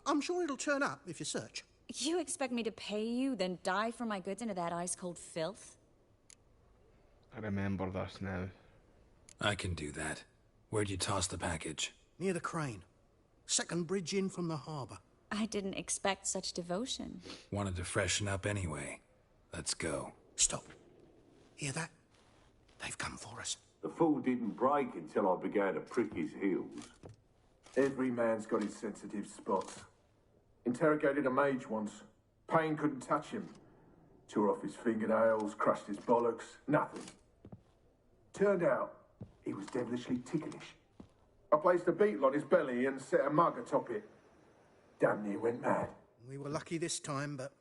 R: I'm sure it'll turn up if you search.
O: You expect me to pay you, then dive for my goods into that ice-cold filth?
A: I remember this now.
D: I can do that. Where'd you toss the package?
R: Near the crane. Second bridge in from the harbour.
O: I didn't expect such devotion.
D: Wanted to freshen up anyway. Let's go.
R: Stop. Hear that? They've come for us.
T: The fool didn't break until I began to prick his heels.
U: Every man's got his sensitive spots. Interrogated a mage once. Pain couldn't touch him. Tore off his fingernails, crushed his bollocks, nothing. Turned out, he was devilishly ticklish. I placed a beetle on his belly and set a mug atop it. Damn near went mad.
R: We were lucky this time, but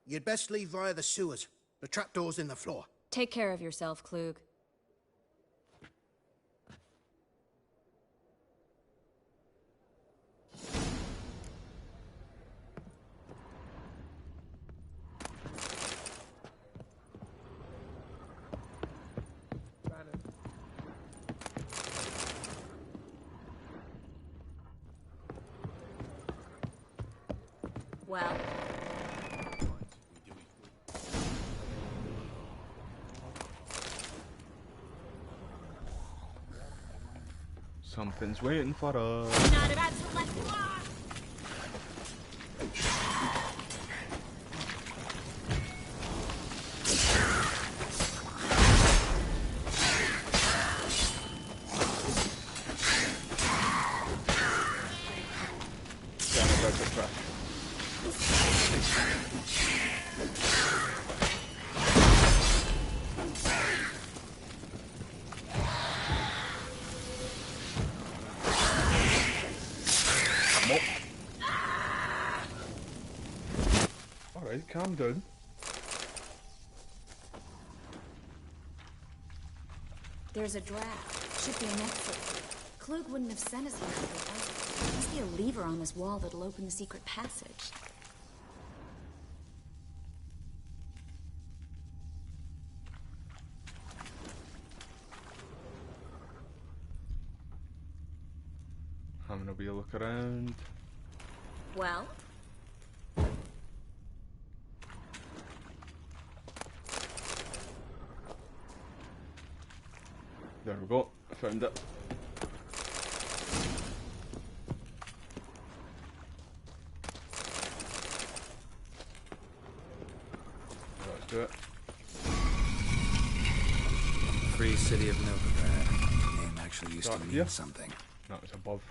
R: you'd best leave via the sewers. The trapdoor's in the floor.
O: Take care of yourself, Klug. Well,
A: Something's waiting for us.
B: Not about to let
A: Come calm down.
O: There's a draft. Should be an exit. Klug wouldn't have sent us here without it. There must be a lever on this wall that'll open the secret passage.
A: Having a wee look around.
O: Well?
A: There we go. I found it. Let's do it.
D: Free city of Novigrad. The name actually used to mean something.
A: No, it's above,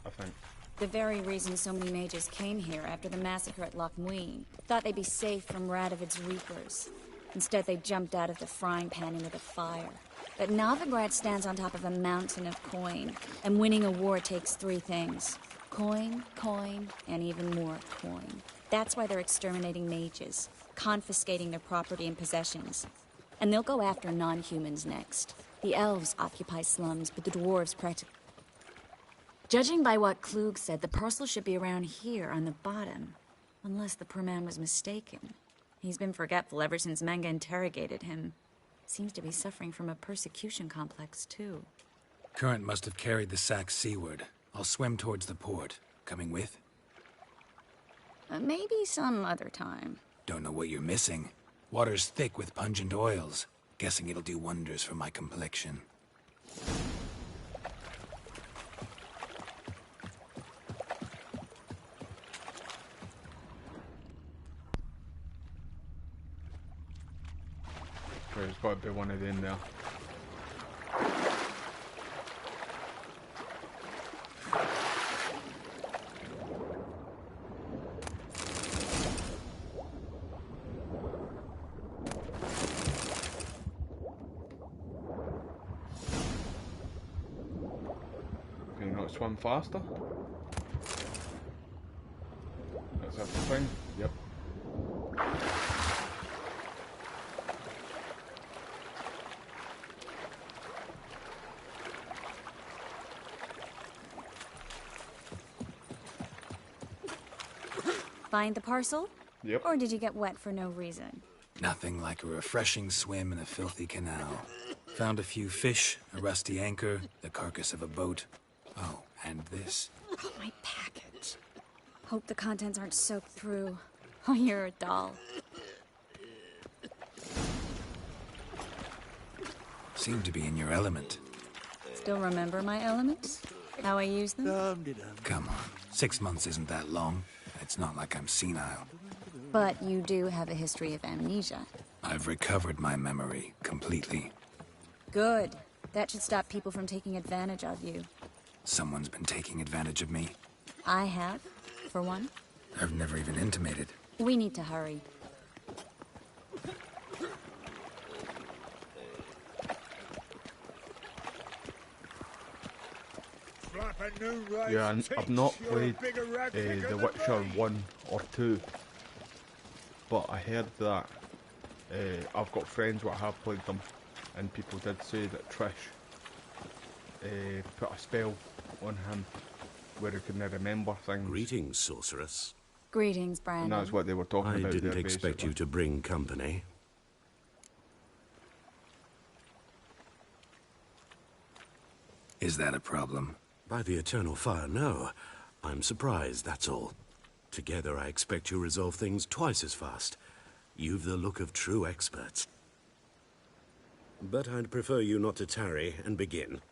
A: I think.
O: The very reason so many mages came here after the massacre at Loch Muin. Thought they'd be safe from Radovid's reapers. Instead, they jumped out of the frying pan into the fire. But Novigrad stands on top of a mountain of coin, and winning a war takes three things. Coin, coin, and even more coin. That's why they're exterminating mages, confiscating their property and possessions. And they'll go after non-humans next. The elves occupy slums, but the dwarves practically... Judging by what Klug said, the parcel should be around here on the bottom. Unless the poor man was mistaken. He's been forgetful ever since Manga interrogated him. Seems to be suffering from a persecution complex, too.
D: Current must have carried the sack seaward. I'll swim towards the port. Coming with?
O: Maybe some other time.
D: Don't know what you're missing. Water's thick with pungent oils. Guessing it'll do wonders for my complexion.
A: There's got to be one of them there. Can you not swim faster? That's the thing. Yep.
O: Find the parcel?
A: Yep.
O: Or did you get wet for no reason?
D: Nothing like a refreshing swim in a filthy canal. Found a few fish, a rusty anchor, the carcass of a boat. Oh, and this.
O: Oh, my package. Hope the contents aren't soaked through. Oh, you're a doll.
D: Seem to be in your element.
O: Still remember my elements? How I use them?
D: Come on, 6 months isn't that long. It's not like I'm senile.
O: But you do have a history of amnesia.
D: I've recovered my memory completely.
O: Good. That should stop people from taking advantage of you.
D: Someone's been taking advantage of me.
O: I have, for one.
D: I've never even intimated.
O: We need to hurry.
A: Yeah, I've not played The Witcher 1 or 2, but I heard that I've got friends that have played them, and people did say that Trish put a spell on him where he couldn't remember things.
L: Greetings, sorceress.
O: Greetings, Brandon.
A: And that's what they were talking about.
L: I didn't
A: there,
L: expect
A: basically.
L: you to bring company.
D: Is that a problem?
L: By the eternal fire, no. I'm surprised, that's all. Together, I expect to resolve things twice as fast. You've the look of true experts. But I'd prefer you not to tarry and begin.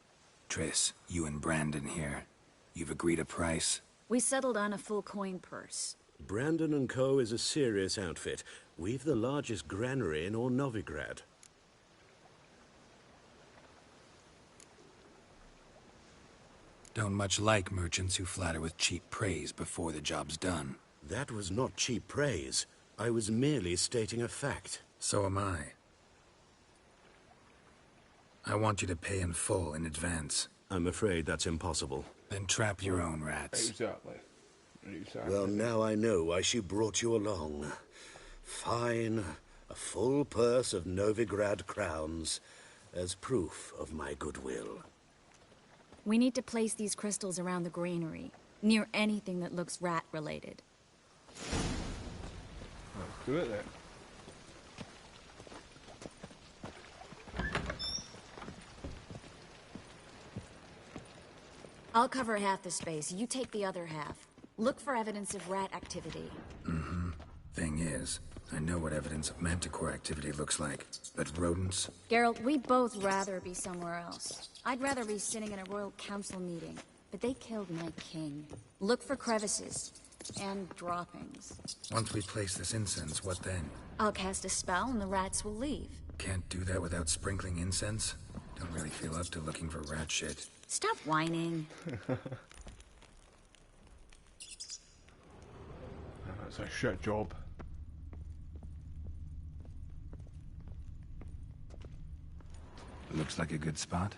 D: Triss, you and Brandon here. You've agreed a price?
O: We settled on a full coin purse.
L: Brandon & Co. is a serious outfit. We've the largest granary in all Novigrad.
D: Don't much like merchants who flatter with cheap praise before the job's done.
L: That was not cheap praise. I was merely stating a fact.
D: So am I. I want you to pay in full in advance.
L: I'm afraid that's impossible.
D: Then trap your own rats.
A: Exactly.
L: Well, now I know why she brought you along. Fine. A full purse of Novigrad crowns as proof of my goodwill.
O: We need to place these crystals around the granary, near anything that looks rat-related.
A: Let's do it then.
O: I'll cover half the space, you take the other half. Look for evidence of rat activity.
D: Mm-hmm. Thing is, I know what evidence of manticore activity looks like, but rodents?
O: Geralt, we'd both rather be somewhere else. I'd rather be sitting in a royal council meeting, but they killed my king. Look for crevices and droppings.
D: Once we place this incense, what then?
O: I'll cast a spell and the rats will leave.
D: Can't do that without sprinkling incense? Don't really feel up to looking for rat shit.
O: Stop whining.
A: That's a shit job.
D: Looks like a good spot.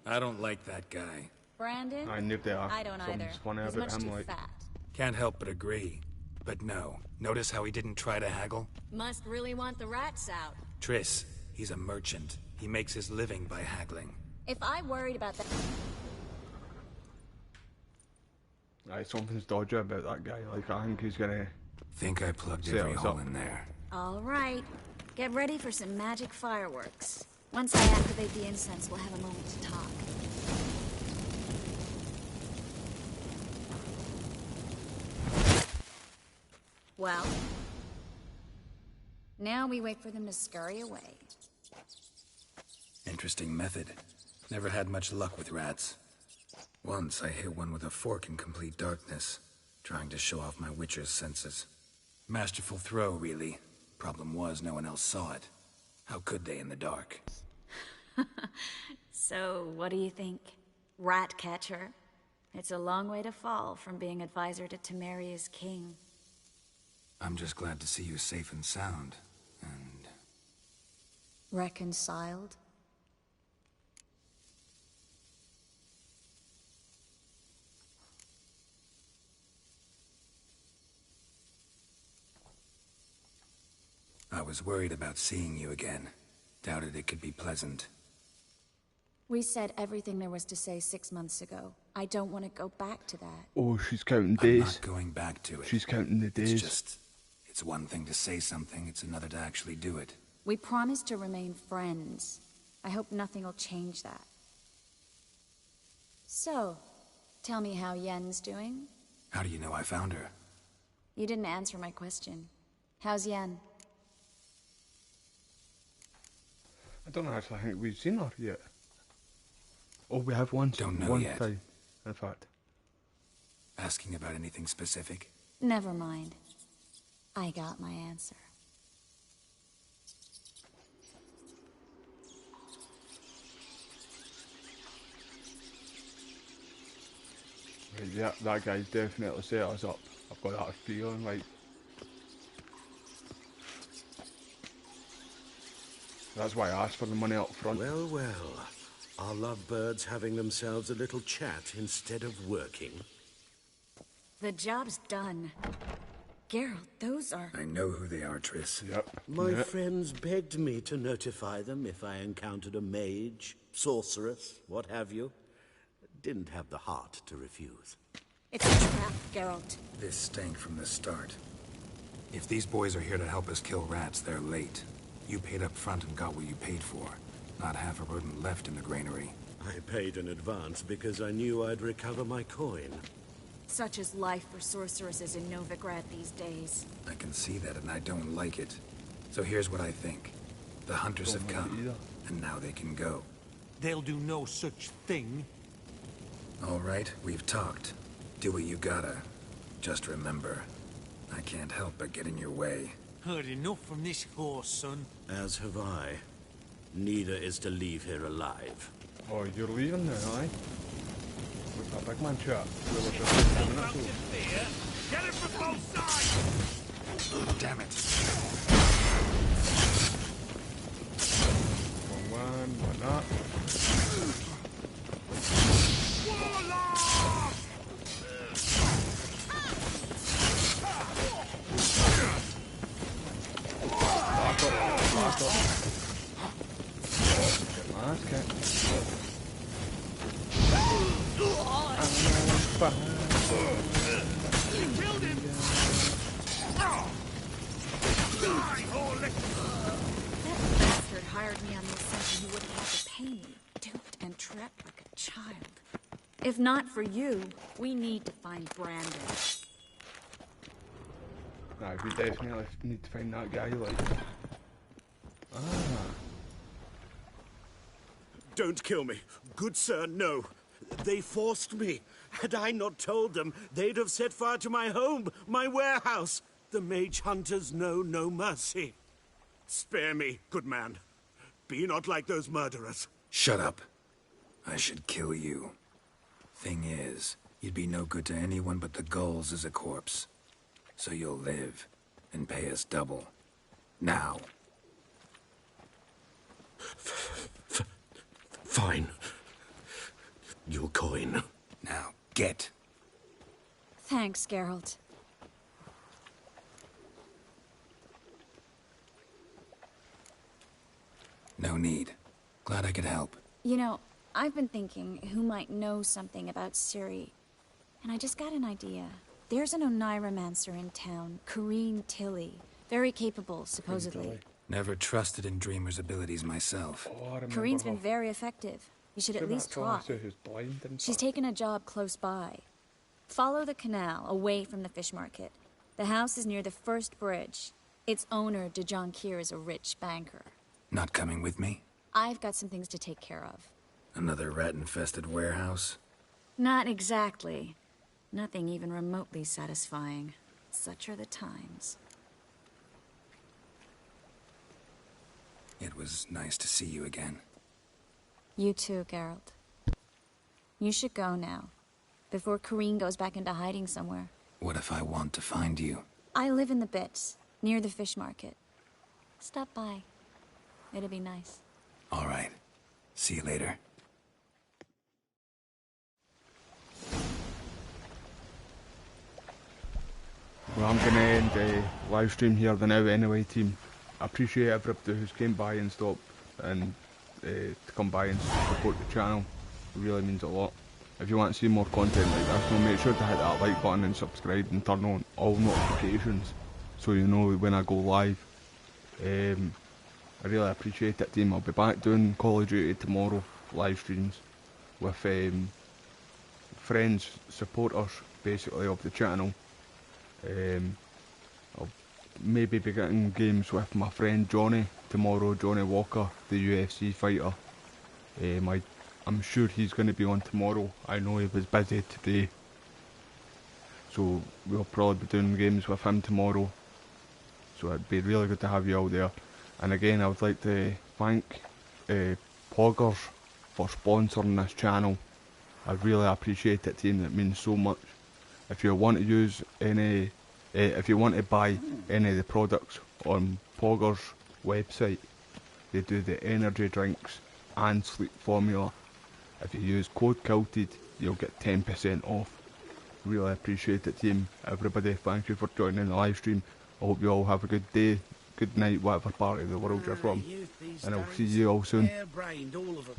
D: I don't like that guy.
O: Brandon?
A: I knew they are.
O: I don't either.
A: Something's funny
O: He's
A: about
O: much
A: him,
O: too
A: like.
O: fat.
D: Can't help but agree. But no. Notice how he didn't try to haggle?
O: Must really want the rats out.
D: Triss, he's a merchant. He makes his living by haggling.
O: If I worried about that...
A: Aye, something's dodgy about that guy. Like, I think he's gonna...
D: Think I plugged every hole in there.
O: All right. Get ready for some magic fireworks. Once I activate the incense, we'll have a moment to talk. Well, now we wait for them to scurry away.
D: Interesting method. Never had much luck with rats. Once I hit one with a fork in complete darkness, trying to show off my witcher's senses. Masterful throw, really. Problem was, no one else saw it. How could they in the dark?
O: So, what do you think? Rat catcher? It's a long way to fall from being advisor to Temeria's king.
D: I'm just glad to see you safe and sound, and...
O: Reconciled?
D: I was worried about seeing you again. Doubted it could be pleasant.
O: We said everything there was to say 6 months ago. I don't want to go back to that.
A: Oh, she's counting days.
D: I'm not going back to it.
A: She's counting the days.
D: It's one thing to say something, it's another to actually do it.
O: We promised to remain friends. I hope nothing will change that. So, tell me how Yen's doing?
D: How do you know I found her?
O: You didn't answer my question. How's Yen?
A: I don't actually think we've seen her yet. Oh, we have once.
D: Don't know
A: one
D: yet.
A: time, in fact.
D: Asking about anything specific?
O: Never mind. I got my answer.
A: Right, yeah, that guy's definitely set us up. I've got that feeling, like... That's why I asked for the money up front.
L: Well, well. Are lovebirds having themselves a little chat instead of working?
O: The job's done. Geralt, those are...
D: I know who they are, Triss.
A: Yep.
L: My friends begged me to notify them if I encountered a mage, sorceress, what have you. Didn't have the heart to refuse.
O: It's a trap, Geralt.
D: This stank from the start. If these boys are here to help us kill rats, they're late. You paid up front and got what you paid for. Not half a rodent left in the granary.
L: I paid in advance because I knew I'd recover my coin.
O: Such is life for sorceresses in Novigrad these days.
D: I can see that, and I don't like it. So here's what I think. The hunters have come, and now they can go.
N: They'll do no such thing.
D: All right, we've talked. Do what you gotta. Just remember, I can't help but get in your way.
N: Heard enough from this horse, son.
L: As have I. Neither is to leave here alive.
A: Oh, you're leaving now, aye? With that big man chat. We were just 10 minutes ago.
J: Get it from both sides!
D: Damn it.
A: One, whatnot. Blast off. Get my ass kicked.
B: You killed him!
O: That bastard hired me on the assumption he wouldn't have to pay me, duped and trapped like a child. If not for you, we need to find Brandon.
A: Nah, we definitely need to find that guy, like...
L: Don't kill me. Good sir, no. They forced me. Had I not told them, they'd have set fire to my home, my warehouse. The mage hunters know no mercy. Spare me, good man. Be not like those murderers.
D: Shut up. I should kill you. Thing is, you'd be no good to anyone but the gulls as a corpse. So you'll live and pay us double. Now.
L: Fine. Your coin.
D: Now, get.
O: Thanks, Geralt.
D: No need. Glad I could help.
O: You know, I've been thinking who might know something about Ciri. And I just got an idea. There's an Oneiromancer in town, Corrine Tilly. Very capable, supposedly.
D: Never trusted in Dreamer's abilities myself.
O: Corrine's been very effective. You should at least try. She's taken a job close by. Follow the canal, away from the fish market. The house is near the first bridge. Its owner, de Jonquier, is a rich banker.
D: Not coming with me?
O: I've got some things to take care of.
D: Another rat-infested warehouse?
O: Not exactly. Nothing even remotely satisfying. Such are the times.
D: It was nice to see you again.
O: You too, Geralt. You should go now, before Corrine goes back into hiding somewhere.
D: What if I want to find you?
O: I live in the Bits, near the fish market. Stop by. It'd be nice.
D: All right. See you later.
A: Well, I'm going to end the live stream here the now anyway, team. I appreciate everybody who's came by and stopped and to come by and support the channel. It really means a lot. If you want to see more content like this, so make sure to hit that like button and subscribe and turn on all notifications so you know when I go live. I really appreciate it, team. I'll be back doing Call of Duty tomorrow, live streams, with friends, supporters, basically, of the channel. I'll maybe be getting games with my friend Johnny tomorrow, Johnny Walker, the UFC fighter. I'm sure he's going to be on tomorrow. I know he was busy today. So we'll probably be doing games with him tomorrow. So it'd be really good to have you all there. And again, I would like to thank Poggers for sponsoring this channel. I really appreciate it, team. It means so much. If you want to use any, if you want to buy any of the products on Poggers' website, they do the energy drinks and sleep formula. If you use code KILTED, you'll get 10% off. Really appreciate it, team. Everybody, thank you for joining the live stream. I hope you all have a good day, good night, whatever part of the world you're from. And I'll see you all soon.
E: Hair-brained, all of them.